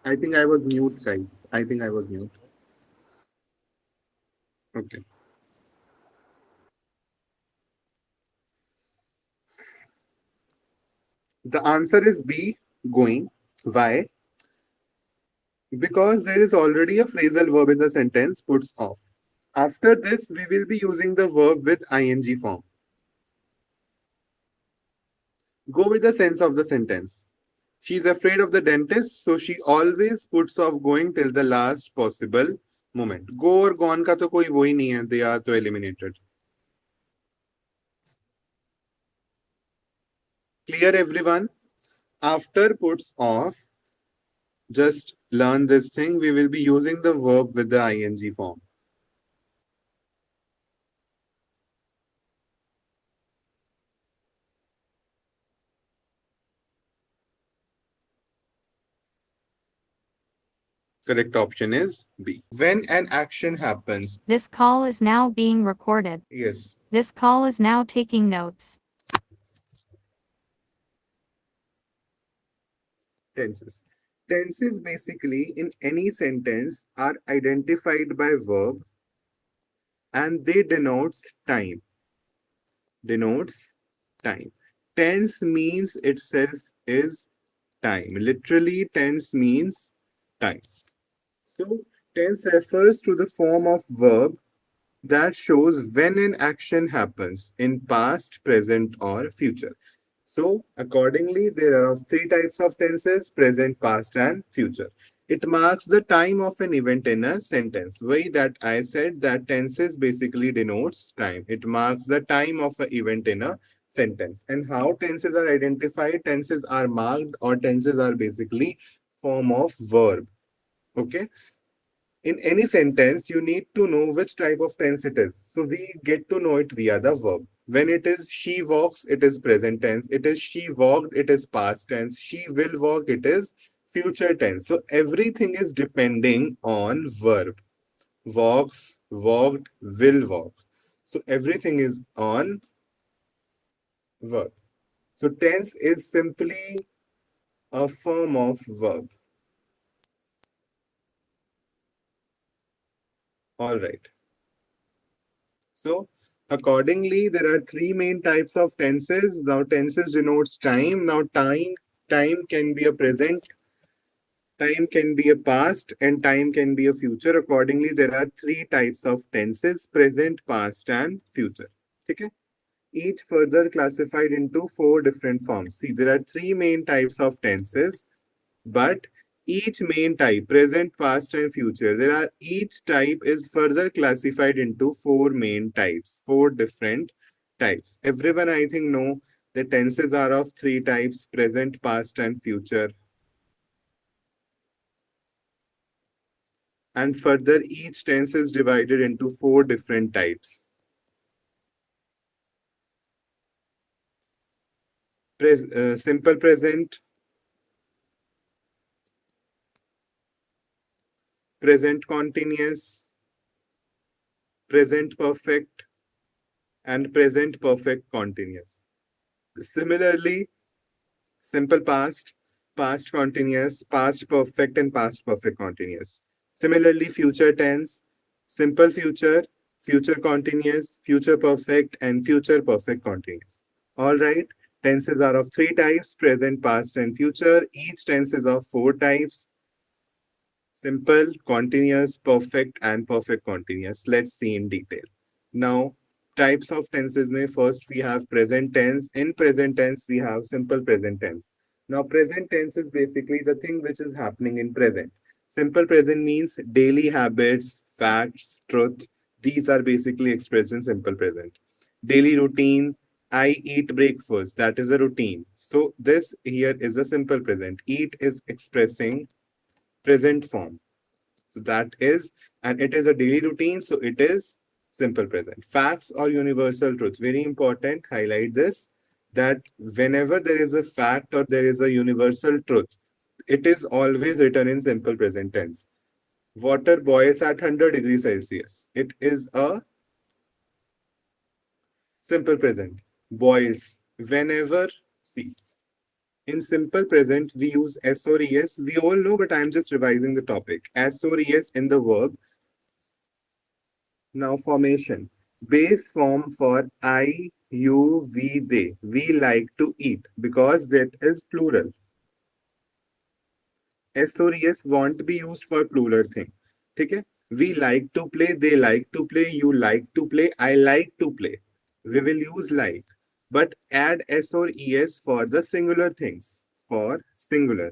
Speaker 1: I think I was mute, guys. I think I was mute. Okay. The answer is B, going. Why? Because there is already a phrasal verb in the sentence, puts off. After this, we will be using the verb with ing form. Go with the sense of the sentence. She's afraid of the dentist, so she always puts off going till the last possible moment. Go और gone का तो कोई वो ही नहीं है. They are तो eliminated. Clear, everyone? After puts off, just learn this thing. We will be using the verb with the ing form. Correct option is B. When an action happens.
Speaker 7: This call is now being recorded.
Speaker 1: Yes.
Speaker 7: This call is now taking notes.
Speaker 1: Tenses. Tenses basically in any sentence are identified by verb and they denotes time. Denotes time. Tense means itself is time. Literally, tense means time. So, tense refers to the form of verb that shows when an action happens in past, present, or future. So, accordingly, there are three types of tenses: present, past, and future. It marks the time of an event in a sentence. Way that I said that tenses basically denotes time. It marks the time of an event in a sentence. And how tenses are identified? Tenses are marked, or tenses are basically form of verb. Okay. In any sentence, you need to know which type of tense it is. So we get to know it via the verb. When it is she walks, it is present tense. It is she walked, it is past tense. She will walk, it is future tense. So everything is depending on verb. Walks, walked, will walk. So everything is on verb. So tense is simply a form of verb. All right. So accordingly, there are three main types of tenses. Now tenses denotes time. Now time can be a present, time can be a past, and time can be a future. Accordingly, there are three types of tenses: present, past, and future. Okay? Each further classified into four different forms. See, there are three main types of tenses, but each main type, present, past, and future, there are each type is further classified into four main types, four different types. Everyone, I think, know the tenses are of three types: present, past, and future. And further, each tense is divided into four different types. Simple present, present continuous, present perfect, and present perfect continuous. Similarly, simple past, past continuous, past perfect, and past perfect continuous. Similarly, future tense, simple future, future continuous, future perfect, and future perfect continuous. All right, tenses are of three types: present, past, and future. Each tense is of four types: simple, continuous, perfect, and perfect continuous. Let's see in detail. Now, types of tenses may first we have present tense. In present tense, we have simple present tense. Now, present tense is basically the thing which is happening in present. Simple present means daily habits, facts, truth. These are basically expressed in simple present. Daily routine, I eat breakfast. That is a routine. So this here is a simple present. Eat is expressing present form. So that is, and it is a daily routine. So it is simple present. Facts or universal truths. Very important. Highlight this, that whenever there is a fact or there is a universal truth, it is always written in simple present tense. Water boils at 100 degrees Celsius. It is a simple present. Boils. Whenever, see, In simple present, we use S or ES. We all know, but I'm just revising the topic. S or ES in the verb. Now, formation. Base form for I, you, we, they. We like to eat because that is plural. S or ES won't be used for plural thing. Okay? We like to play, they like to play, you like to play, I like to play. We will use like. But add S or ES for the singular things. For singular.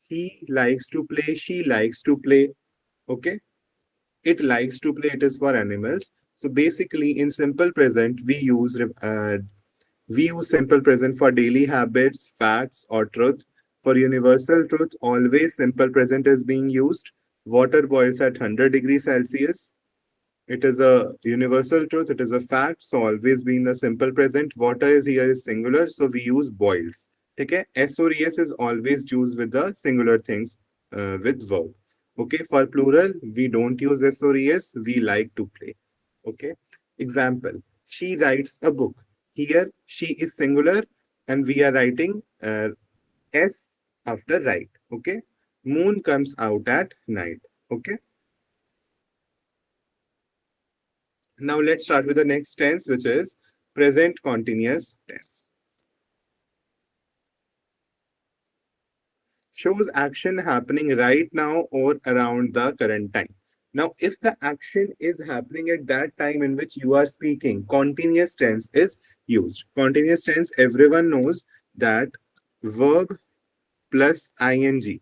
Speaker 1: He likes to play, she likes to play. Okay? It likes to play, it is for animals. So basically, in simple present, we use simple present for daily habits, facts, or truth. For universal truth, always simple present is being used. Water boils at 100 degrees Celsius. It is a universal truth. It is a fact. So always be in the simple present. Water is here is singular. So we use boils. Okay. S or es is always used with the singular things with verb. Okay. For plural, we don't use S or es. We like to play. Okay. Example. She writes a book. Here, she is singular and we are writing S after write. Okay. Moon comes out at night. Okay. Now let's start with the next tense, which is present continuous tense. Shows action happening right now or around the current time. Now, if the action is happening at that time in which you are speaking, continuous tense is used. Continuous tense, everyone knows that verb plus ing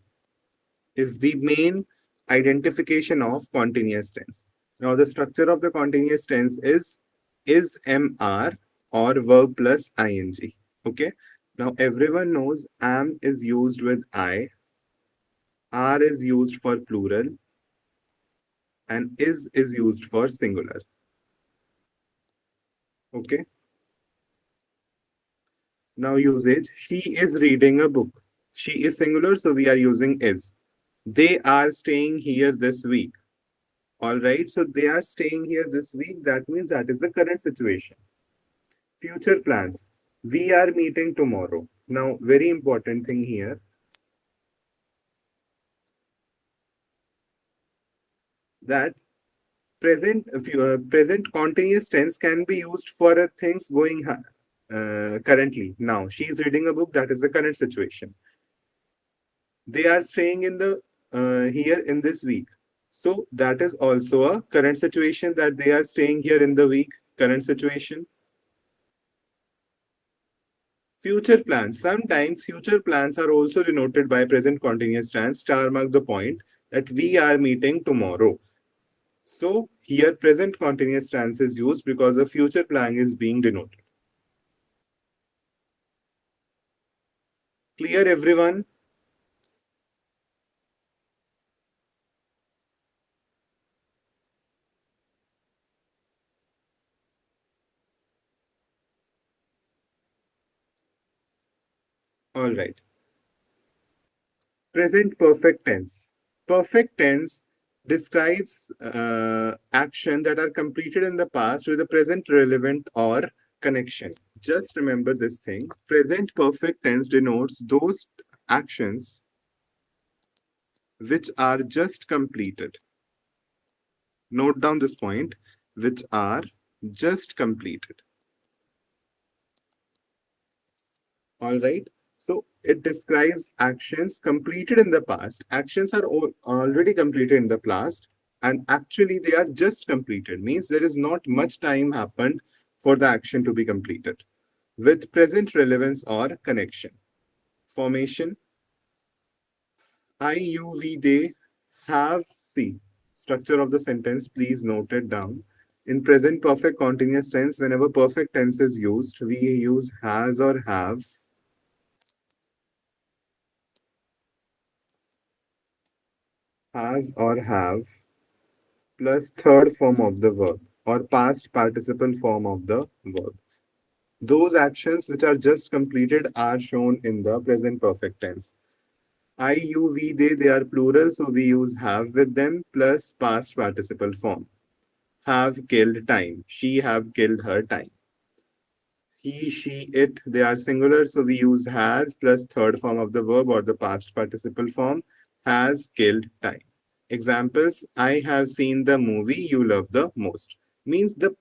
Speaker 1: is the main identification of continuous tense. Now, the structure of the continuous tense is MR or verb plus ing. Okay. Now, everyone knows am is used with I, are is used for plural, and is used for singular. Okay. Now, usage. She is reading a book. She is singular, so we are using is. They are staying here this week. All right, so they are staying here this week. That means that is the current situation. Future plans. We are meeting tomorrow. Now, very important thing here that present continuous tense can be used for things going currently. Now, she is reading a book. That is the current situation. They are staying in the here in this week. So that is also a current situation that they are staying here in the week. Current situation. Future plans. Sometimes future plans are also denoted by present continuous tense. Star mark the point that we are meeting tomorrow. So here present continuous tense is used because the future plan is being denoted. Clear, everyone? All right. Present perfect tense. Perfect tense describes action that are completed in the past with a present relevant or connection. Just remember this thing. Present perfect tense denotes those actions which are just completed. Note down this point, which are just completed. All right. So it describes actions completed in the past. Actions are already completed in the past, and actually they are just completed. Means there is not much time happened for the action to be completed. With present relevance or connection. Formation. I, you, we, they have. See, structure of the sentence. Please note it down. In present perfect continuous tense, whenever perfect tense is used, we use has or have. Has or have plus third form of the verb or past participle form of the verb. Those actions which are just completed are shown in the present perfect tense. I, you, we, they are plural, so we use have with them plus past participle form. have killed time. She have killed her time. He, she, it, they are singular, so we use has plus third form of the verb or the past participle form, has killed time. Examples: I have seen the movie you love the most. Means the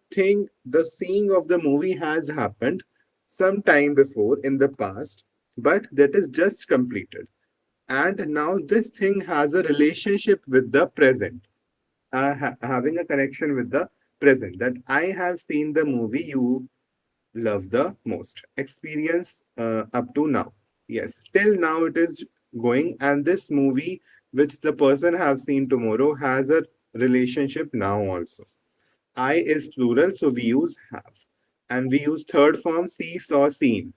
Speaker 1: seeing of the movie has happened some time before in the past, but that is just completed. And now this thing has a relationship with the present, having a connection with the present. That I have seen the movie you love the most. Experience up to now. Yes, till now it is going, and this movie, which the person have seen tomorrow, has a relationship now also. I is plural, so we use have. And we use third form, see, saw, seen.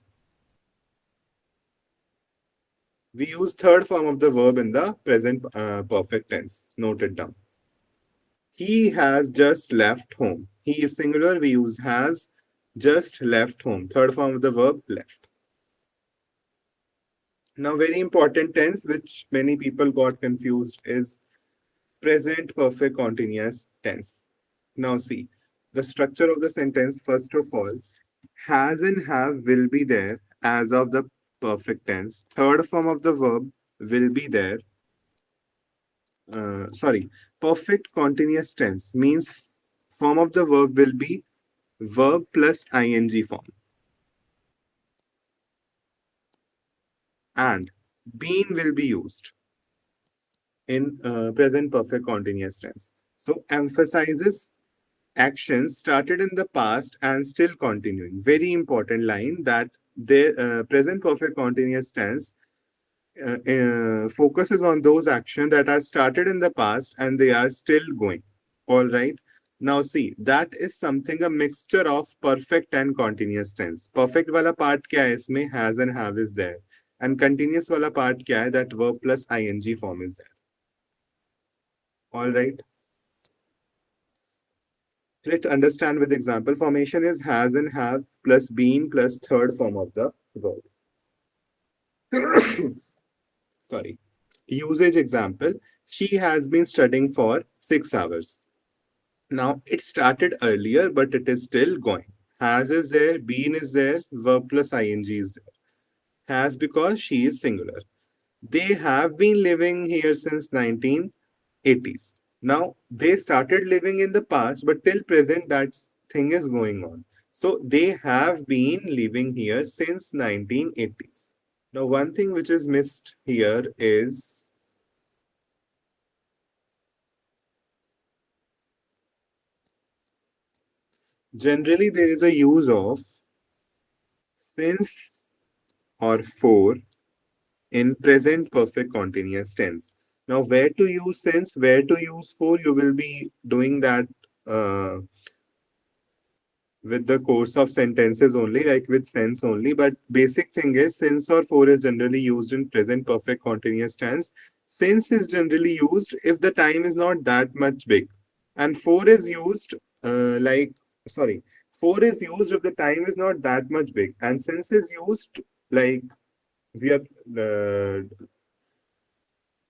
Speaker 1: We use third form of the verb in the present perfect tense. Note it down. He has just left home. He is singular, we use has just left home. Third form of the verb, left. Now, very important tense, which many people got confused, is present perfect continuous tense. Now, see the structure of the sentence. First of all, has and have will be there as of the perfect tense. Third form of the verb will be there. Sorry, perfect continuous tense means form of the verb will be verb plus ing form, and been will be used in present perfect continuous tense. So emphasizes actions started in the past and still continuing. Very important line that the present perfect continuous tense focuses on those actions that are started in the past and they are still going. All right. Now see, that is something a mixture of perfect and continuous tense. Perfect wala part kya hai isme? Has and have is there. And continuous wala part kya hai? That verb plus ing form is there. All right. Let's understand with example. Formation is has and have plus been plus third form of the verb. Sorry. Usage example. She has been studying for 6 hours. Now it started earlier, but it is still going. Has is there, been is there, verb plus ing is there. Has because she is singular. They have been living here since 1980s. Now, they started living in the past, but till present, that thing is going on. So, they have been living here since 1980s. Now, one thing which is missed here is generally there is a use of since or for in present perfect continuous tense. Now, where to use since, where to use for, you will be doing that uh, with the course of sentences only, like with sense only. But basic thing is since or for is generally used in present perfect continuous tense. Since is generally used if the time is not that much big, and for is used sorry, for is used if the time is not that much big, and since is used like we are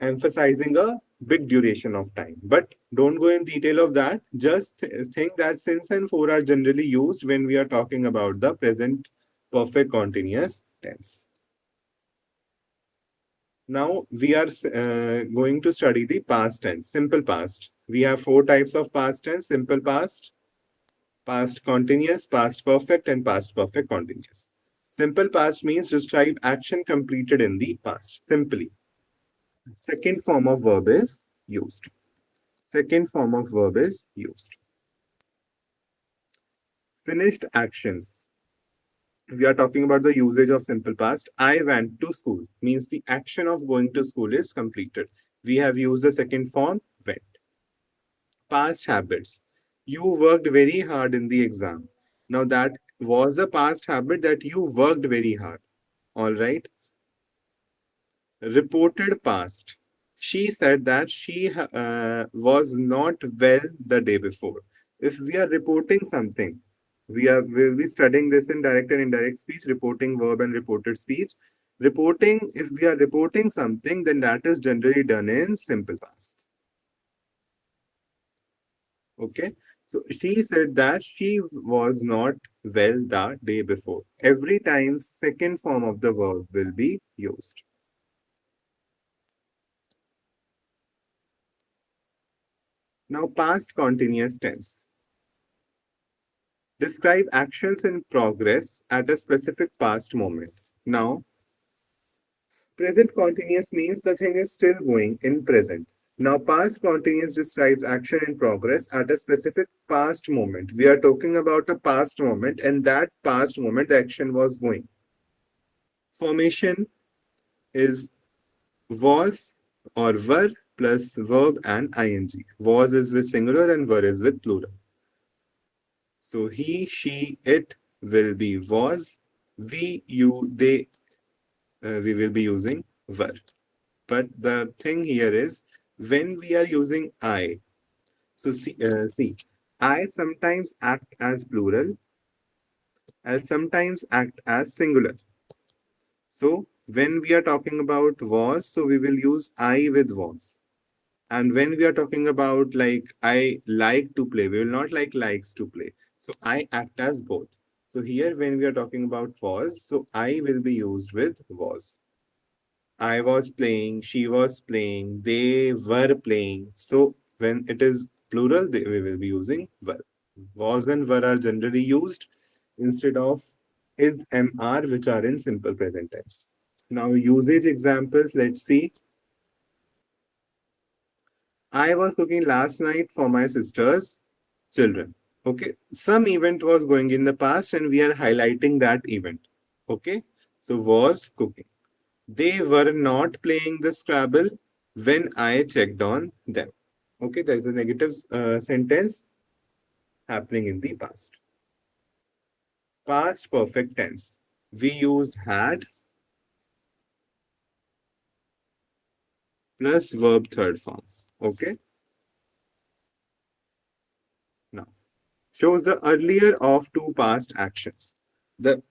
Speaker 1: emphasizing a big duration of time. But don't go in detail of that. Just think that since and for are generally used when we are talking about the present perfect continuous tense. Now we are going to study the past tense, simple past. We have four types of past tense: simple past, past continuous, past perfect, and past perfect continuous. Simple past means describe action completed in the past. Simply. Second form of verb is used. Second form of verb is used. Finished actions. We are talking about the usage of simple past. I went to school means the action of going to school is completed. We have used the second form, went. Past habits. You worked very hard in the exam. Now that was a past habit that you worked very hard. All right. Reported past. She said that she was not well the day before. If we are reporting something, will be studying this in direct and indirect speech, reporting verb and reported speech. Reporting, if we are reporting something, then that is generally done in simple past. Okay. So she said that she was not well the day before. Every time second form of the verb will be used. Now past continuous tense. Describe actions in progress at a specific past moment. Now present continuous means the thing is still going in present. Now, past continuous describes action in progress at a specific past moment. We are talking about a past moment, and that past moment the action was going. Formation is was or were plus verb and ing. Was is with singular and were is with plural. So he, she, it will be was. We, you, they, we will be using were. But the thing here is when we are using I, so see, I sometimes act as plural and sometimes act as singular. So when we are talking about was, so we will use I with was. And when we are talking about like I like to play, we will not like likes to play. So I act as both. So here when we are talking about was, so I will be used with was. I was playing, she was playing, they were playing. So when it is plural, we will be using were. Was and were are generally used instead of is, am, are, which are in simple present tense. Now, usage examples, let's see. I was cooking last night for my sister's children. Okay, some event was going in the past and we are highlighting that event. Okay, so was cooking. They were not playing the Scrabble when I checked on them. Okay, there is a negative sentence happening in the past. Past perfect tense. We use had plus verb third form. Okay, now shows the earlier of two past actions. The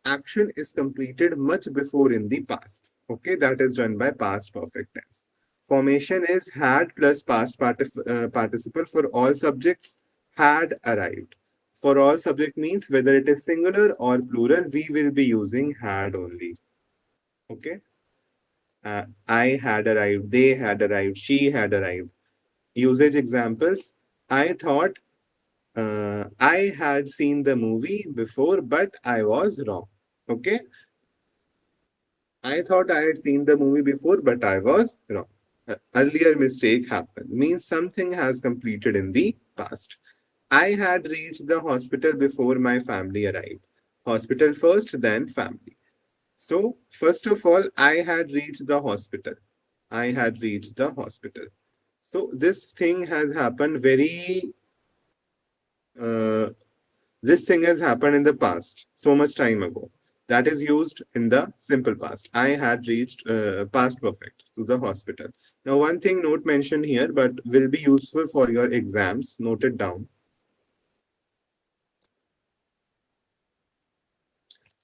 Speaker 1: action is completed much before in the past. Okay, that is done by past perfect tense. Formation is had plus past participle for all subjects had arrived. For all subject means whether it is singular or plural, we will be using had only. Okay. I had arrived, they had arrived, she had arrived. Usage examples. I thought I had seen the movie before, but I was wrong. Okay. I thought I had seen the movie before, but I was wrong. Earlier mistake happened. Means something has completed in the past. I had reached the hospital before my family arrived. Hospital first, then family. So, first of all, I had reached the hospital. I had reached the hospital. So, this thing has happened very uh, this thing has happened in the past, so much time ago. That is used in the simple past. I had reached past perfect to the hospital. Now, one thing note mentioned here, but will be useful for your exams. Note it down.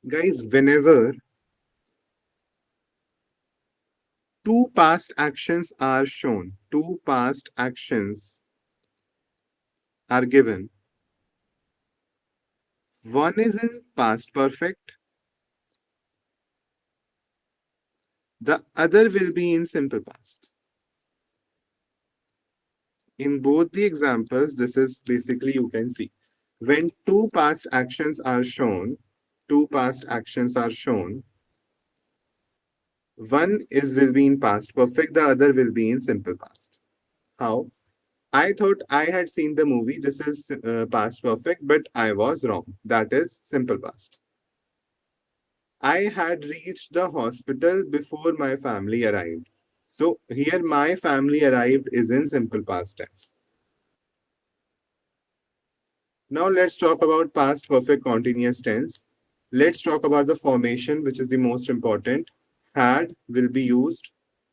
Speaker 1: Guys, whenever two past actions are shown, two past actions are given, one is in past perfect, the other will be in simple past. In both the examples, this is basically you can see when two past actions are shown, two past actions are shown, one is will be in past perfect, the other will be in simple past. How? I thought I had seen the movie. This is past perfect, but I was wrong. That is simple past. I had reached the hospital before my family arrived. So here my family arrived is in simple past tense. Now let's talk about past perfect continuous tense. Let's talk about the formation, which is the most important. Had will be used,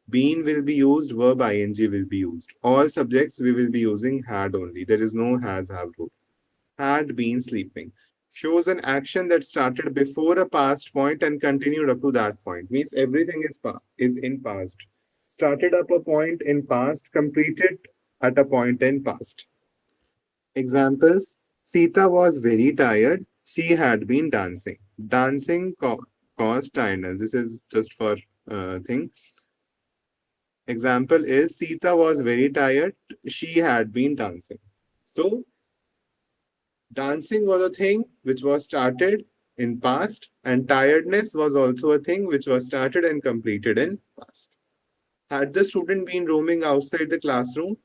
Speaker 1: been will be used, verb ing will be used. All subjects we will be using had only. There is no has have rule. Had been sleeping. Shows an action that started before a past point and continued up to that point. Means everything is in past. Started up a point in past, completed at a point in past. Examples: Sita was very tired. She had been dancing. Dancing caused tiredness. This is just for thing. Example is Sita was very tired. She had been dancing. So dancing was a thing which was started in past, and tiredness was also a thing which was started and completed in past. Had the student been roaming outside the classroom?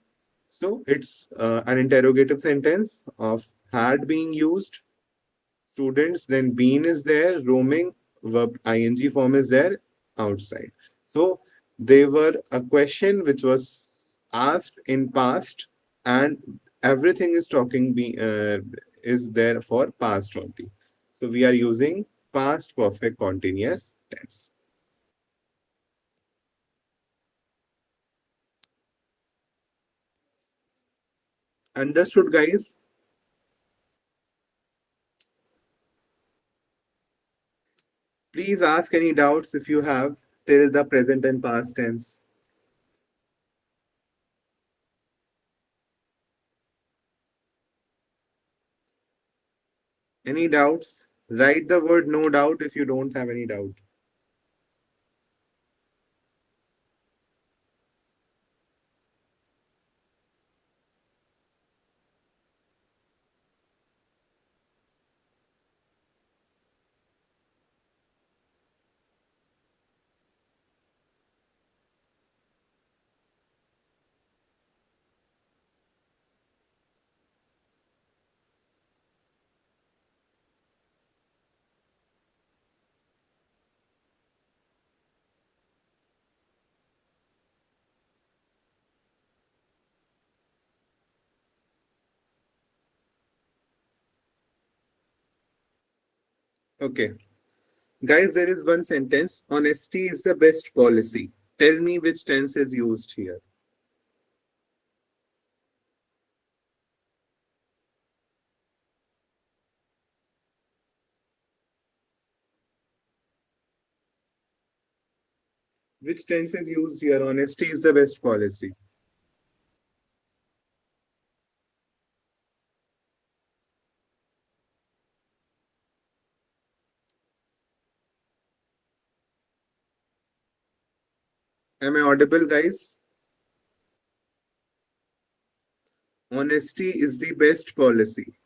Speaker 1: So it's an interrogative sentence of had being used, students, then been is there, roaming, verb ing form is there, outside. So they were a question which was asked in past, and everything is is there for past only. So we are using past perfect continuous tense. Understood, guys? Please ask any doubts if you have till the present and past tense. Any doubts? Write the word no doubt if you don't have any doubt. Okay. Guys, there is one sentence. Honesty is the best policy. Tell me which tense is used here. Which tense is used here? Honesty is the best policy. Am I audible, guys? Honesty is the best policy.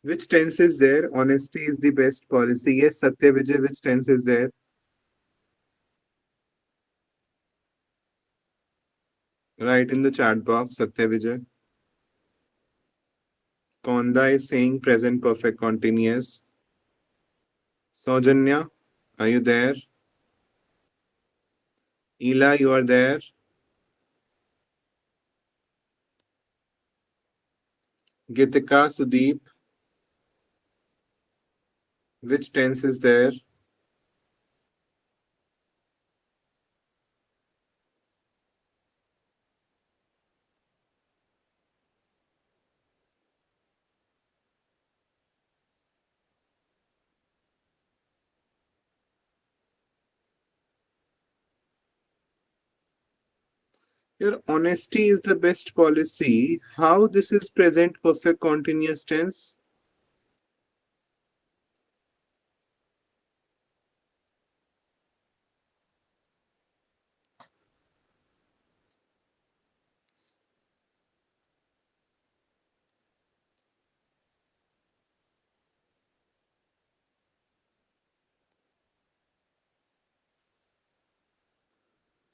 Speaker 1: Which tense is there? Honesty is the best policy. Yes, Satya Vijay, which tense is there? Write in the chat box, Satya Vijay. Konda is saying present perfect continuous. Saujanya, are you there? Ela, you are there? Gitika, Sudeep, which tense is there? Your honesty is the best policy. How this is present perfect continuous tense?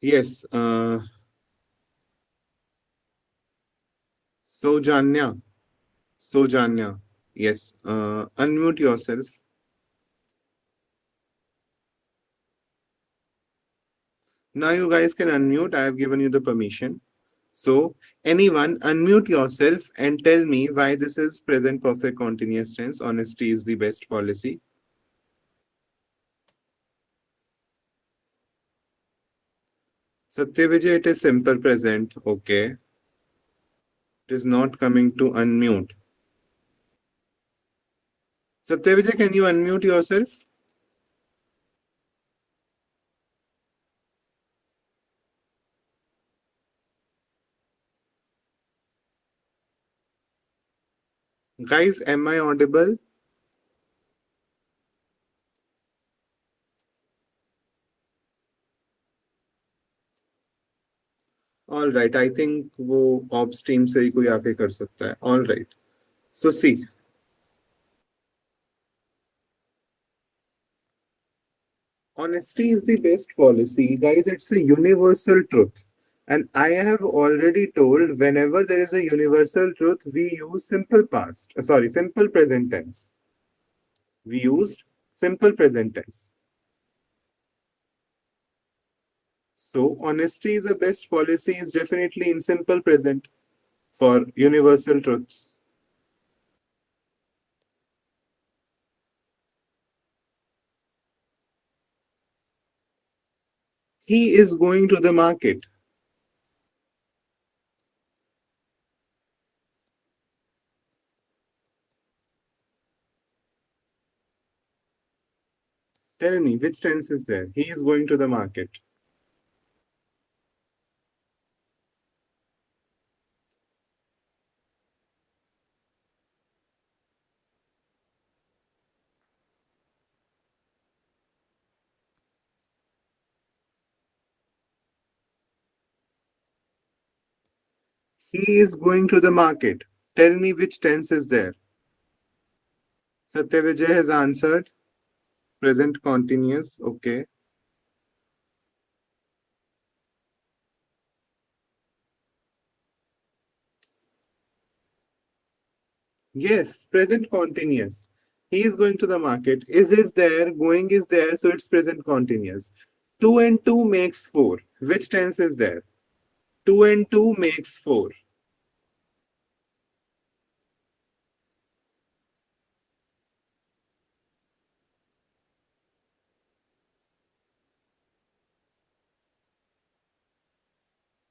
Speaker 1: Yes. Sojanya. Sojanya. Yes. Unmute yourself. Now you guys can unmute. I have given you the permission. So, anyone, unmute yourself and tell me why this is present perfect continuous tense. Honesty is the best policy. Satyavijay, it is simple present. Okay. It is not coming to unmute. Satyavijay, can you unmute yourself? Guys, am I audible? All right. I think वो ops team से ही कोई आके कर सकता है. All right. So see, honesty is the best policy. Guys, it's a universal truth. And I have already told whenever there is a universal truth, we use simple past. Sorry, simple present tense. We used simple present tense. So honesty is the best policy is definitely in simple present for universal truths. He is going to the market. Tell me, which tense is there? He is going to the market. He is going to the market. Tell me which tense is there. Satyavijay has answered. Present continuous. Okay. Yes, present continuous. He is going to the market. Is there, going is there, so it's present continuous. 2 and 2 makes 4. Which tense is there? 2 and 2 makes 4.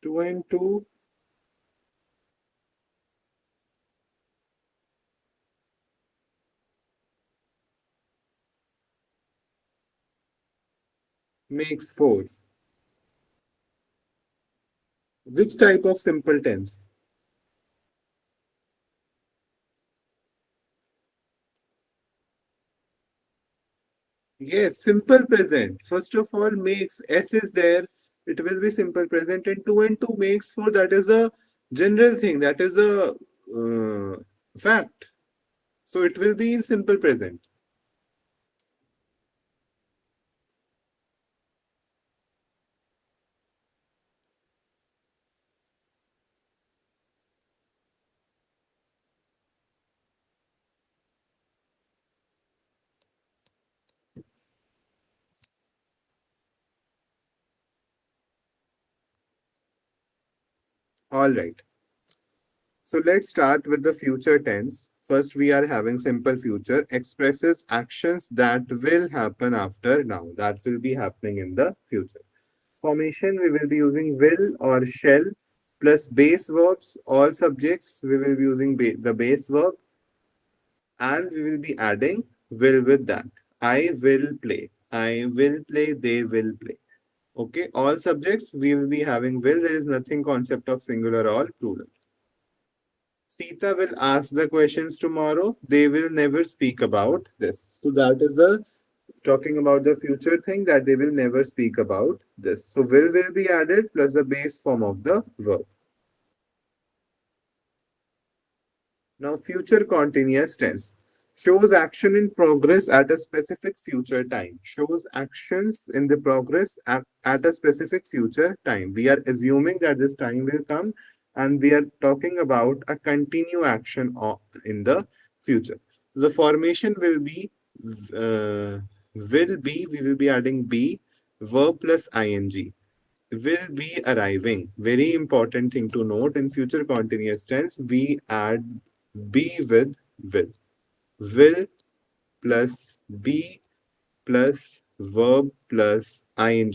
Speaker 1: Two and 2 makes 4. Which type of simple tense? Yes, simple present. First of all, makes S is there. It will be simple present, and 2 and 2 makes 4. That is a general thing. That is a fact. So it will be in simple present. All right. So let's start with the future tense. First, we are having simple future expresses actions that will happen after now. That will be happening in the future. Formation, we will be using will or shall plus base verbs. All subjects, we will be using the base verb and we will be adding will with that. I will play. I will play. They will play. Okay. All subjects, we will be having will. There is nothing concept of singular or plural. Sita will ask the questions tomorrow. They will never speak about this. So that is the talking about the future thing that they will never speak about this. So will be added plus the base form of the verb. Now future continuous tense. Shows action in progress at a specific future time. Shows actions in the progress at a specific future time. We are assuming that this time will come, and we are talking about a continue action in the future. The formation we will be adding be, verb plus ing. Will be arriving. Very important thing to note, in future continuous tense, we add be with will. Will plus be plus verb plus ing.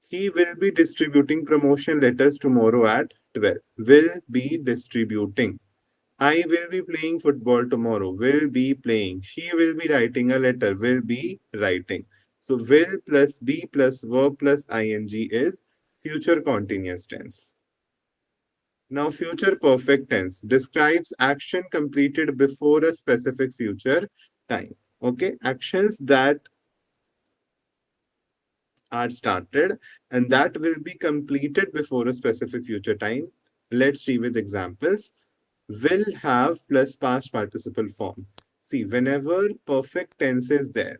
Speaker 1: He will be distributing promotion letters tomorrow at 12. Will be distributing. I will be playing football tomorrow. Will be playing. She will be writing a letter. Will be writing. So will plus be plus verb plus ing is future continuous tense. Now, future perfect tense describes action completed before a specific future time. Okay, actions that are started and that will be completed before a specific future time. Let's see with examples. Will have plus past participle form. See, whenever perfect tense is there,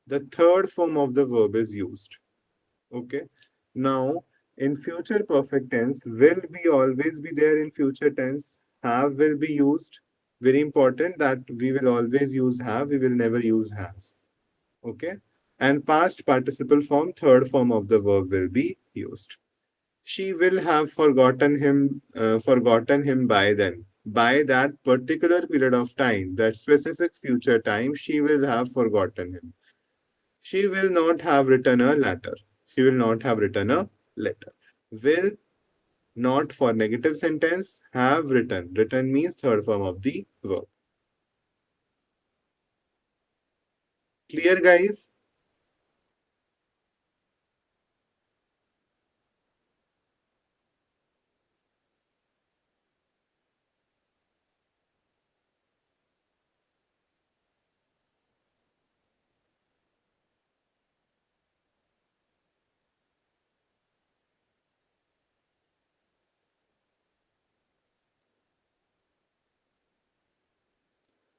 Speaker 1: the third form of the verb is used. Okay. Now, in future perfect tense, will be always be there in future tense. Have will be used. Very important that we will always use have, we will never use has. Okay. And past participle form, third form of the verb will be used. She will have forgotten him by then. By that particular period of time, that specific future time, she will have forgotten him. She will not have written a letter. She will not have written a letter. Will not for negative sentence, have written. Written means third form of the verb. Clear, guys?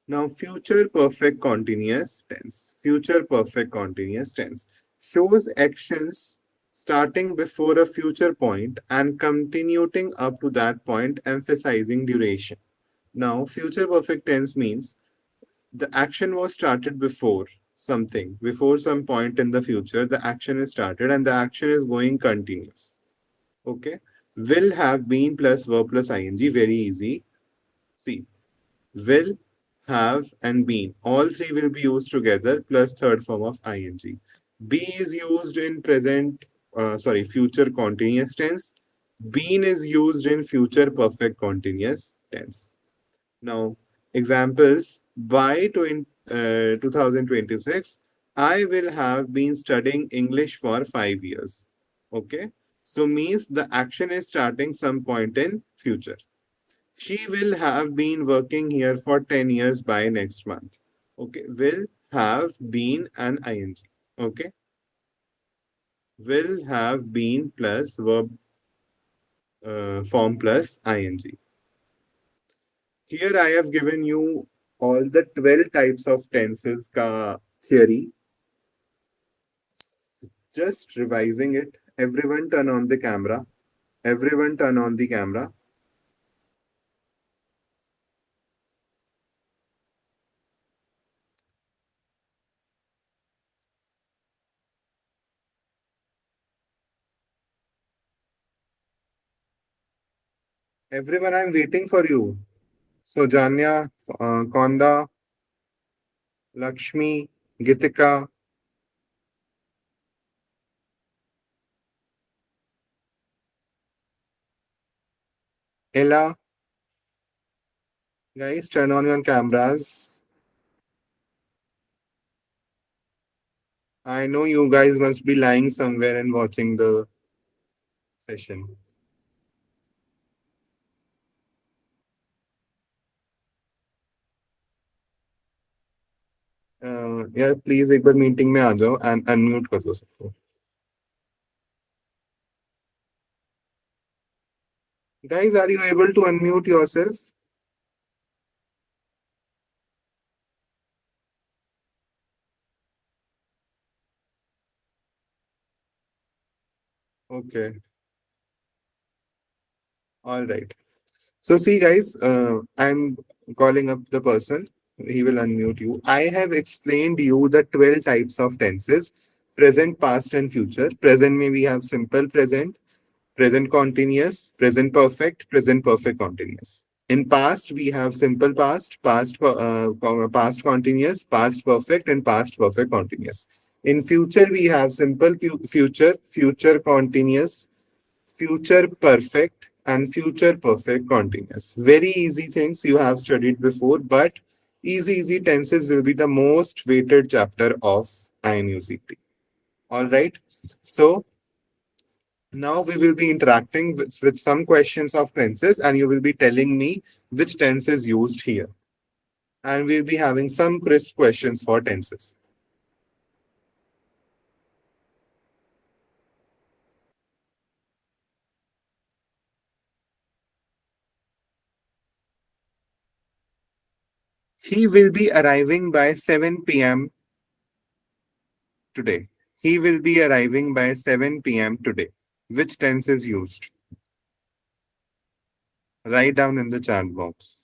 Speaker 1: Now, future perfect continuous tense. Future perfect continuous tense shows actions starting before a future point and continuing up to that point, emphasizing duration. Now, future perfect tense means the action was started before something, before some point in the future, the action is started and the action is going continuous. Okay. Will have been plus verb plus ing. Very easy. See, will, have, and been. All three will be used together plus third form of ing. Be is used in future continuous tense. Been is used in future perfect continuous tense. Now, examples by 2026, I will have been studying English for 5 years. Okay, so means the action is starting some point in future. She will have been working here for 10 years by next month. Okay, will have been an ing. Okay, will have been plus verb form plus ing. Here I have given you all the 12 types of tenses ka theory. Just revising it. Everyone turn on the camera. Everyone turn on the camera. Everyone, I'm waiting for you. So Janya, Konda, Lakshmi, Gitika, Ella, guys, turn on your cameras. I know you guys must be lying somewhere and watching the session. यार please एक बार meeting में आ जाओ and unmute कर दो सबको. Guys, are you able to unmute yourself? Okay, all right. So see, guys, I'm calling up the person. He will unmute you. I have explained you the 12 types of tenses: present, past, and future. Present may we have simple present, present continuous, present perfect continuous. In past, we have simple past, past continuous, past perfect, and past perfect continuous. In future, we have simple future, future continuous, future perfect, and future perfect continuous. Very easy things you have studied before, but easy tenses will be the most weighted chapter of IMUCT. All right. So now we will be interacting with some questions of tenses, and you will be telling me which tense is used here. And we'll be having some crisp questions for tenses. He will be arriving by 7 p.m. today. He will be arriving by 7 p.m. today. Which tense is used? Write down in the chat box.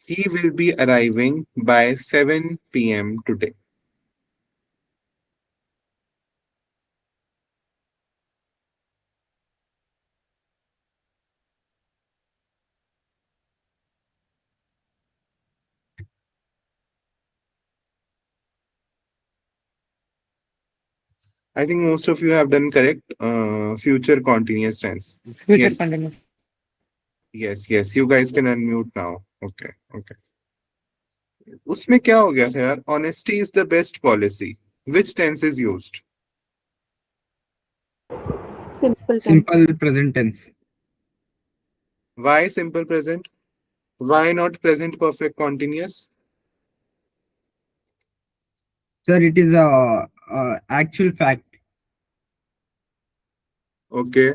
Speaker 1: He will be arriving by 7 p.m. today. I think most of you have done correct. Future continuous tense.
Speaker 5: Future
Speaker 1: Yes,
Speaker 5: continuous.
Speaker 1: yes. You guys can unmute now. Okay. उसमें क्या हो गया था यार? Honesty is the best policy. Which tense is used?
Speaker 3: Simple tense.
Speaker 4: Simple present tense.
Speaker 1: Why simple present? Why not present perfect continuous?
Speaker 4: Sir, it is a actual fact.
Speaker 1: Okay.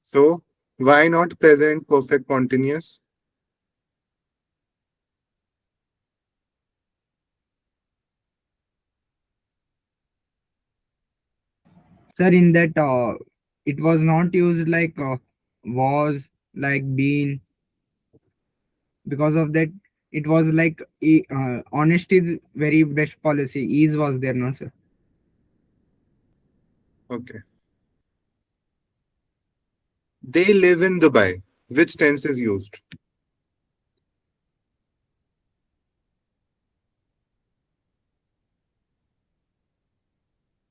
Speaker 1: So why not present perfect continuous?
Speaker 4: Sir, in that it was not used like was, like been. Because of that, it was like honesty is very best policy. Ease was there, no sir.
Speaker 1: Okay. They live in Dubai. Which tense is used?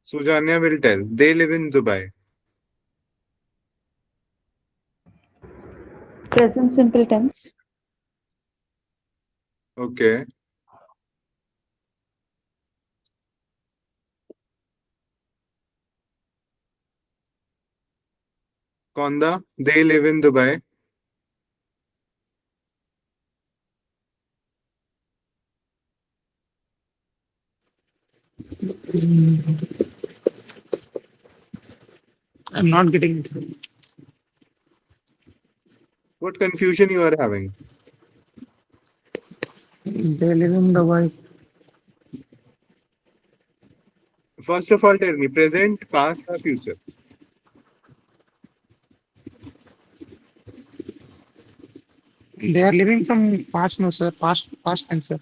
Speaker 1: Sujanya will tell. They live in Dubai.
Speaker 3: Present simple tense.
Speaker 1: Okay. Konda, they live in Dubai.
Speaker 5: I'm not getting it.
Speaker 1: What confusion you are having?
Speaker 5: They live in the world.
Speaker 1: First of all, tell me present, past, or future.
Speaker 5: They are living from past, no sir. Past tense, sir.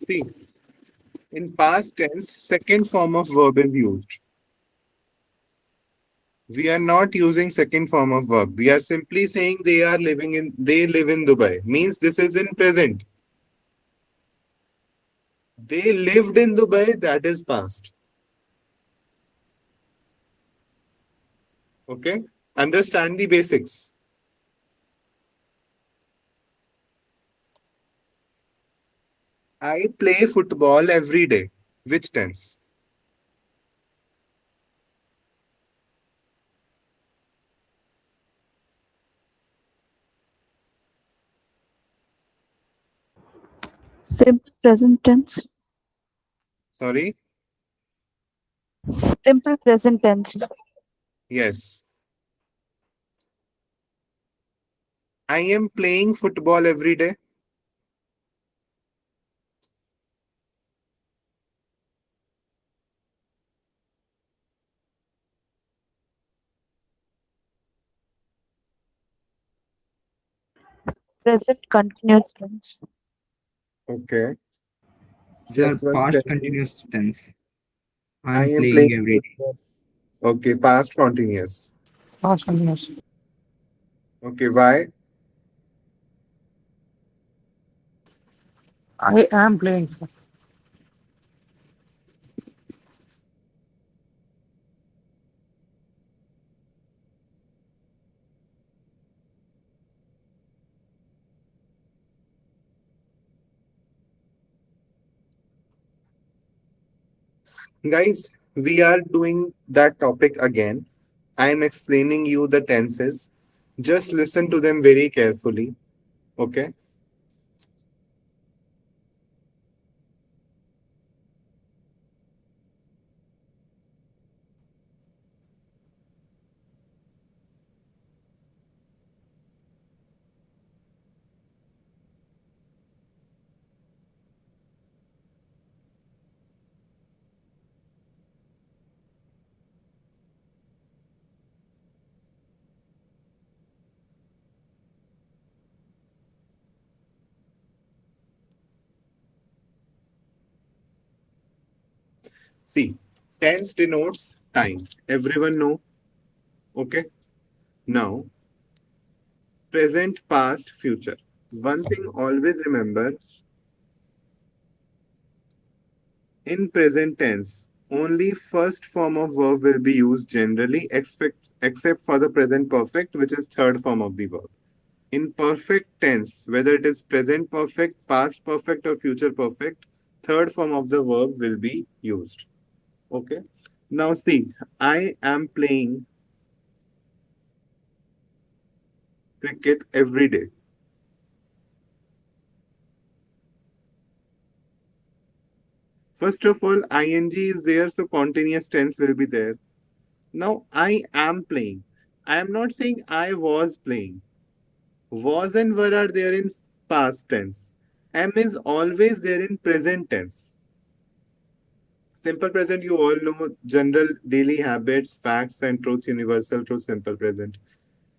Speaker 1: See, in past tense, second form of verb is used. We are not using second form of verb. We are simply saying they live in Dubai. Means this is in present. They lived in Dubai, that is past. Okay? Understand the basics. I play football every day. Which tense?
Speaker 3: Simple present tense.
Speaker 1: Sorry?
Speaker 3: Simple present tense.
Speaker 1: Yes. I am playing football every day.
Speaker 3: Present continuous tense.
Speaker 1: Okay.
Speaker 4: Sir,
Speaker 1: Just one
Speaker 4: past
Speaker 1: second.
Speaker 4: continuous tense.
Speaker 1: I
Speaker 4: I'm
Speaker 1: am
Speaker 4: playing
Speaker 1: playing
Speaker 4: every day.
Speaker 1: football. Okay, past continuous.
Speaker 5: Past continuous.
Speaker 1: Okay, why?
Speaker 5: I am playing, sir.
Speaker 1: Guys, we are doing that topic again. I am explaining you the tenses. Just listen to them very carefully. Okay? See, tense denotes time. Everyone know? Okay? Now, present, past, future. One thing always remember, in present tense, only first form of verb will be used generally, except for the present perfect, which is third form of the verb. In perfect tense, whether it is present perfect, past perfect, or future perfect, third form of the verb will be used. Okay? Now see, I am playing cricket every day. First of all, ing is there, so continuous tense will be there. Now, I am playing. I am not saying I was playing. Was and were are there in past tense. Am is always there in present tense. Simple present, you all know general daily habits, facts, and truth, universal truth, simple present.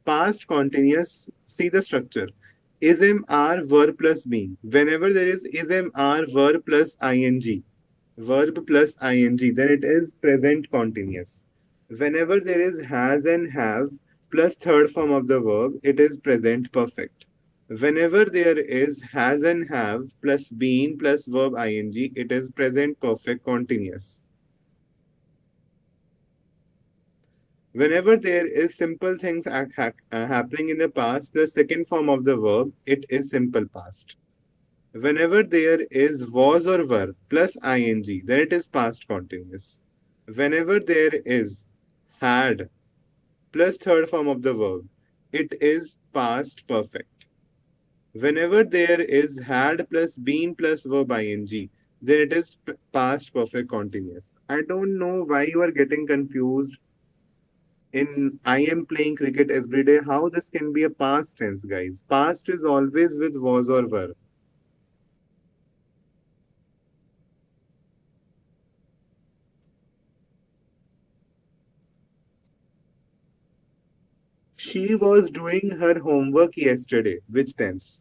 Speaker 1: Past continuous, see the structure. Is am are were plus being. Whenever there is am are were plus ing, verb plus ing, then it is present continuous. Whenever there is has and have plus third form of the verb, it is present perfect. Whenever there is has and have plus been plus verb ing, it is present perfect continuous. Whenever there is simple things happening in the past plus second form of the verb, it is simple past. Whenever there is was or were plus ing, then it is past continuous. Whenever there is had plus third form of the verb, it is past perfect. Whenever there is had plus been plus verb ing, then it is past perfect continuous. I don't know why you are getting confused in I am playing cricket every day. How this can be a past tense, guys? Past is always with was or were. She was doing her homework yesterday. Which tense?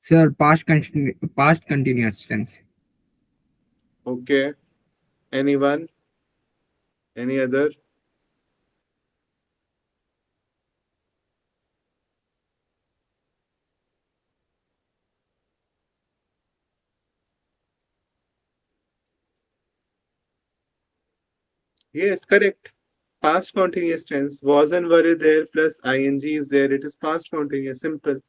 Speaker 4: Sir, past continuous tense.
Speaker 1: Okay. Anyone? Any other? Yes, correct. Past continuous tense. Was and were is there plus ing is there. It is past continuous. Simple.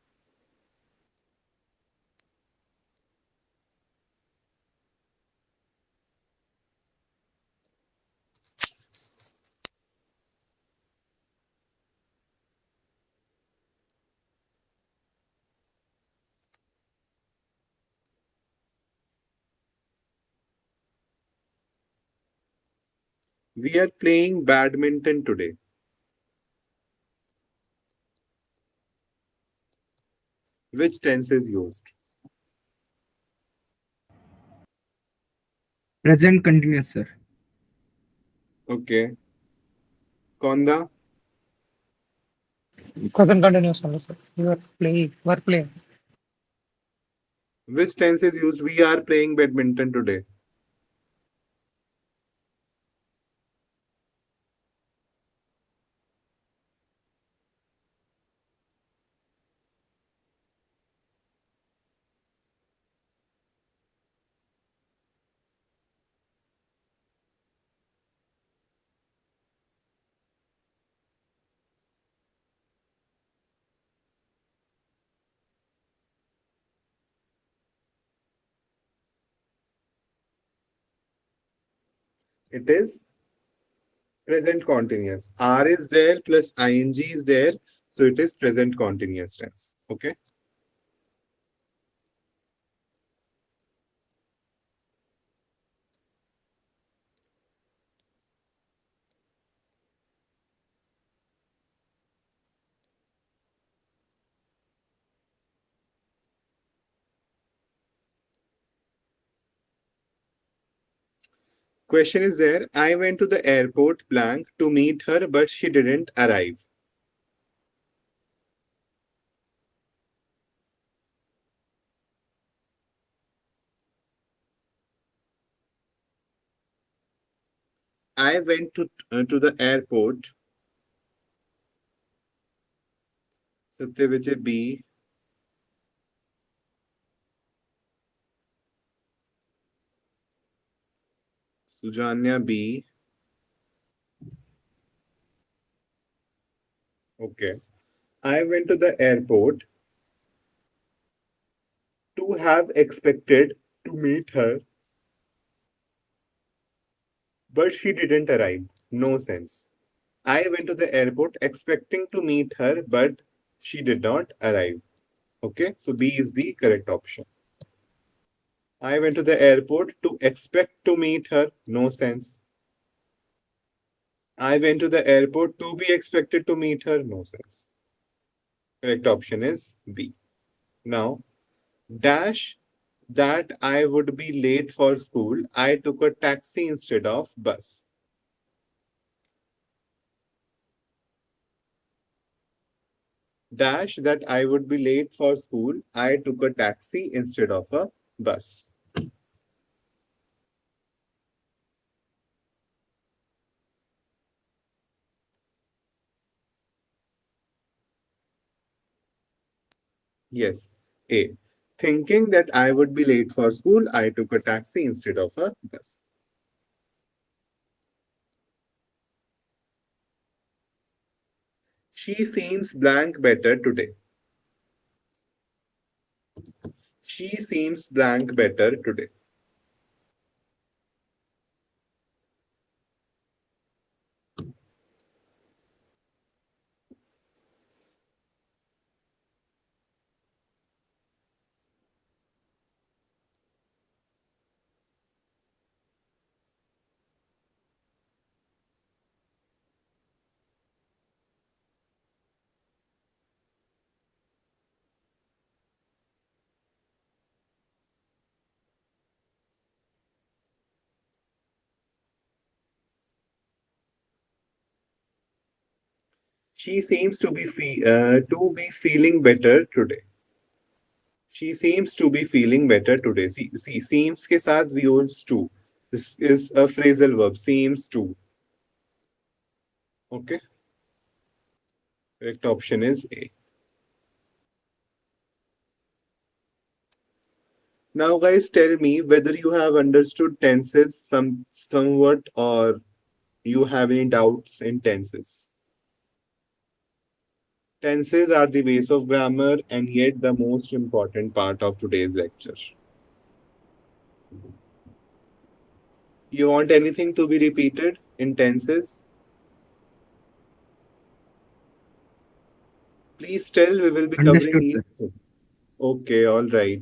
Speaker 1: We are playing badminton today. Which tense is used?
Speaker 4: Present continuous, sir.
Speaker 1: Okay. Konda,
Speaker 5: Present continuous only, sir. You are playing. Were playing.
Speaker 1: which tense is used? We are playing badminton today. It is present continuous. Are is there plus ing is there. So it is present continuous tense. Okay. Question is there. I went to the airport blank to meet her, but she didn't arrive. I went to the airport. Satya Vijay B. Sujanya B. Okay. I went to the airport to have expected to meet her, but she didn't arrive. No sense. I went to the airport expecting to meet her, but she did not arrive. Okay, so B is the correct option. I went to the airport to expect to meet her. No sense. I went to the airport to be expected to meet her. No sense. Correct option is B. Now, dash that I would be late for school. I took a taxi instead of bus. Dash that I would be late for school. I took a taxi instead of a bus. Yes. A. Thinking that I would be late for school, I took a taxi instead of a bus. She seems blank better today. She seems blank better today. She seems to be feeling better today. She seems to be feeling better today. See, seems के साथ we use to. This is a phrasal verb. Seems to. Okay. Correct option is A. Now, guys, tell me whether you have understood tenses somewhat or You have any doubts in tenses? Tenses are the base of grammar and yet the most important part of today's lecture. You want anything to be repeated in tenses? Please tell, we will be covering
Speaker 4: Understood,
Speaker 1: each
Speaker 4: sir.
Speaker 1: thing. Okay, all right.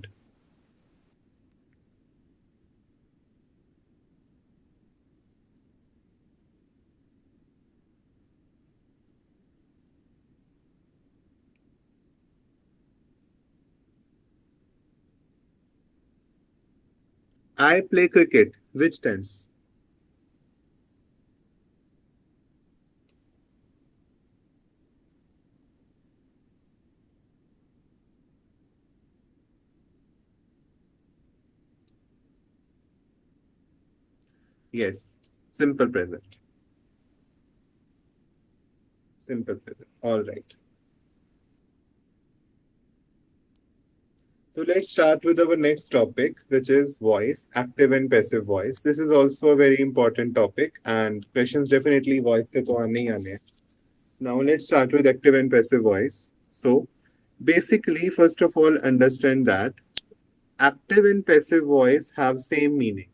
Speaker 1: I play cricket. Which tense? Yes, simple present. Simple present. All right. So let's start with our next topic, which is voice, active and passive voice. This is also a very important topic, and questions definitely voice se to aane hi aane hain. Now let's start with active and passive voice. So basically, first of all, understand that active and passive voice have same meaning.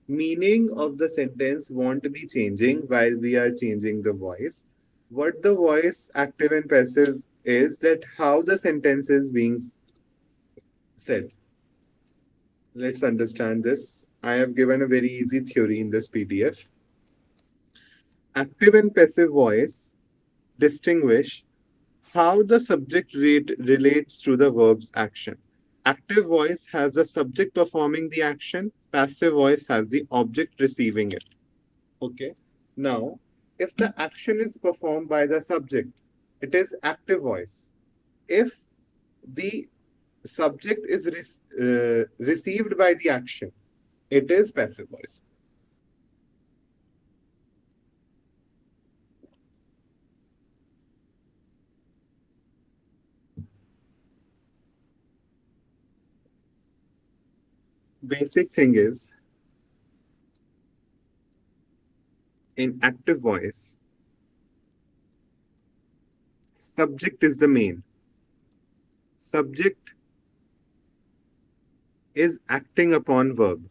Speaker 1: Meaning of the sentence won't be changing while we are changing the voice. What the voice, active and passive, is that how the sentence is being said. Let's understand this. I have given a very easy theory in this PDF. Active and passive voice distinguish how the subject relates to the verb's action. Active voice has the subject performing the action, passive voice has the object receiving it. Okay. Now, if the action is performed by the subject, it is active voice. If the subject is received by the action, it is passive voice. Basic thing is in active voice, subject is the main. Subject is acting upon verb.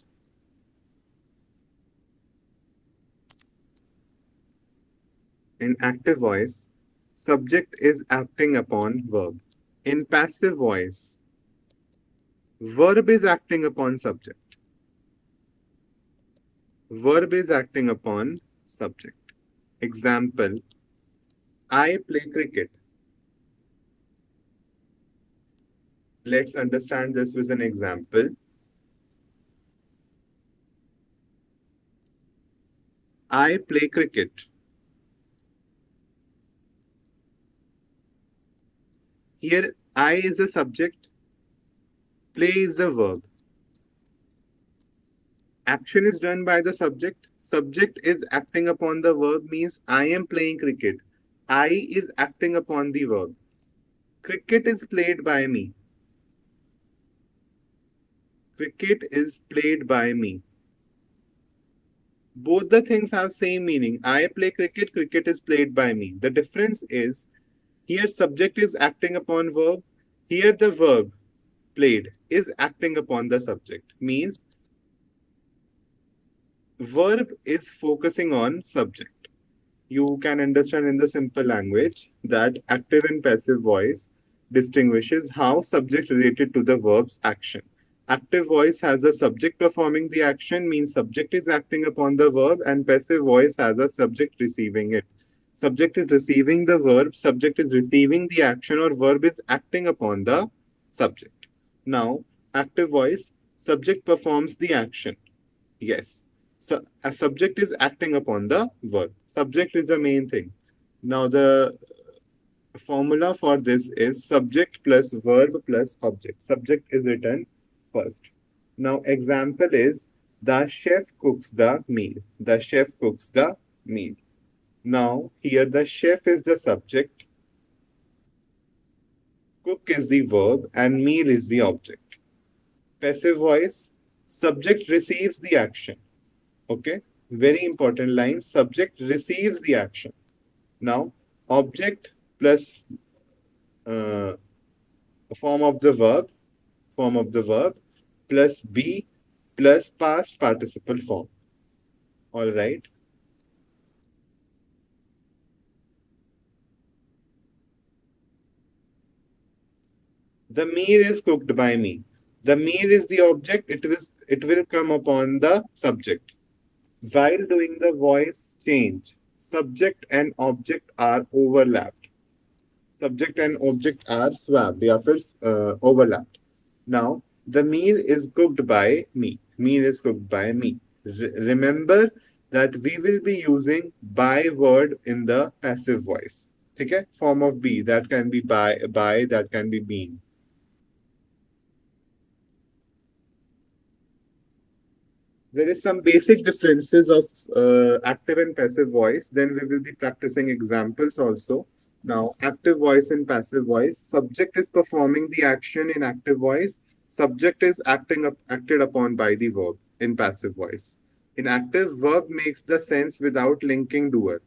Speaker 1: In active voice, subject is acting upon verb. In passive voice, verb is acting upon subject. Verb is acting upon subject. Example, I play cricket. Let's understand this with an example. I play cricket. Here, I is the subject, play is the verb. Action is done by the subject. Subject is acting upon the verb means I am playing cricket. I is acting upon the verb. Cricket is played by me. Cricket is played by me. Both the things have same meaning. I play cricket, cricket is played by me. The difference is here subject is acting upon verb. Here the verb played is acting upon the subject. Means verb is focusing on subject. You can understand in the simple language that active and passive voice distinguishes how subject related to the verb's action. Active voice has a subject performing the action, means subject is acting upon the verb, and passive voice has a subject receiving it. Subject is receiving the verb, subject is receiving the action, or verb is acting upon the subject. Now, active voice, subject performs the action. Yes. So a subject is acting upon the verb. Subject is the main thing. Now the formula for this is subject plus verb plus object. Subject is written first. Now example is the chef cooks the meal. The chef cooks the meal. Now here the chef is the subject, cook is the verb, and meal is the object. Passive voice, subject receives the action. Okay. Very important line. Subject receives the action. Now, object plus uh, form of the verb, form of the verb plus be plus past participle form. All right. The meal is cooked by me. The meal is the object. It will come upon the subject. While doing the voice change, subject and object are overlapped. Subject and object are swapped, या फिर overlapped. Now, the meal is cooked by me. Meal is cooked by me. Remember that we will be using by word in the passive voice. Okay? Form of be. That can be by, that can be been. There is some basic differences of active and passive voice. Then we will be practicing examples also. Now, active voice and passive voice. Subject is performing the action in active voice. Subject is acted upon by the verb in passive voice. In active, verb makes the sense without linking doer.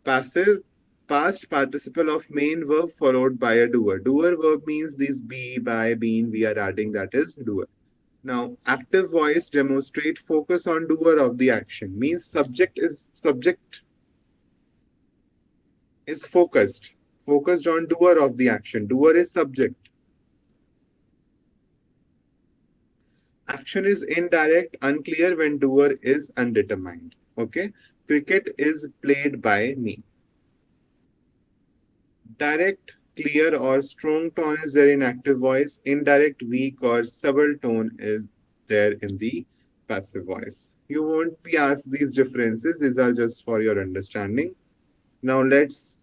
Speaker 1: Passive, past participle of main verb followed by a doer. Doer verb means these be, by, been we are adding, that is doer. Now, active voice demonstrate focus on doer of the action. Means subject is focused on doer of the action. Doer is subject. Action is indirect, unclear when doer is undetermined. Okay. Cricket is played by me. Direct, clear, or strong tone is there in active voice. Indirect, weak, or subtle tone is there in the passive voice. You won't be asked these differences, these are just for your understanding. Now let's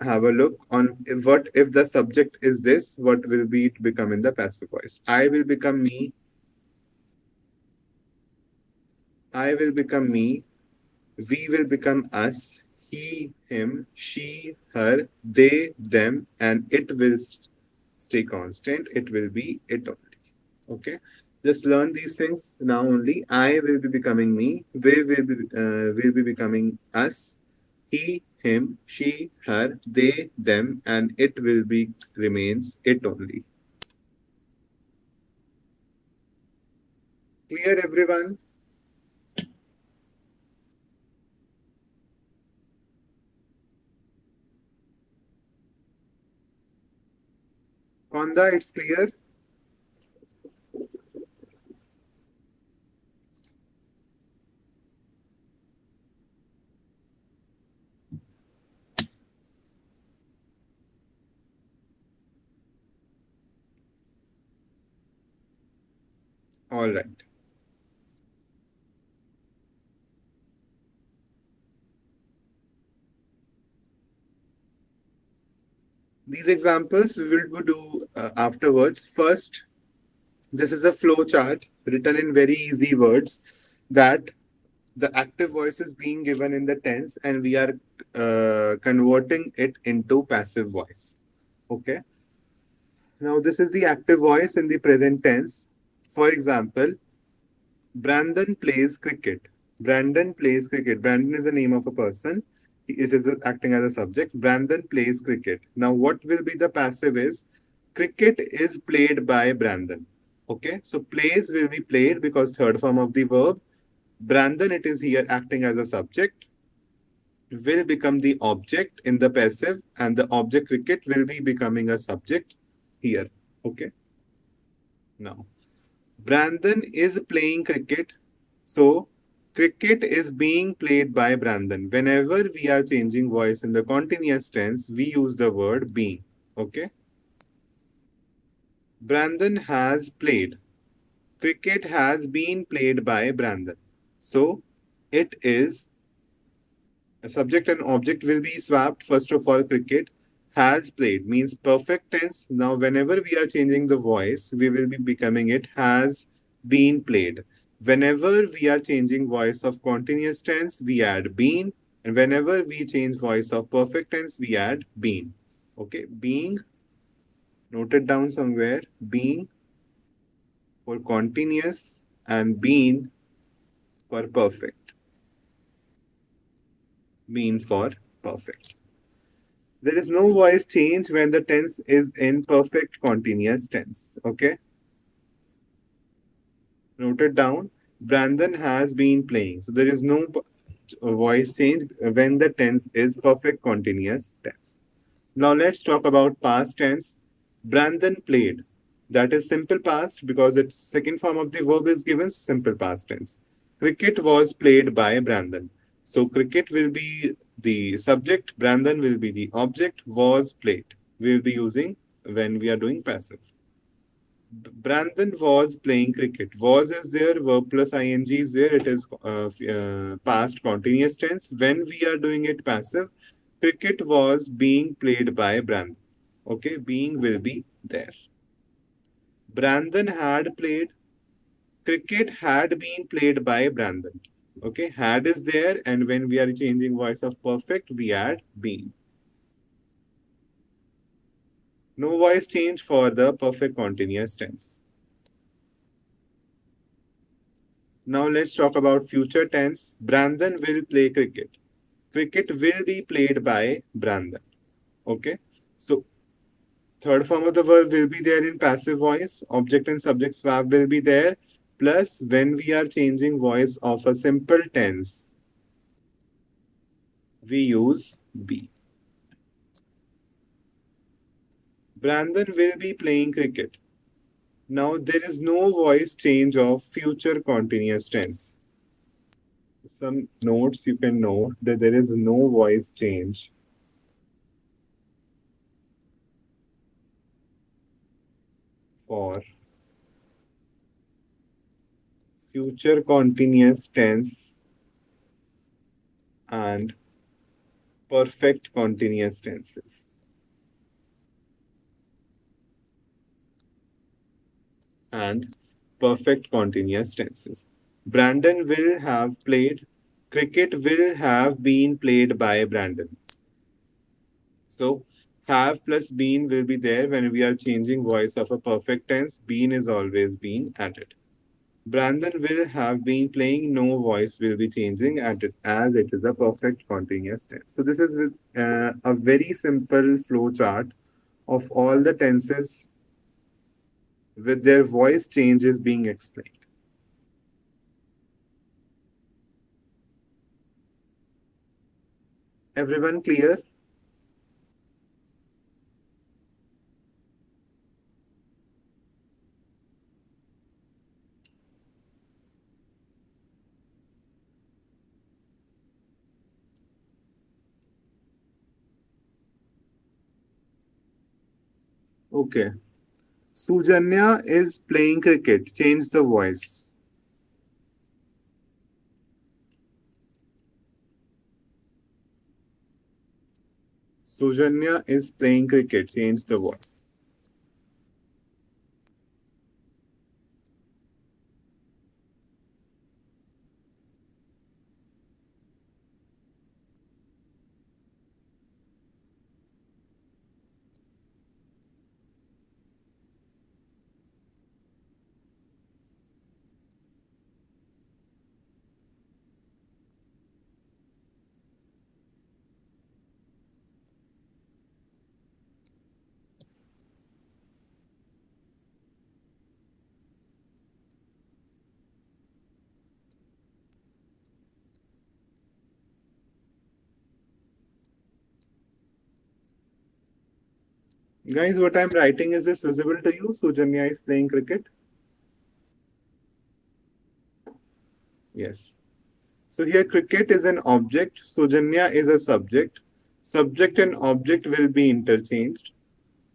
Speaker 1: have a look on what if the subject is this, what will be it become in the passive voice. I will become me. I will become me. We will become us. He, him, she, her, they, them, and it will stay constant. It will be it only. Okay. Just learn these things now only. I will be becoming me. Will be becoming us. He, him, she, her, they, them, and it will be remains it only. Clear, everyone? Konda, it's clear? All right. These examples we will do afterwards. First, this is a flow chart written in very easy words that the active voice is being given in the tense and we are converting it into passive voice. Okay. Now, this is the active voice in the present tense. For example, Brandon plays cricket. Brandon plays cricket. Brandon is the name of a person. It is acting as a subject. Brandon plays cricket. Now, what will be the passive is cricket is played by Brandon. Okay, so plays will be played because third form of the verb. Brandon, it is here acting as a subject, will become the object in the passive, and the object cricket will be becoming a subject here. Okay, now Brandon is playing cricket. So, cricket is being played by Brandon. Whenever we are changing voice in the continuous tense, we use the word being. Okay. Brandon has played. Cricket has been played by Brandon. So, it is a subject and object will be swapped. First of all, cricket has played means perfect tense. Now, whenever we are changing the voice, we will be becoming it has been played. Whenever we are changing voice of continuous tense, we add been. And whenever we change voice of perfect tense, we add been. Okay, being, noted down somewhere, being for continuous and been for perfect. been for perfect. There is no voice change when the tense is in perfect continuous tense. Okay, note it down. Brandon has been playing. So there is no voice change when the tense is perfect continuous tense. Now let's talk about past tense. Brandon played. That is simple past because its second form of the verb is given, so simple past tense. Cricket was played by Brandon. So cricket will be the subject, Brandon will be the object, was played. We will be using when we are doing passive. Brandon was playing cricket. Was is there, verb plus ing is there. It is past continuous tense. When we are doing it passive, cricket was being played by Brandon. Okay, being will be there. Brandon had played. Cricket had been played by Brandon. Okay, had is there, and when we are changing voice of perfect, we add been. No voice change for the perfect continuous tense. Now let's talk about future tense. Brandon will play cricket. Cricket will be played by Brandon. Okay. So third form of the verb will be there in passive voice. Object and subject swap will be there. Plus, when we are changing voice of a simple tense, we use be. Brandon will be playing cricket. Now there is no voice change of future continuous tense. Some notes you can note that there is no voice change for future continuous tense and perfect continuous tenses. And perfect continuous tenses. Brandon will have played. Cricket will have been played by Brandon. So, have plus been will be there when we are changing voice of a perfect tense. Been is always being added. Brandon will have been playing, no voice will be changing at it as it is a perfect continuous tense. So this is a very simple flow chart of all the tenses with their voice changes being explained. Everyone clear? Okay. Sujanya is playing cricket. Change the voice. Sujanya is playing cricket. Change the voice. Guys, what I'm writing, is this visible to you? Sujanya is playing cricket? Yes. So here cricket is an object, Sujanya is a subject. Subject and object will be interchanged.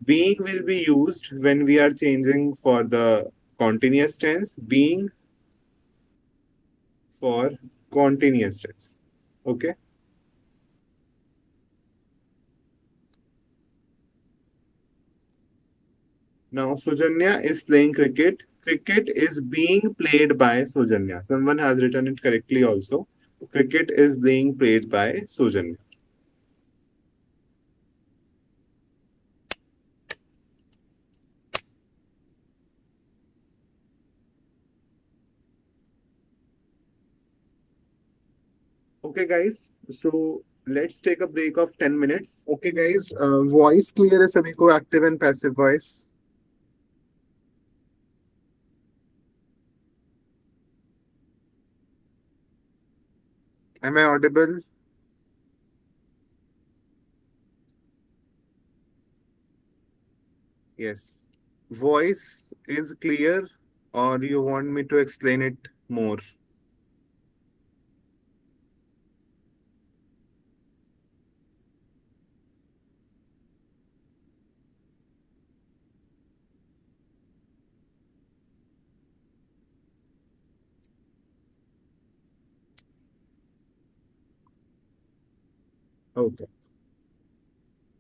Speaker 1: Being will be used when we are changing for the continuous tense, being for continuous tense. Okay. Now Sujanya is playing cricket. Cricket is being played by Sujanya. Someone has written it correctly also. Cricket is being played by Sujanya. Okay, guys. So Let's take a break of 10 minutes. Okay, guys. Voice clear है सभी को, active and passive voice. Am I audible? Yes. Voice is clear, or you want me to explain it more? Okay.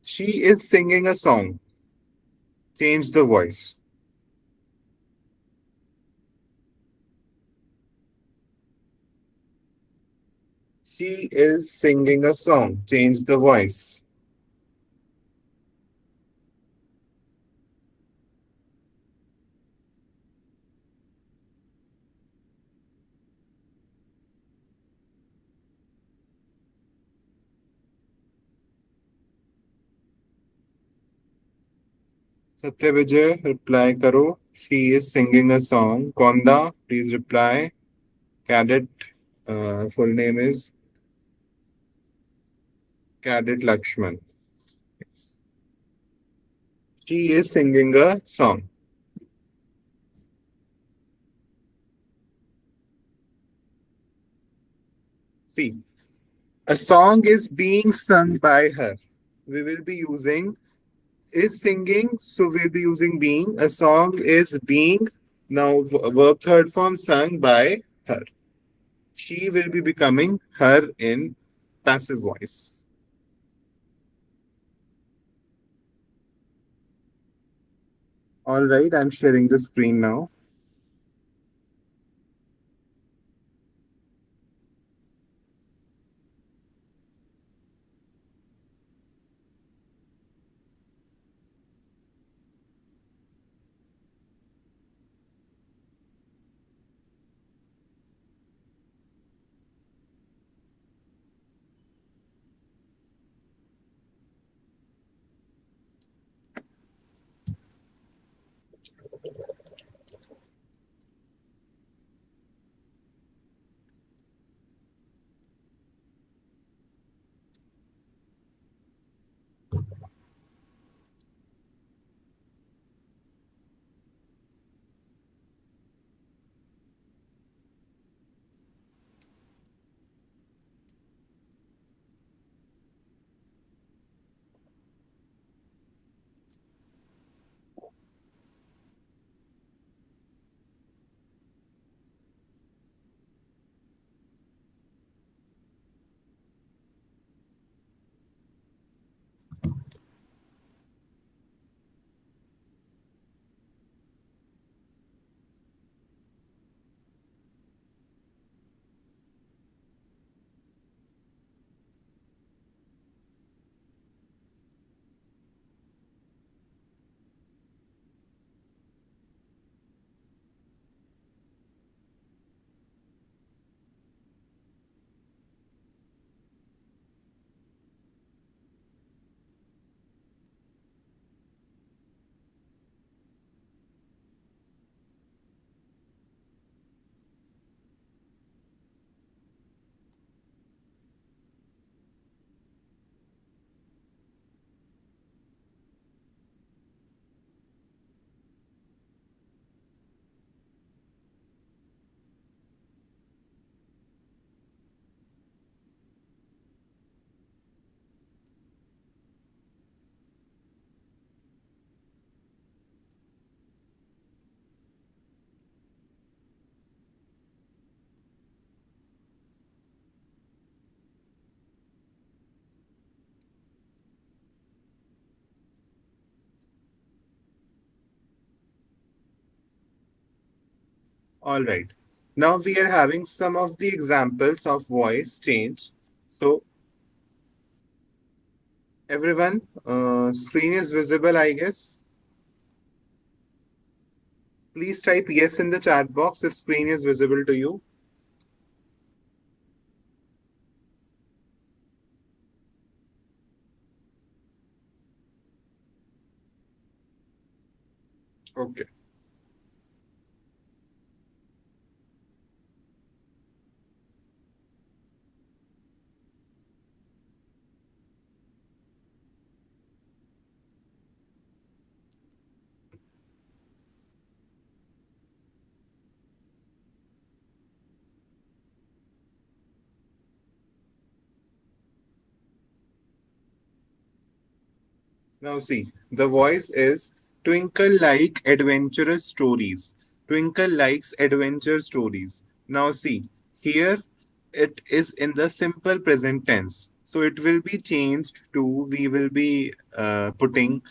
Speaker 1: She is singing a song. Change the voice. She is singing a song. Change the voice. Satya Vijay, reply karo. She is singing a song. Konda, please reply. Cadet, full name is Cadet Lakshman. Yes. She is singing a song. See, a song is being sung by her. We will be using is singing, so we'll be using being. A song is being, now verb third form sung by her. She will be becoming her in passive voice. All right, I'm sharing the screen now. All right. Now we are having some of the examples of voice change. So everyone, screen is visible, I guess. Please type yes in the chat box if screen is visible to you. Okay. Now see, the voice is twinkle like adventurous stories. Twinkle likes adventure stories. Now see, here it is in the simple present tense. So it will be changed to, we will be putting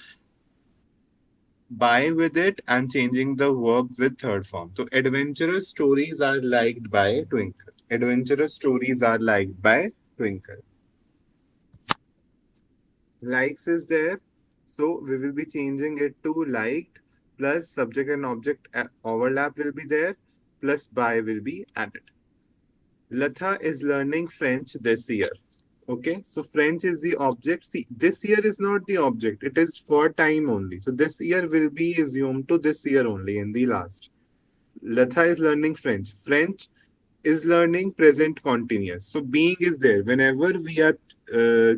Speaker 1: by with it and changing the verb with third form. So adventurous stories are liked by Twinkle. Adventurous stories are liked by Twinkle. Likes is there, so we will be changing it to liked plus subject and object overlap will be there plus by will be added. Latha is learning French this year. Okay, so French is the object. See, this year is not the object, it is for time only. So this year will be assumed to this year only in the last. Latha is learning French. French is learning present continuous. So being is there. Whenever we are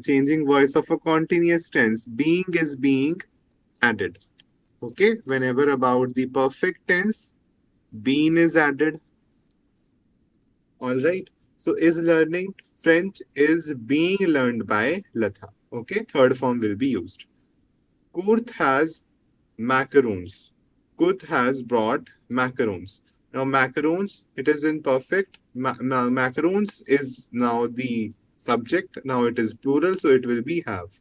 Speaker 1: changing voice of a continuous tense, being is being added. Okay, whenever about the perfect tense, been is added. All right. So is learning French is being learned by Latha. Okay, third form will be used. Kurt has macaroons. Kurt has brought macaroons. Now macaroons, it is in perfect. Macaroons is now the subject. Now it is plural, so it will be have.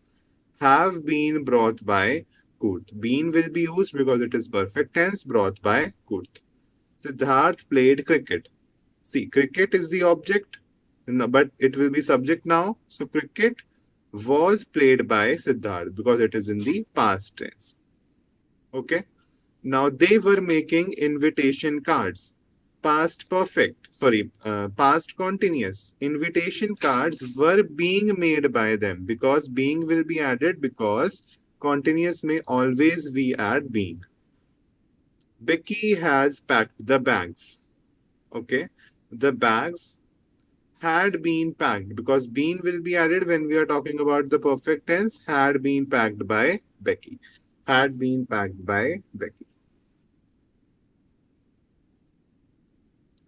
Speaker 1: Have been brought by Kurt. Been will be used because it is perfect tense, brought by Kurt. Siddharth played cricket. See, cricket is the object, but it will be subject now. So cricket was played by Siddharth because it is in the past tense. Okay. Now they were making invitation cards. Past perfect, sorry, past continuous. Invitation cards were being made by them because being will be added because continuous may always be add being. Becky has packed the bags. Okay. The bags had been packed because been will be added when we are talking about the perfect tense. Had been packed by Becky. Had been packed by Becky.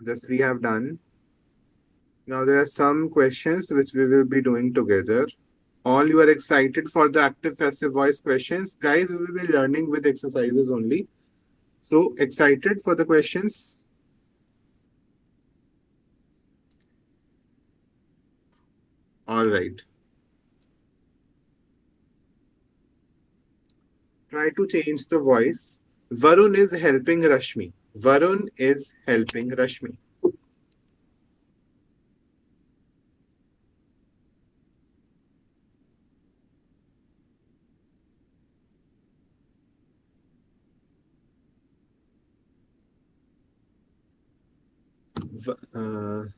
Speaker 1: This we have done. Now there are some questions which we will be doing together. All you are excited for the active passive voice questions. Guys, we will be learning with exercises only. So excited for the questions? All right. Try to change the voice. Varun is helping Rashmi. Varun is helping Rashmi.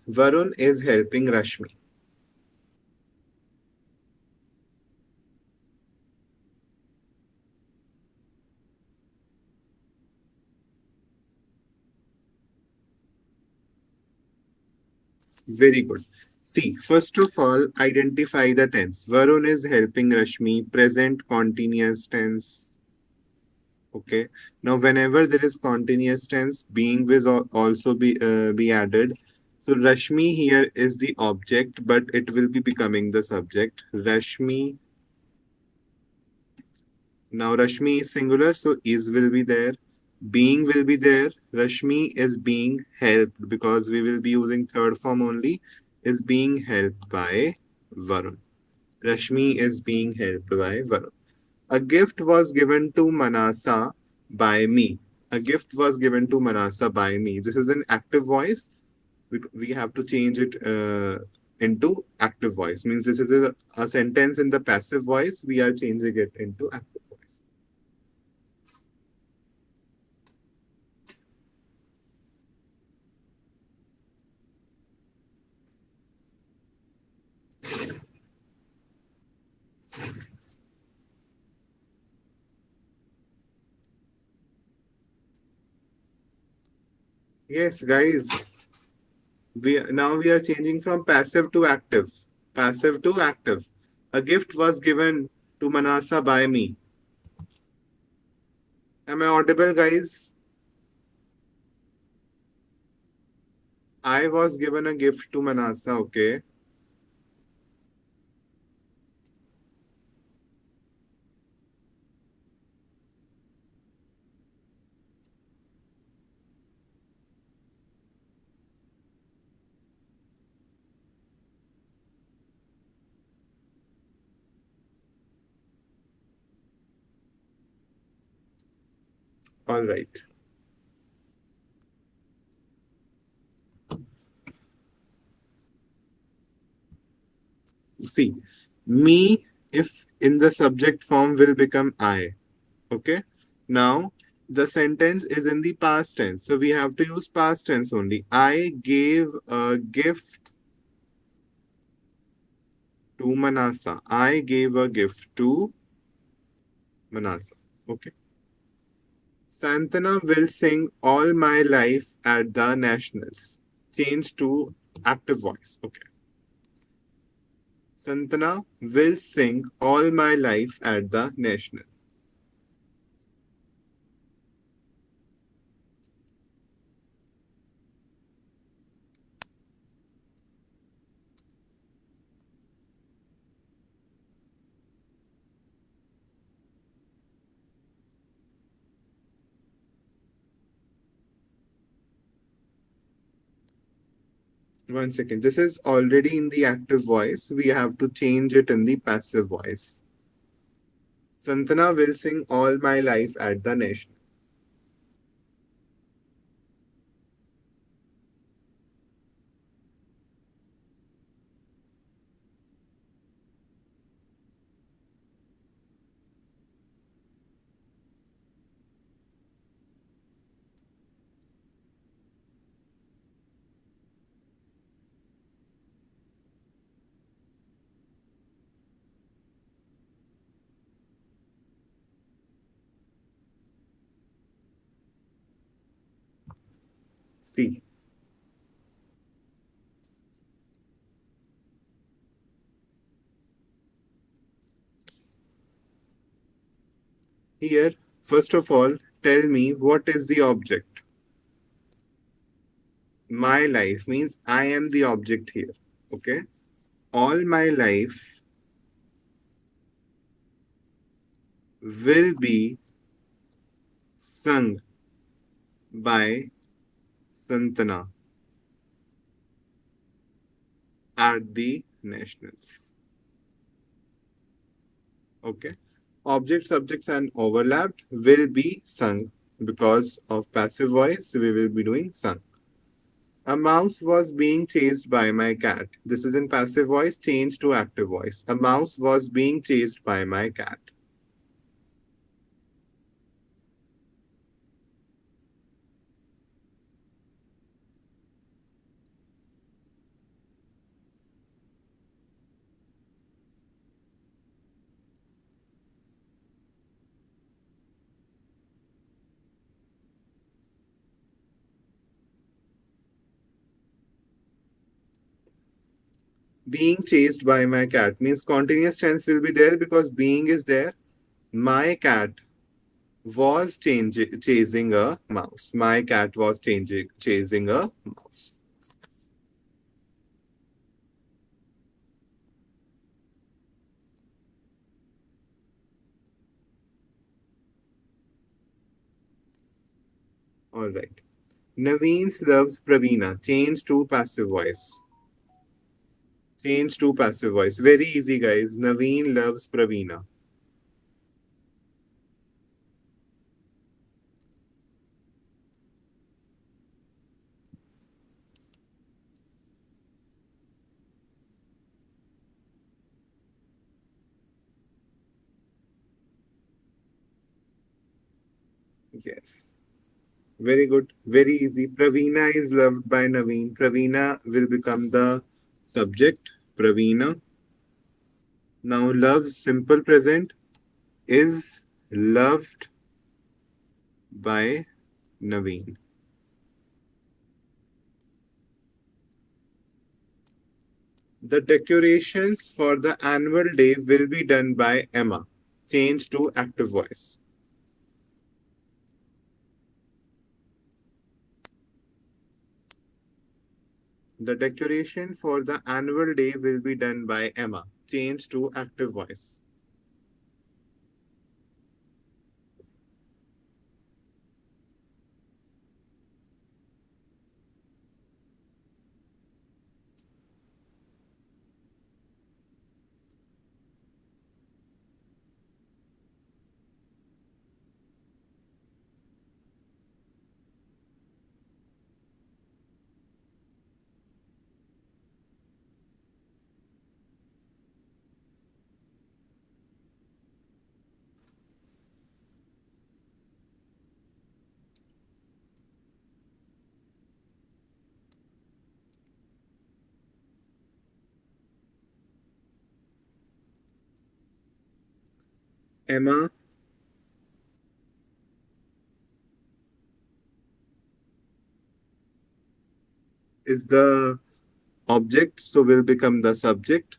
Speaker 1: Varun is helping Rashmi. Very good. See, first of all, identify the tense. Varun is helping Rashmi, present continuous tense. Okay. Now, whenever there is continuous tense, being will also be added. So, Rashmi here is the object, but it will be becoming the subject. Rashmi. Now, Rashmi is singular, so is will be there. Being will be there. Rashmi is being helped because we will be using third form only. Is being helped by Varun. Rashmi is being helped by Varun. A gift was given to Manasa by me. A gift was given to Manasa by me. This is an active voice. We have to change it into active voice. Means this is a sentence in the passive voice. We are changing it into active voice. Yes, guys. We are changing from passive to active. Passive to active. A gift was given to Manasa by me. Am I audible, guys? I was given a gift to Manasa, okay? All right. See, me, if in the subject form, will become I. Okay. Now, the sentence is in the past tense. So we have to use past tense only. I gave a gift to Manasa. I gave a gift to Manasa. Okay. Santana will sing all my life at the Nationals. Change to active voice. Okay. Santana will sing all my life at the National. One second. This is already in the active voice. We have to change it in the passive voice. Santana will sing all my life at the National. See, here, first of all, tell me what is the object. My life means I am the object here. Okay. All my life will be sung by Santana at the Nationals. Okay. Object, subjects, and overlapped will be sung because of passive voice. We will be doing sung. A mouse was being chased by my cat. This is in passive voice, change to active voice. A mouse was being chased by my cat. Being chased by my cat means continuous tense will be there because being is there. My cat was chasing a mouse. My cat was chasing a mouse. All right. Naveen loves Pravina. Change to passive voice. Change to passive voice. Very easy, guys. Naveen loves Pravina. Yes. Very good. Very easy. Pravina is loved by Naveen. Pravina will become the subject. Pravina. Now, loves simple present is loved by Naveen. The decorations for the annual day will be done by Emma. Change to active voice. The decoration for the annual day will be done by Emma. Change to active voice. Emma is the object, so will become the subject.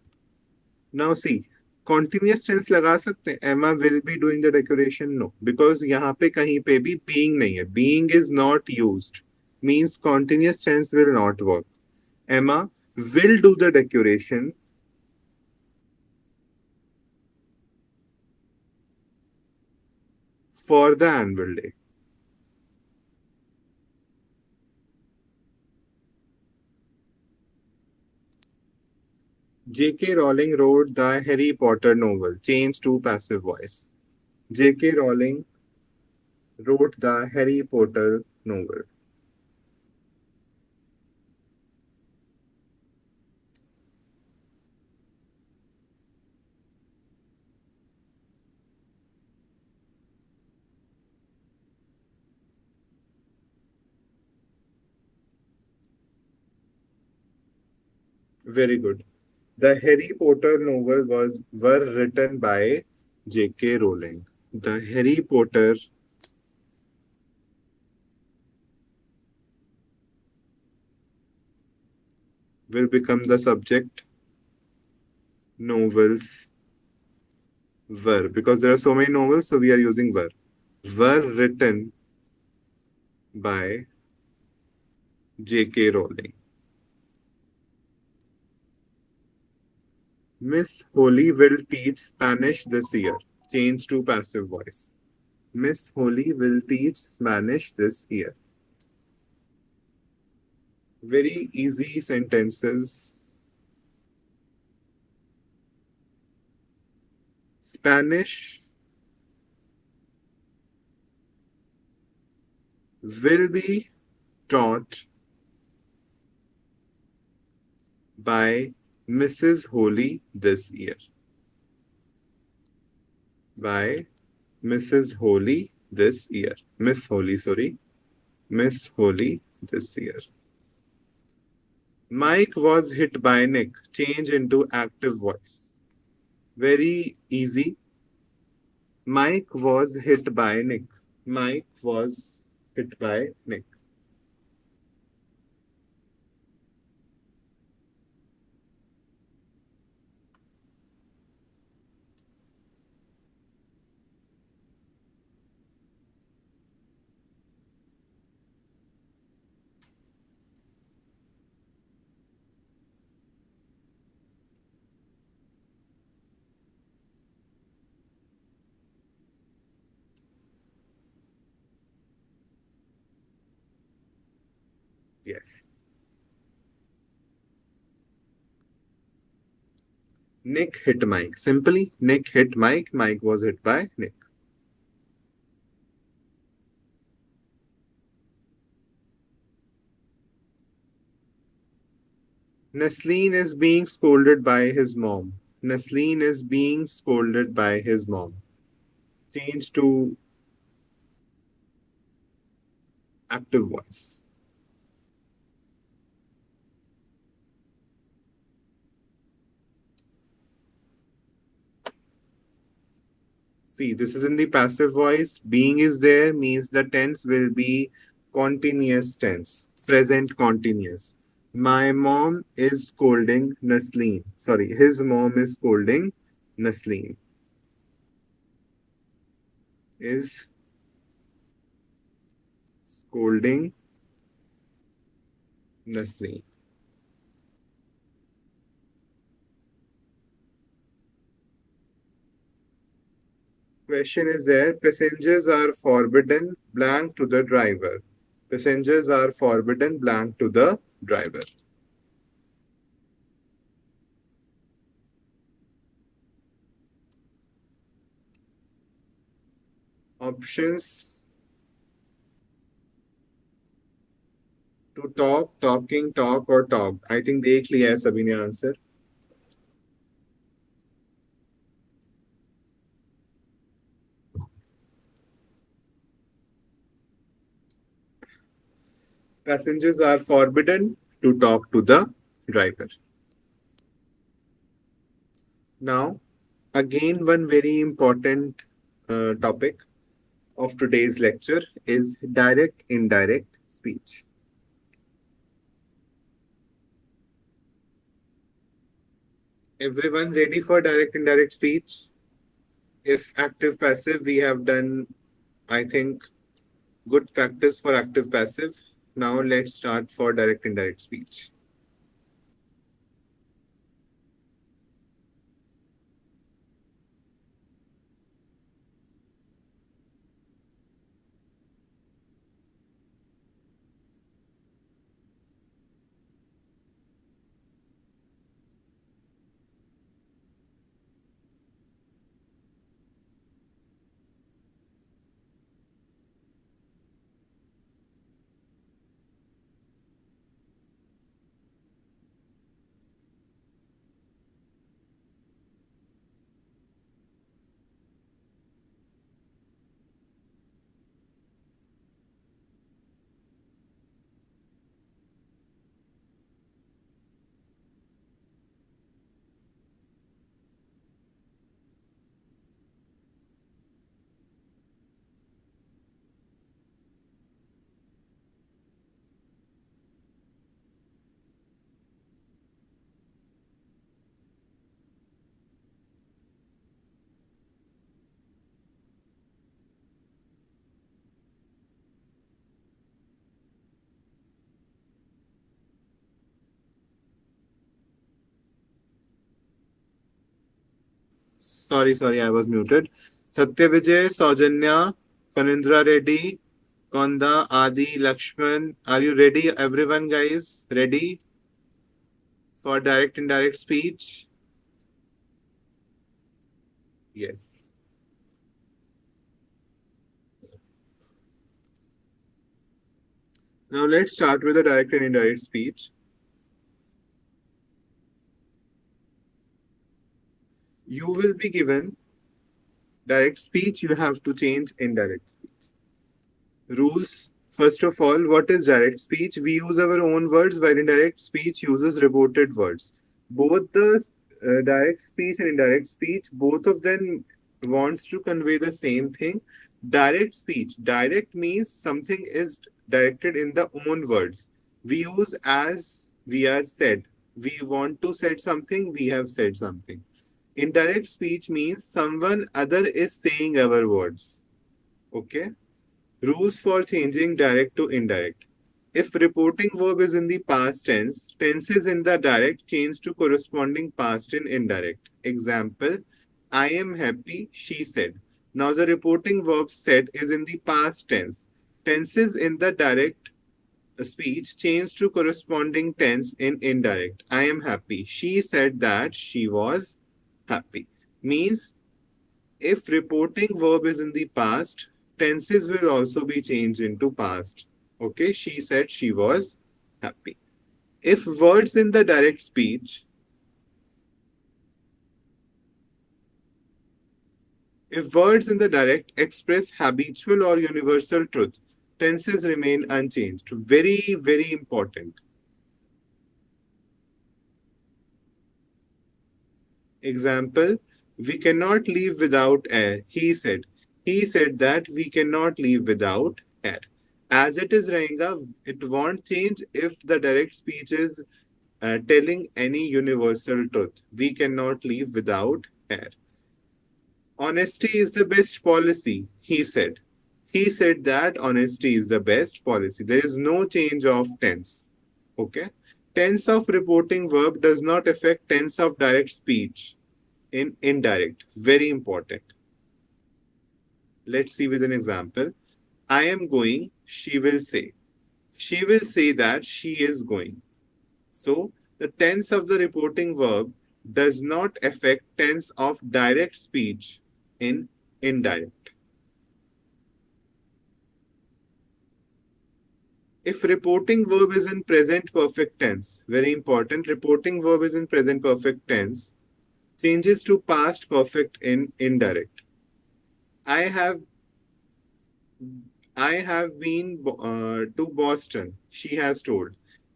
Speaker 1: Now see, continuous tense लगा सकते हैं. Emma will be doing the decoration. No, because यहाँ पे कहीं पे भी being नहीं है. Being is not used. Means continuous tense will not work. Emma will do the decoration for the annual day. J.K. Rowling wrote the Harry Potter novel. Change to passive voice. J.K. Rowling wrote the Harry Potter novel. Very good. The Harry Potter novel were written by J.K. Rowling. The Harry Potter will become the subject. Novels were, because there are so many novels, so we are using were. Were written by J.K. Rowling. Miss Holly will teach Spanish this year. Change to passive voice. Miss Holly will teach Spanish this year. Very easy sentences. Spanish will be taught by Mrs. Holly this year. By Mrs. Holly this year. Miss Holly, sorry. Miss Holly this year. Mike was hit by Nick. Change into active voice. Very easy. Mike was hit by Nick. Mike was hit by Nick. Yes. Nick hit Mike. Simply, Nick hit Mike. Mike was hit by Nick. Nesleen is being scolded by his mom. Nesleen is being scolded by his mom. Change to active voice. See, this is in the passive voice. Being is there means the tense will be continuous tense, present continuous. My mom is scolding Nasleen. Sorry, his mom is scolding Nasleen. Is scolding Nasleen. Question is there. Passengers are forbidden blank to the driver. Passengers are forbidden blank to the driver. Options to talk, talking, talk or talk. I think देख लिया है सभी ने answer. Passengers are forbidden to talk to the driver. Now, again, one very important topic of today's lecture is direct indirect speech. Everyone ready for direct indirect speech? If active passive, we have done, I think, good practice for active passive. Now let's start for direct indirect speech. Sorry, I was muted. Satya Vijay, Saujanya, Fanindra Reddy, Konda, Adi, Lakshman. Are you ready, everyone, guys? Ready for direct indirect speech? Yes. Now let's start with the direct and indirect speech. You will be given direct speech, you have to change indirect speech. Rules. First of all, what is direct speech? We use our own words, while indirect speech uses reported words. Both the direct speech and indirect speech, both of them wants to convey the same thing. Direct speech. Direct means something is directed in the own words. We use as we are said. We want to said something, we have said something. Indirect speech means someone other is saying our words. Okay. Rules for changing direct to indirect. If reporting verb is in the past tense, tenses in the direct change to corresponding past in indirect. Example, I am happy, she said. Now the reporting verb said is in the past tense. Tenses in the direct speech change to corresponding tense in indirect. I am happy. She said that she was happy. Means if reporting verb is in the past, tenses will also be changed into past. Okay, she said she was happy. If words in the direct speech, if words in the direct express habitual or universal truth, tenses remain unchanged. Very, very important. Example, we cannot leave without air. He said. He said that we cannot leave without air. As it is, Rahinga, it won't change if the direct speech is telling any universal truth. We cannot live without air. Honesty is the best policy, he said. He said that honesty is the best policy. There is no change of tense. Okay? Tense of reporting verb does not affect tense of direct speech in indirect. Very important. Let's see with an example. I am going, she will say. She will say that she is going. So, the tense of the reporting verb does not affect tense of direct speech in indirect. If reporting verb is in present perfect tense, very important, reporting verb is in present perfect tense, changes to past perfect in indirect. I have I have been to Boston, she has told.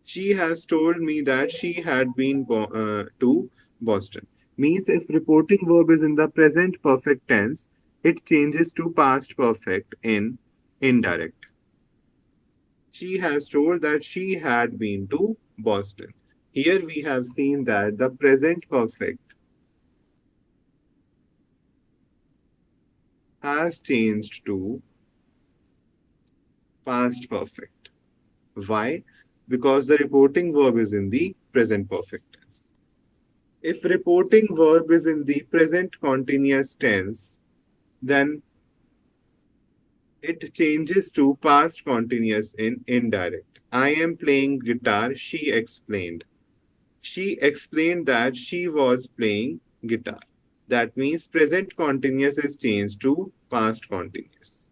Speaker 1: She has told me that she had been to Boston. Means if reporting verb is in the present perfect tense, it changes to past perfect in indirect. She has told that she had been to Boston. Here we have seen that the present perfect has changed to past perfect. Why? Because the reporting verb is in the present perfect tense. If reporting verb is in the present continuous tense, then it changes to past continuous in indirect. I am playing guitar, she explained. She explained that she was playing guitar. That means present continuous is changed to past continuous.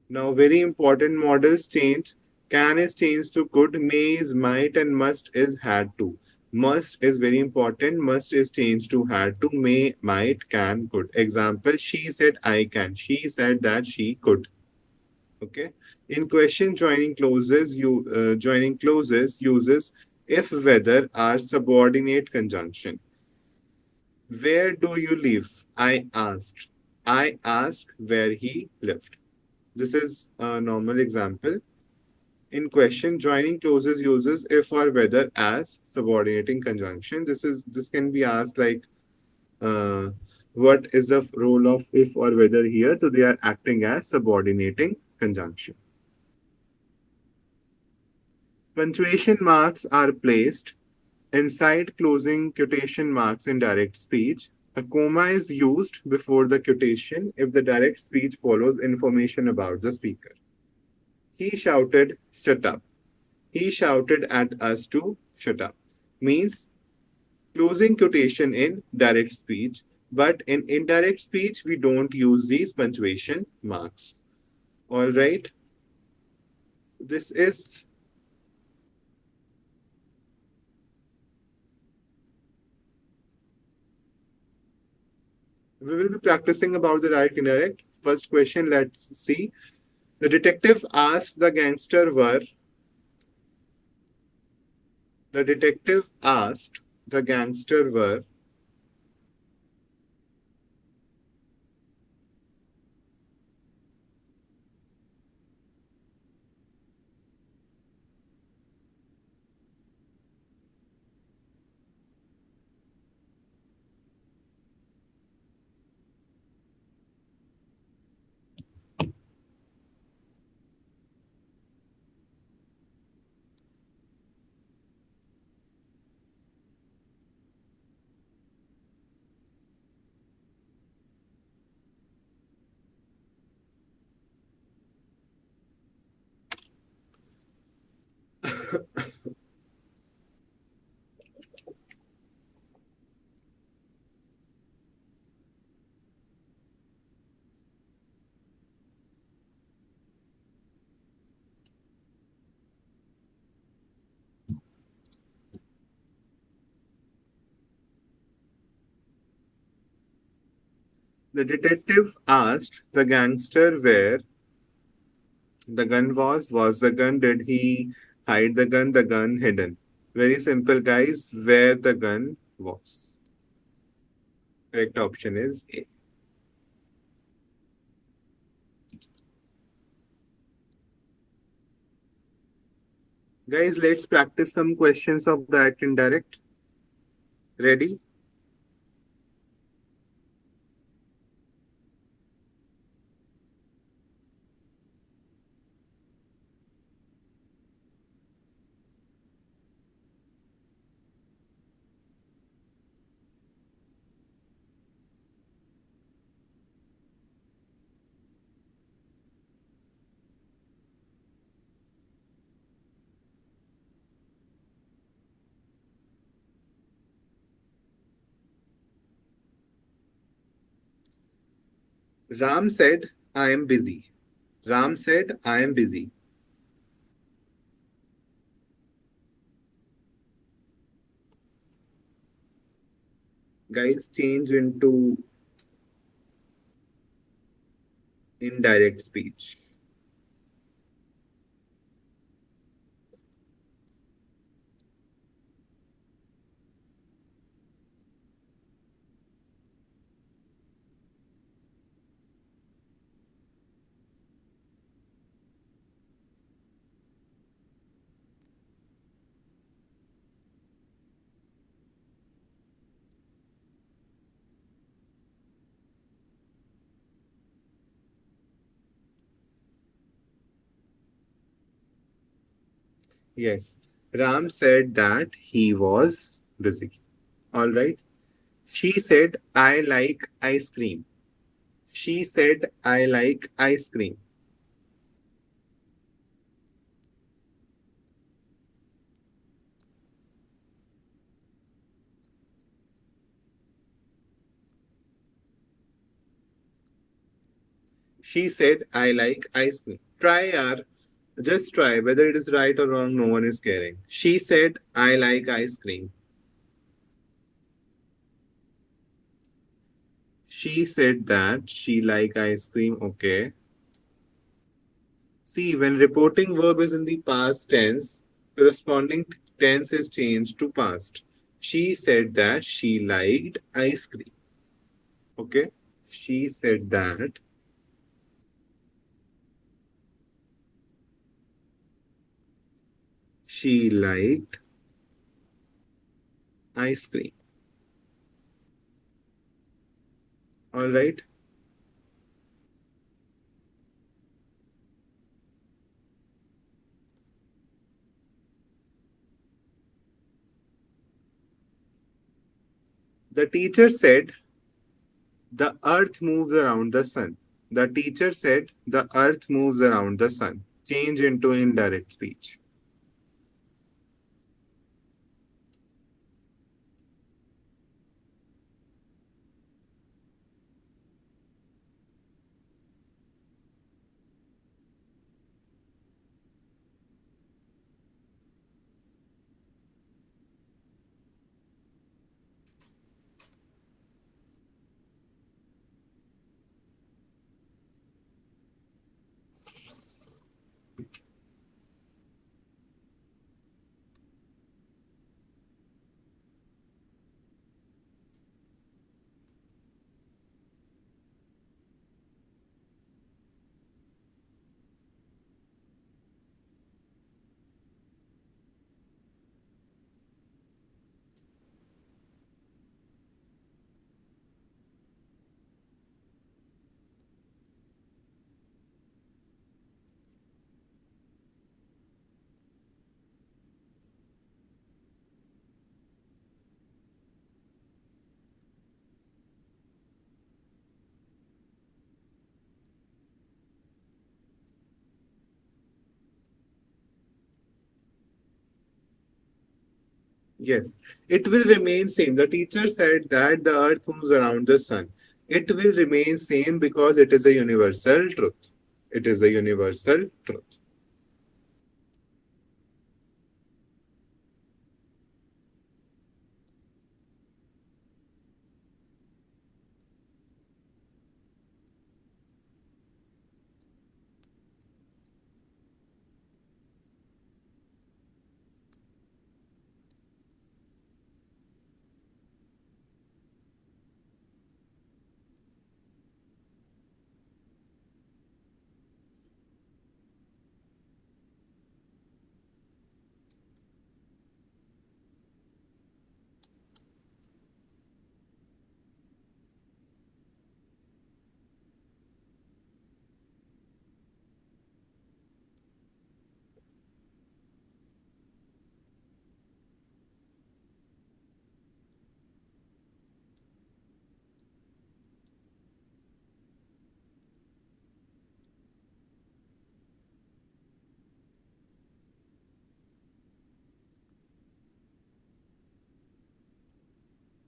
Speaker 1: Now, very important models change. Can is changed to could, may is might, and must is had to. Must is very important. Must is changed to had to, may, might, can, could. Example, she said I can. She said that she could. Okay. In question, joining clauses uses if whether are subordinate conjunction. Where do you live? I asked. I asked where he lived. This is a normal example. In question, joining clauses uses if or whether as subordinating conjunction. This can be asked like uh, what is the role of if or whether here? So they are acting as subordinating conjunction. Punctuation marks are placed inside closing quotation marks in direct speech. A comma is used before the quotation if the direct speech follows information about the speaker. He shouted, "Shut up." He shouted at us to shut up. Means closing quotation in direct speech, but in indirect speech, we don't use these punctuation marks. All right. This is we will be practicing about the direct indirect. First question, let's see. The detective asked the gangster where the detective asked the gangster where the detective asked the gangster where the gun was the gun, did he hide the gun hidden. Very simple, guys, where the gun was. Correct option is A. Guys, let's practice some questions of direct indirect. Ready? Ram said, I am busy. Ram said, I am busy. Guys, change into indirect speech. Yes. Ram said that he was busy. All right. She said, I like ice cream. She said, I like ice cream. She said, I like ice cream. Try, yaar. Just try. Whether it is right or wrong, no one is caring. She said, I like ice cream. She said that she like ice cream. Okay. See, when reporting verb is in the past tense, corresponding tense is changed to past. She said that she liked ice cream. Okay. She said that she liked ice cream. All right. The teacher said the earth moves around the sun. The teacher said the earth moves around the sun. Change into indirect speech. Yes, it will remain same. The teacher said that the earth moves around the sun. It will remain same because it is a universal truth. It is a universal truth.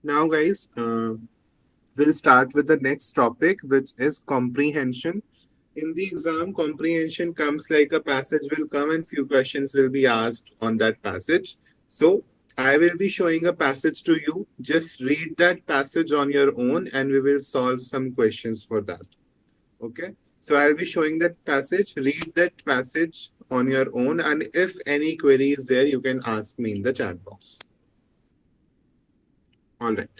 Speaker 1: Now, guys, we'll start with the next topic, which is comprehension. In the exam, comprehension comes like a passage will come and few questions will be asked on that passage. So, I will be showing a passage to you. Just read that passage on your own and we will solve some questions for that. Okay. So, I'll be showing that passage. Read that passage on your own. And if any query is there, you can ask me in the chat box. All right.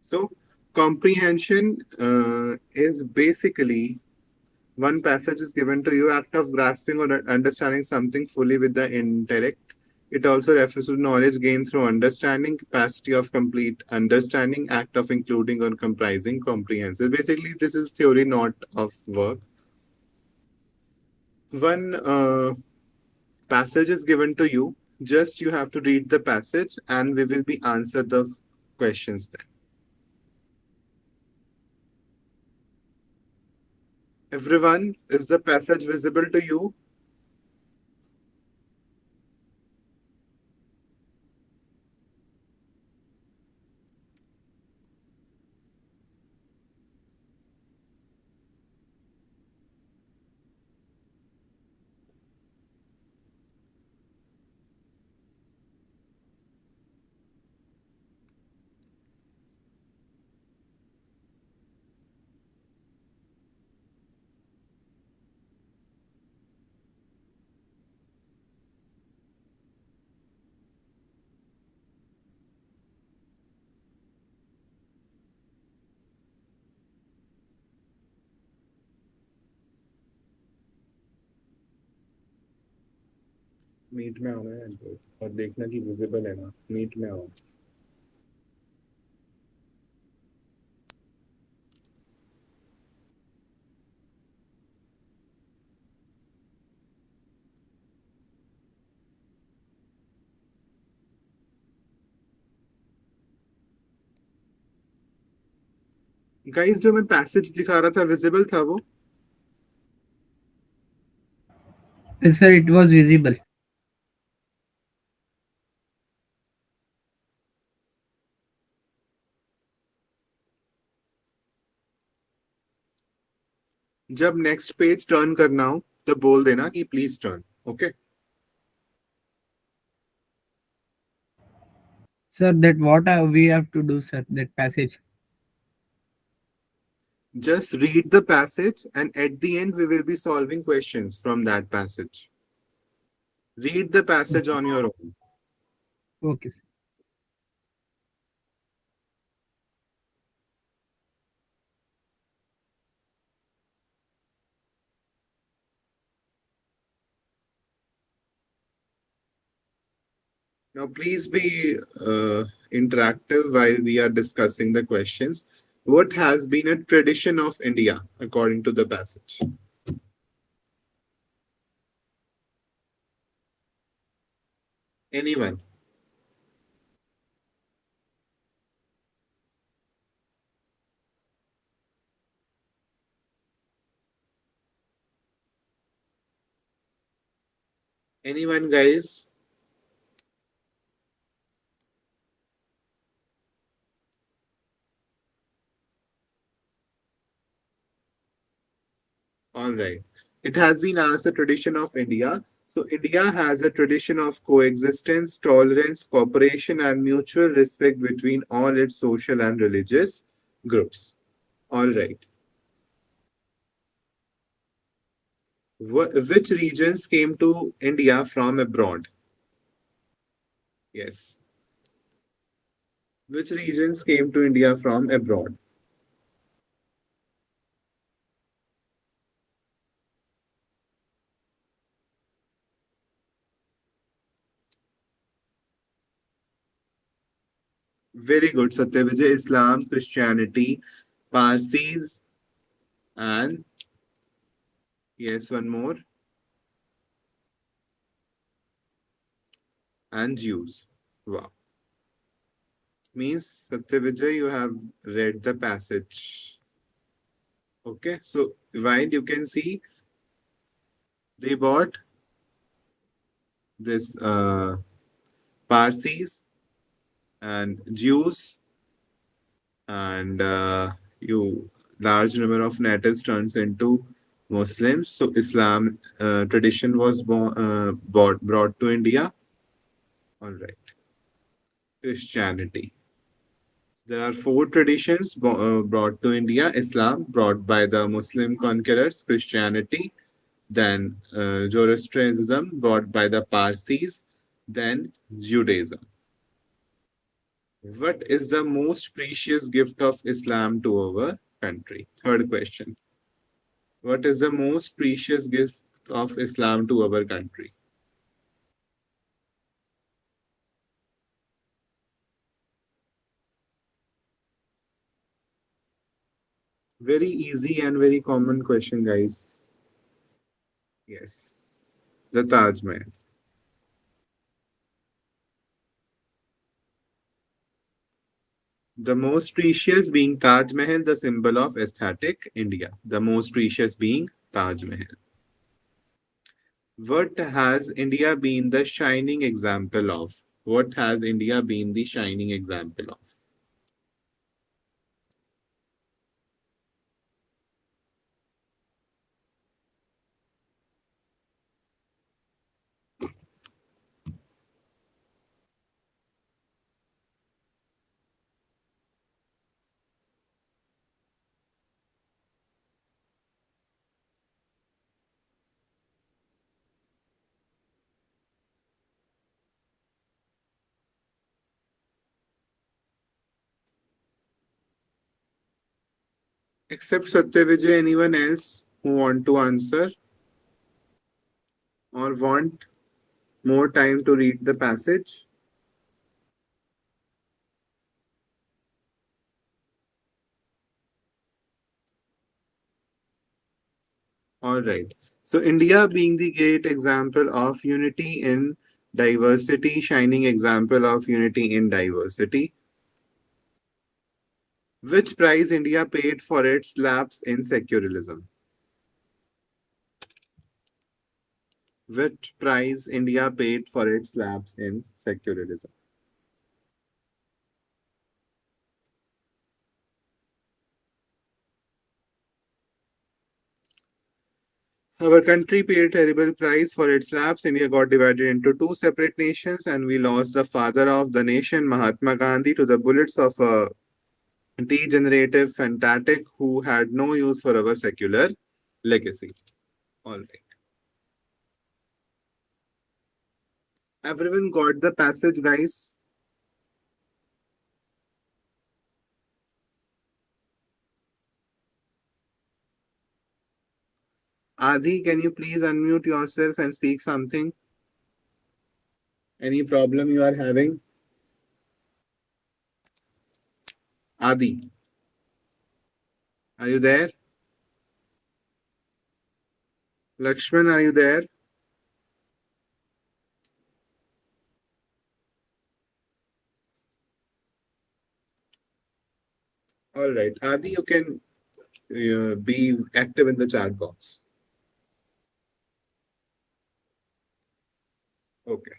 Speaker 1: So, comprehension is basically one passage is given to you, act of grasping or understanding something fully with the intellect. It also refers to knowledge gained through understanding, capacity of complete understanding, act of including or comprising, comprehensive. Basically, this is theory, not of work. One passage is given to you. Just you have to read the passage, and we will be answer the questions then. Everyone, is the passage visible to you? Meet में आना है इनको और देखना कि visible है ना meet में आओ गाइस जो मैं पैसेज दिखा रहा था विजिबल था वो
Speaker 4: Yes, sir, it was visible.
Speaker 1: जब नेक्स्ट पेज टर्न करना हो तो बोल देना कि please turn okay
Speaker 4: Sir, that what we have to do, sir, that passage.
Speaker 1: just read the passage and at the end we will be solving questions from that passage read the passage
Speaker 4: Okay,
Speaker 1: on your own
Speaker 4: okay, sir.
Speaker 1: now please be interactive while we are discussing the questions what has been a tradition of India according to the passage anyone anyone guys all right It has been asked the tradition of India. So India has a tradition of coexistence, tolerance, cooperation, and mutual respect between all its social and religious groups. All right. Which regions came to India from abroad? Yes. Which regions came to India from abroad? Very good, Satyavijay. Islam, Christianity, Parsis, and yes, one more, and Jews. Wow. Means Satyavijay, you have read the passage. Okay, so while you can see they bought this Parsis and Jews and you large number of natives turns into Muslims. So Islam tradition was brought to India. All right, Christianity. There are four traditions brought to India: Islam, brought by the Muslim conquerors; Christianity, then Zoroastrianism, brought by the Parsis; then Judaism. What is the most precious gift of Islam to our country? Third question. What is the most precious gift of Islam to our country? Very easy and very common question, guys. Yes. The Taj Mahal. The most precious being Taj Mahal, the symbol of aesthetic India. The most precious being Taj Mahal. What has India been the shining example of? What has India been the shining example of? Except Satyavijay, anyone else who want to answer or want more time to read the passage? All right. So India being the great example of unity in diversity, shining example of unity in diversity. Which prize India paid for its lapse in secularism? Which prize India paid for its lapse in secularism? Our country paid a terrible price for its lapse. India got divided into two separate nations, and we lost the father of the nation, Mahatma Gandhi, to the bullets of a degenerative fanatic who had no use for our secular legacy. All right. Everyone got the passage, guys? Adi, can you please unmute yourself and speak something? Any problem you are having? Adi, are you there? Lakshman, are you there? All right. Adi, you can be active in the chat box. Okay.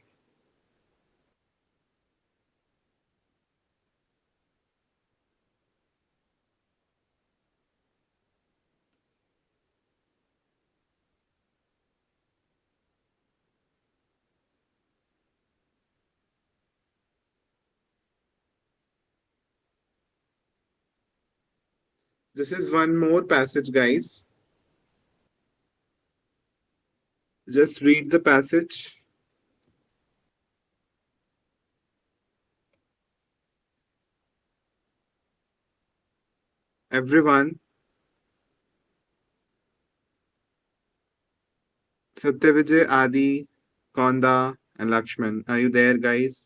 Speaker 1: This is one more passage, guys. Just read the passage. Everyone, Satyavijay, Adi, Konda, and Lakshman. Are you there, guys?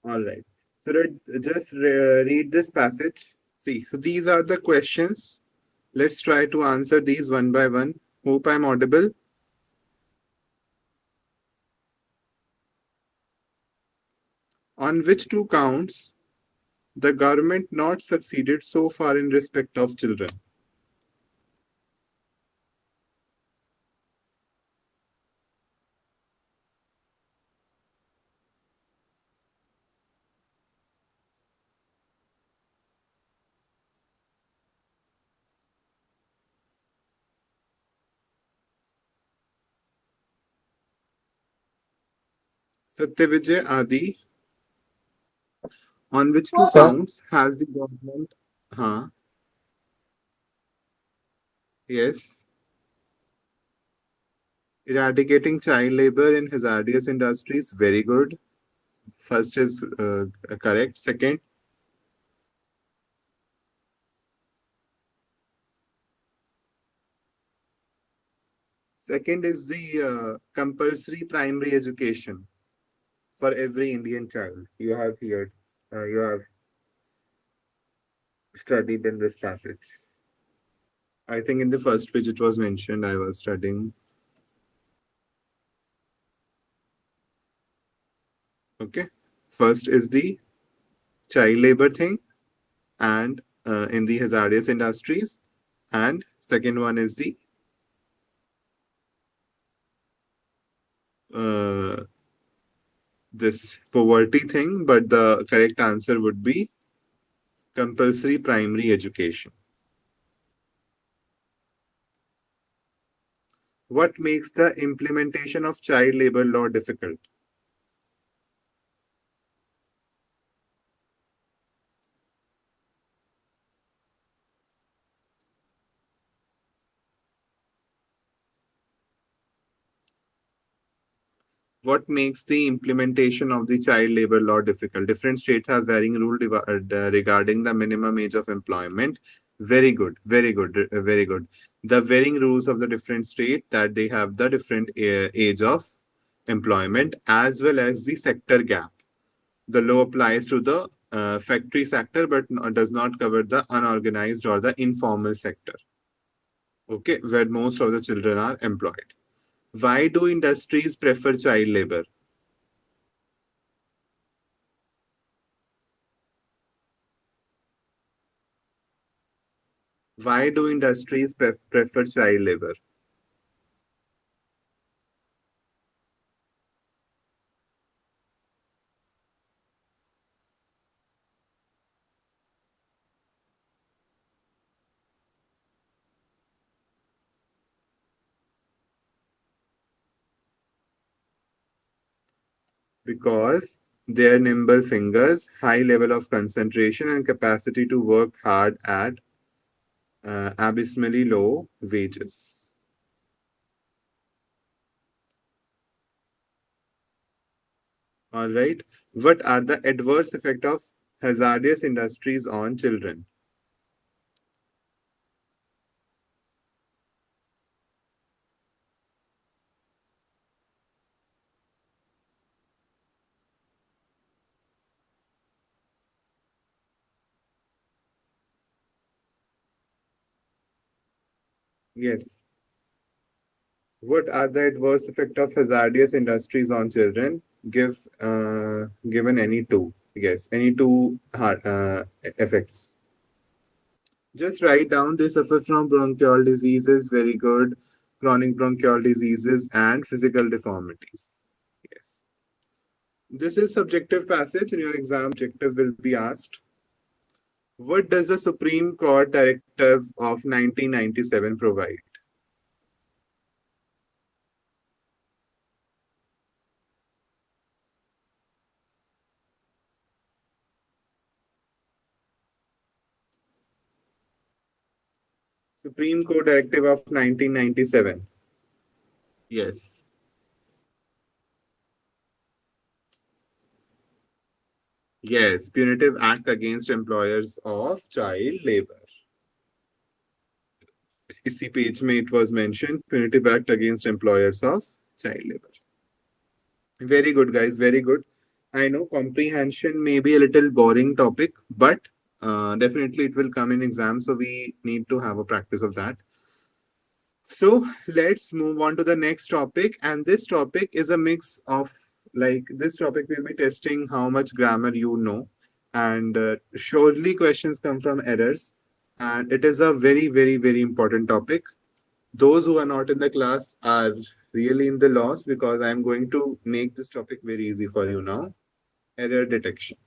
Speaker 1: All right. So just read this passage. See, so these are the questions. Let's try to answer these one by one. Hope I'm audible. On which two counts the government not succeeded so far in respect of children? Satyavijay, Adi, on which two
Speaker 5: Sir,
Speaker 1: counts has the government? Huh? Yes. Eradicating child labor in hazardous industries. Very good. First is correct. Second is the compulsory primary education for every Indian child. You have heard, you have studied in this passage. I think in the first page it was mentioned. I was studying. Okay. First is the child labor thing, and in the hazardous industries, and second one is the uh, this poverty thing. But the correct answer would be compulsory primary education. What makes the implementation of child labor law difficult? What makes the implementation of the child labor law difficult? Different states have varying regarding the minimum age of employment. Very good, very good, very good. The varying rules of the different state that they have the different age of employment as well as the sector gap. The law applies to the factory sector but does not cover the unorganized or the informal sector. Okay, where most of the children are employed. Why do industries prefer child labor? Why do industries prefer child labor? Because their nimble fingers, high level of concentration, and capacity to work hard at abysmally low wages. All right. What are the adverse effects of hazardous industries on children? Yes. What are the adverse effects of hazardous industries on children? Given any two. Yes, any two effects. Just write down they suffer from bronchial diseases, very good, chronic bronchial diseases, and physical deformities. Yes. This is subjective passage. In your exam, objective will be asked. What does the Supreme Court Directive of 1997 provide? Supreme Court Directive of 1997. Yes. Yes, Punitive Act Against Employers of Child Labor. इसी page में it was mentioned, Punitive Act Against Employers of Child Labor. Very good, guys. Very good. I know comprehension may be a little boring topic, but definitely it will come in exam. So we need to have a practice of that. So let's move on to the next topic. And this topic is a mix of this topic will be testing how much grammar you know. And surely questions come from errors. And it is a very, very, very important topic. Those who are not in the class are really in the loss because I'm going to make this topic very easy for you now. Error detection.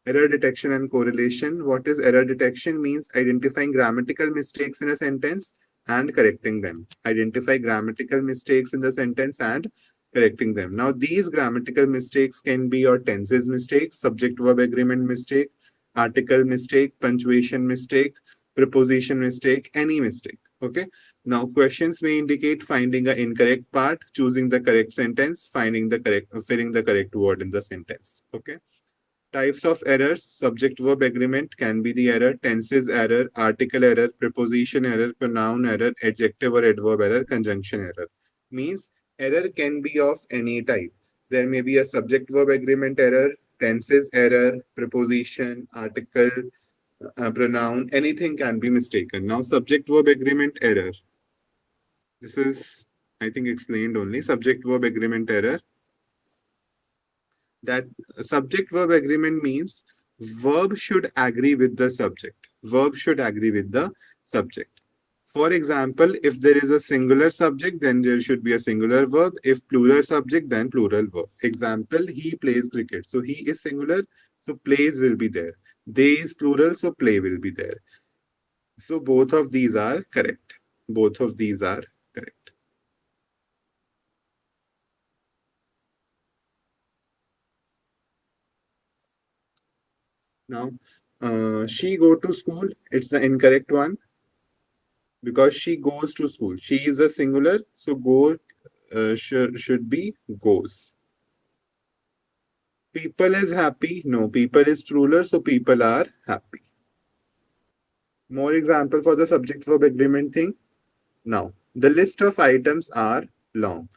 Speaker 1: Error detection and correlation. What is error detection? Means identifying grammatical mistakes in a sentence and correcting them. Identify grammatical mistakes in the sentence and correcting them. Now, these grammatical mistakes can be your tenses mistake, subject-verb agreement mistake, article mistake, punctuation mistake, preposition mistake, any mistake. Okay. Now, questions may indicate finding an incorrect part, choosing the correct sentence, filling the correct word in the sentence. Okay. Types of errors, subject-verb agreement can be the error, tenses error, article error, preposition error, pronoun error, adjective or adverb error, conjunction error. Means error can be of any type. There may be a subject-verb agreement error, tenses error, preposition, article, pronoun, anything can be mistaken. Now, subject-verb agreement error. This is, I think, explained only. Subject-verb agreement error. That subject verb agreement means verb should agree with the subject. Verb should agree with the subject. For example, if there is a singular subject, then there should be a singular verb. If plural subject, then plural verb. Example, he plays cricket. So he is singular, so plays will be there. They is plural, so play will be there. So both of these are correct. Both of these are correct. Now, she go to school. It's the incorrect one because she goes to school. She is a singular, so go should be goes. People is happy. No, people is plural, so people are happy. More example for the subject verb agreement thing. Now, the list of items are long.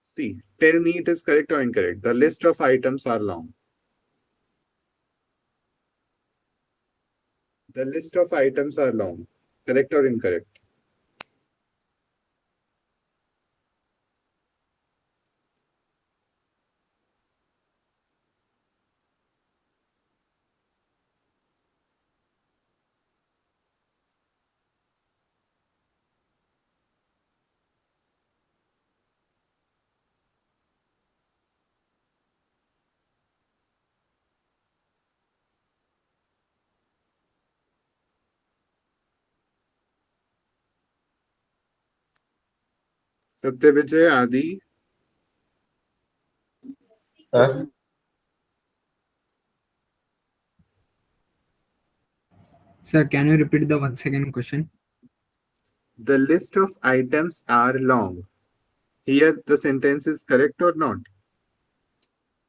Speaker 1: See, tell me it is correct or incorrect. The list of items are long. The list of items are long. Correct or incorrect? Satyavijay, Adi,
Speaker 4: Sir, can you repeat the one second question?
Speaker 1: the list of items are long. Here the sentence is correct or not?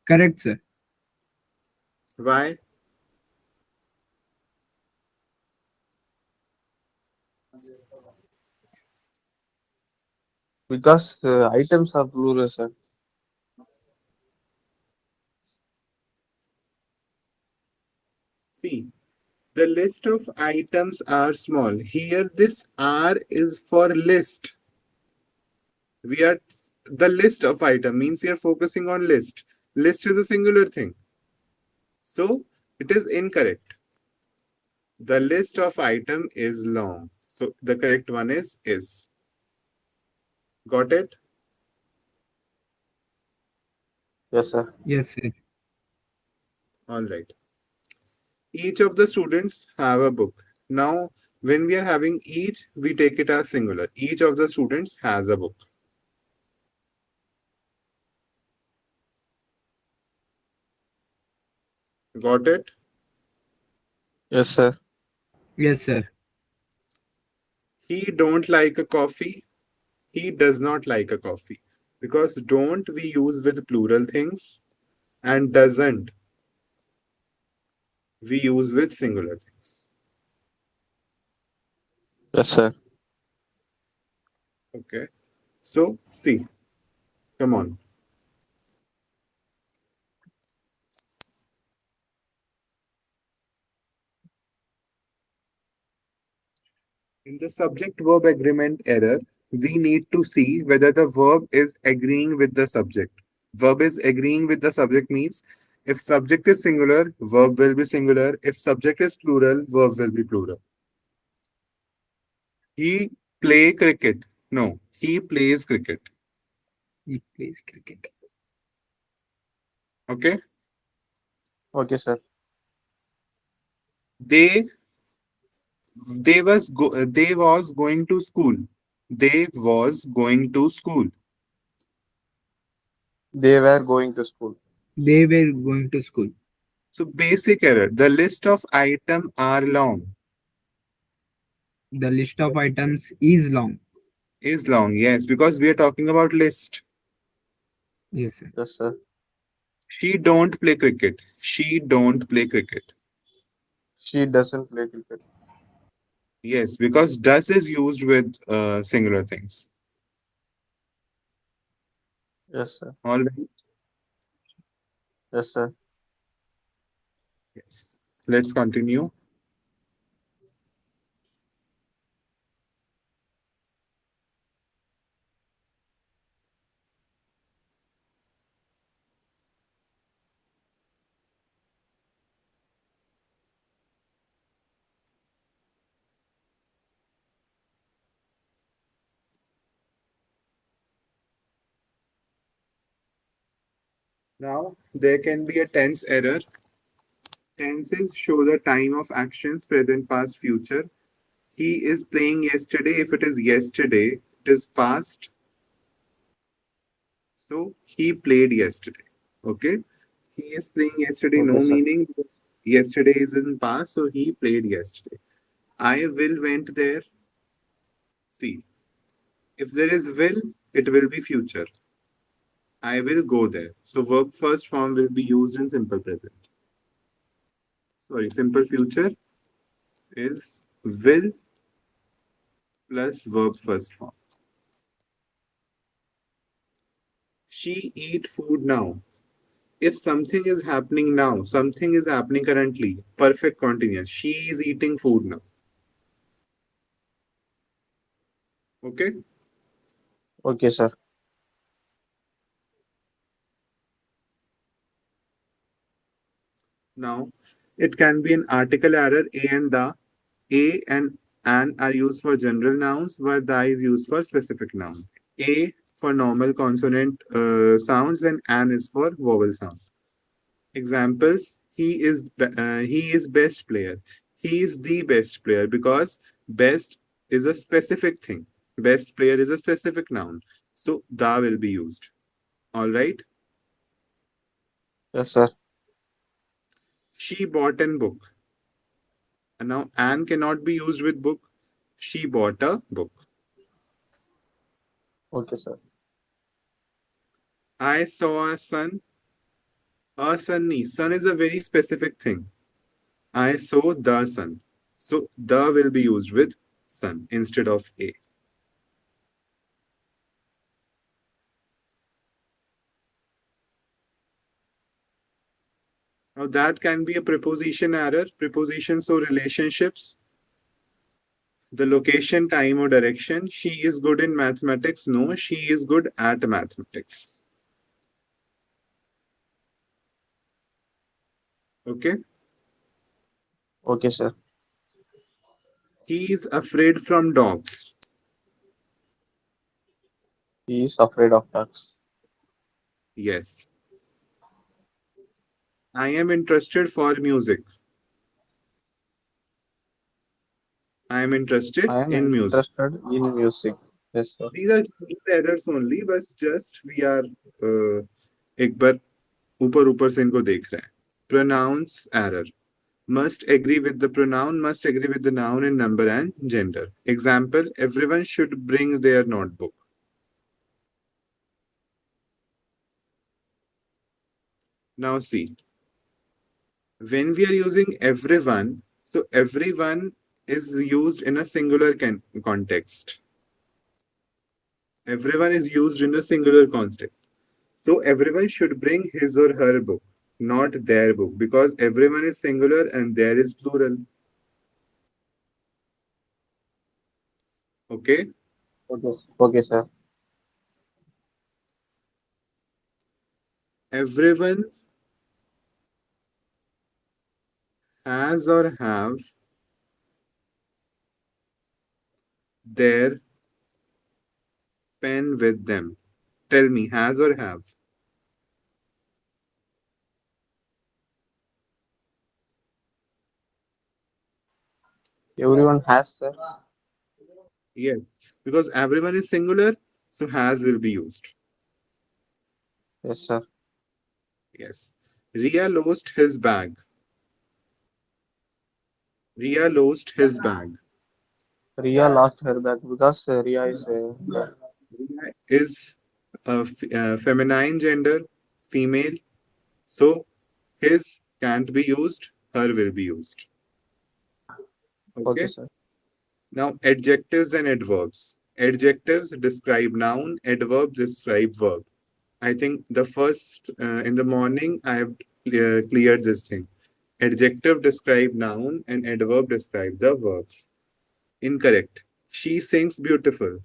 Speaker 4: Correct, sir.
Speaker 1: Why?
Speaker 2: Because items are plural, sir.
Speaker 1: See, the list of items are small. Here this R is for list. We are the list of item means we are focusing on list. List is a singular thing. So it is incorrect. The list of item is long. So the correct one is. Got it?
Speaker 2: Yes, sir.
Speaker 4: Yes, sir.
Speaker 1: All right. Each of the students have a book. Now, when we are having each, we take it as singular. Each of the students has a book. Got it?
Speaker 2: Yes, sir.
Speaker 4: Yes, sir.
Speaker 1: He don't like a coffee. He does not like a coffee. Because don't we use with plural things and doesn't we use with singular things.
Speaker 2: Yes, sir.
Speaker 1: Okay. So see, come on. In the subject verb agreement error, we need to see whether the verb is agreeing with the subject. Verb is agreeing with the subject means if subject is singular, verb will be singular. If subject is plural, verb will be plural. He play cricket. No, he plays cricket.
Speaker 4: He plays cricket.
Speaker 1: Okay.
Speaker 2: Okay, sir.
Speaker 1: They they was going to school. They was going to school.
Speaker 2: They were going to school.
Speaker 4: They were going to school.
Speaker 1: So basic error. The list of item are long.
Speaker 4: The list of items is long.
Speaker 1: Is long, yes, because we are talking about list.
Speaker 4: Yes, sir.
Speaker 2: Yes, sir.
Speaker 1: She don't play cricket. She don't play cricket.
Speaker 2: She doesn't play cricket.
Speaker 1: Yes, because does is used with singular things.
Speaker 2: Yes, sir.
Speaker 1: All right.
Speaker 2: Yes, sir.
Speaker 1: Yes. Let's continue. Now there can be a tense error. Tenses show the time of actions, present, past, future. He is playing yesterday. If it is yesterday, it is past. So he played yesterday. Okay. He is playing yesterday,
Speaker 2: Okay,
Speaker 1: no
Speaker 2: sir.
Speaker 1: meaning. Yesterday is in past, so he played yesterday. I will went there. See, if there is will, it will be future. I will go there. So verb first form will be used in simple present. Sorry, simple future is will plus verb first form. She eat food now. If something is happening now, something is happening currently, perfect continuous. She is eating food now. Okay.
Speaker 2: Okay, sir.
Speaker 1: Now, it can be an article error. A and the. A and an are used for general nouns, while the is used for specific noun. A for normal consonant sounds, and an is for vowel sound. Examples: he is best player. He is the best player because best is a specific thing. Best player is a specific noun, so the will be used. All right.
Speaker 2: Yes, sir.
Speaker 1: She bought an book. And now an cannot be used with book. She bought a book.
Speaker 2: Okay, sir.
Speaker 1: I saw a sun. A sunny. Sun is a very specific thing. I saw the sun. So the will be used with sun instead of a. Now that can be a preposition error. Prepositions or relationships. The location, time, or direction. She is good in mathematics. No, she is good at mathematics. Okay.
Speaker 2: Okay, sir.
Speaker 1: He is afraid from dogs.
Speaker 2: He is afraid of ducks.
Speaker 1: Yes. I am interested for music. I am interested
Speaker 2: I am
Speaker 1: in music.
Speaker 2: interested in music. Yes, sir.
Speaker 1: These are just errors only, but just we are एक बार ऊपर ऊपर से इनको देख रहे हैं. Pronounce error. Must agree with the pronoun, must agree with the noun in number and gender. Example, everyone should bring their notebook. Now see, when we are using everyone, so everyone is used in a singular context. Everyone is used in a singular context. So everyone should bring his or her book, not their book, because everyone is singular and there is plural. Okay?
Speaker 2: Okay, okay, sir.
Speaker 1: Everyone has or have their pen with them. Tell me, has or have?
Speaker 2: Everyone has, sir.
Speaker 1: Yes. Because everyone is singular, so has will be used.
Speaker 2: Yes, sir.
Speaker 1: Yes. Ria lost his bag. Ria lost his bag.
Speaker 2: Ria lost her bag because Ria is there.
Speaker 1: Ria is a feminine gender, female. So his can't be used, her will be used.
Speaker 2: Okay,
Speaker 1: Okay.
Speaker 2: sir.
Speaker 1: Now adjectives and adverbs. Adjectives describe noun, adverbs describe verb. I think the first in the morning I have cleared this thing. Adjective describe noun and adverb describe the verb. Incorrect. She sings beautiful.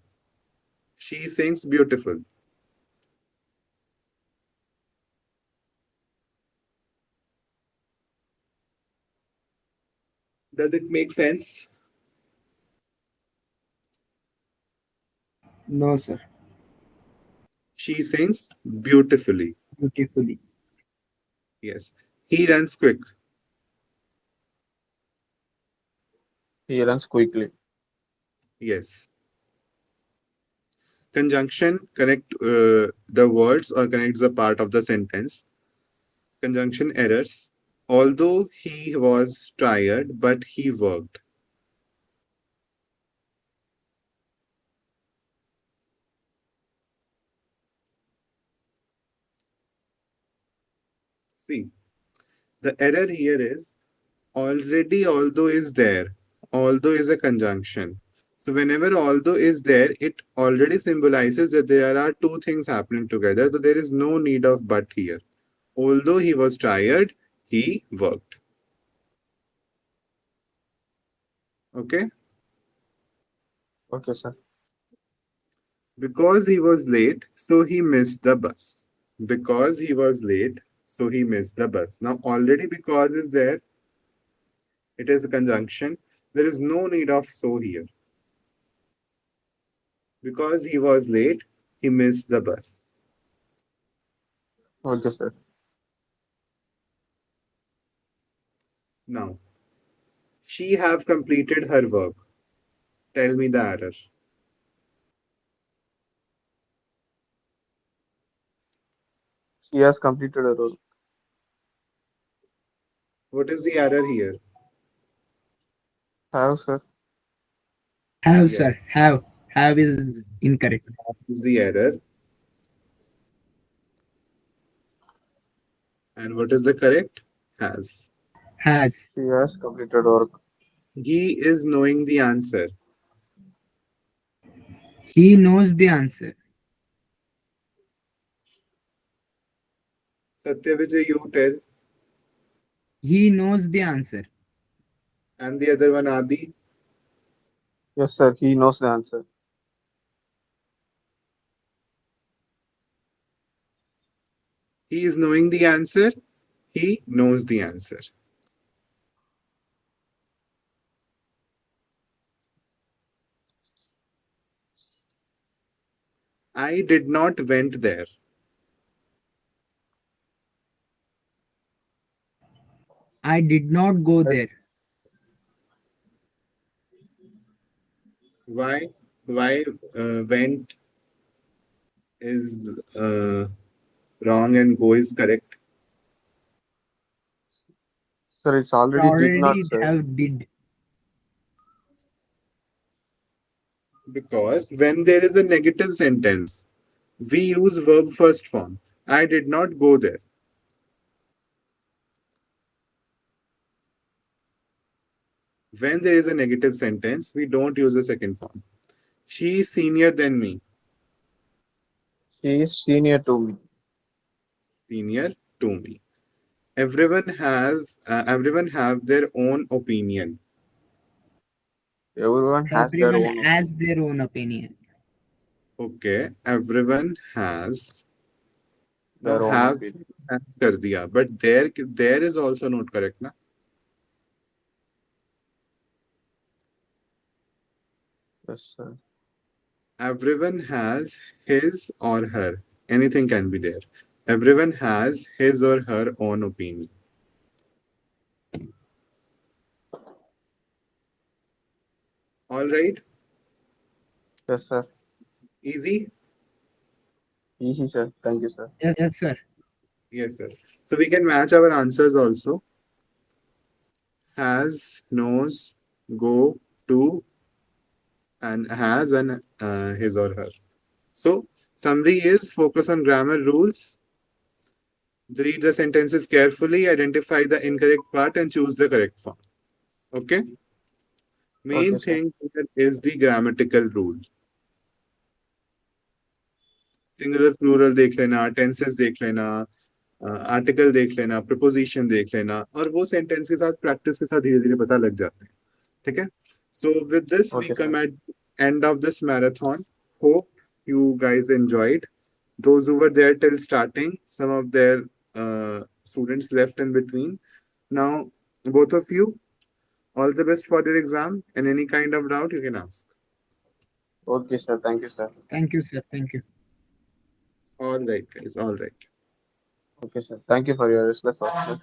Speaker 1: She sings beautiful. Does it make sense?
Speaker 4: No, sir.
Speaker 1: She sings beautifully.
Speaker 4: Beautifully.
Speaker 1: Yes. He runs quick.
Speaker 2: He runs quickly.
Speaker 1: Yes. Conjunction connect the words or connects the part of the sentence. Conjunction errors. Although he was tired, but he worked. See, the error here is already although is there. Although is a conjunction. So whenever although is there, it already symbolizes that there are two things happening together. So there is no need of but here. Although he was tired, he worked. Okay?
Speaker 2: Okay, sir.
Speaker 1: Because he was late, so he missed the bus. Because he was late, so he missed the bus. Now, already because is there, it is a conjunction. There is no need of so here. Because he was late, he missed the bus.
Speaker 2: Okay, sir.
Speaker 1: Now, she have completed her work. Tell me the error.
Speaker 2: She has completed a role.
Speaker 1: What is the error here?
Speaker 2: Have, sir.
Speaker 4: Have,
Speaker 1: Yes,
Speaker 4: sir. Have. Have is incorrect.
Speaker 1: that is the error. And what is the correct? Has.
Speaker 4: Has.
Speaker 2: She has completed work.
Speaker 1: He is knowing the answer.
Speaker 4: He knows the answer.
Speaker 1: Satyavijay, you tell.
Speaker 4: He knows the answer.
Speaker 1: And the other one, Adi.
Speaker 2: Yes, sir. He knows the answer.
Speaker 1: He is knowing the answer. He knows the answer. I did not went there.
Speaker 4: I did not go there.
Speaker 1: Why? Why went is wrong and go is correct?
Speaker 2: Sir, it's already did not,
Speaker 4: Already it
Speaker 2: sir.
Speaker 4: have did.
Speaker 1: Because when there is a negative sentence, we use verb first form. I did not go there. When there is a negative sentence, we don't use the second form. She is senior than me.
Speaker 2: She is senior to me.
Speaker 1: Senior to me. Everyone have their own opinion.
Speaker 2: Everyone has their
Speaker 4: Everyone
Speaker 2: own
Speaker 4: has
Speaker 2: opinion.
Speaker 4: their own opinion.
Speaker 1: Okay, everyone has. Now
Speaker 2: Their own
Speaker 1: have
Speaker 2: opinion.
Speaker 1: has कर दिया, but there is also not correct ना.
Speaker 2: Yes, sir.
Speaker 1: Everyone has his or her. Anything can be there. Everyone has his or her own opinion. All right,
Speaker 2: Yes, sir.
Speaker 1: easy.
Speaker 2: Easy, sir. Thank you, sir.
Speaker 4: Yes, sir.
Speaker 1: Yes, sir. So we can match our answers also. Has, knows, go, to, and has and his or her. So summary is focus on grammar rules, read the sentences carefully, identify the incorrect part, and choose the correct form. Okay.
Speaker 2: Okay,
Speaker 1: Main
Speaker 2: sir.
Speaker 1: thing here is the grammatical rule. Singular plural देख लेना, tenses देख लेना, article देख लेना, preposition देख लेना, और वो सेंटेंस के साथ प्रैक्टिस के साथ धीरे धीरे पता लग जाते हैं. ठीक है. So with this we
Speaker 2: Okay,
Speaker 1: come
Speaker 2: sir.
Speaker 1: at end of this marathon. Hope you guys enjoyed. Those who were there till starting, some of their students left in between. Now both of you, all the best for your exam, and any kind of doubt you can ask.
Speaker 2: Okay, sir. Thank you, sir.
Speaker 4: Thank you, sir. Thank you.
Speaker 1: All right guys, all right.
Speaker 2: Okay, sir. Thank you for your response, sir.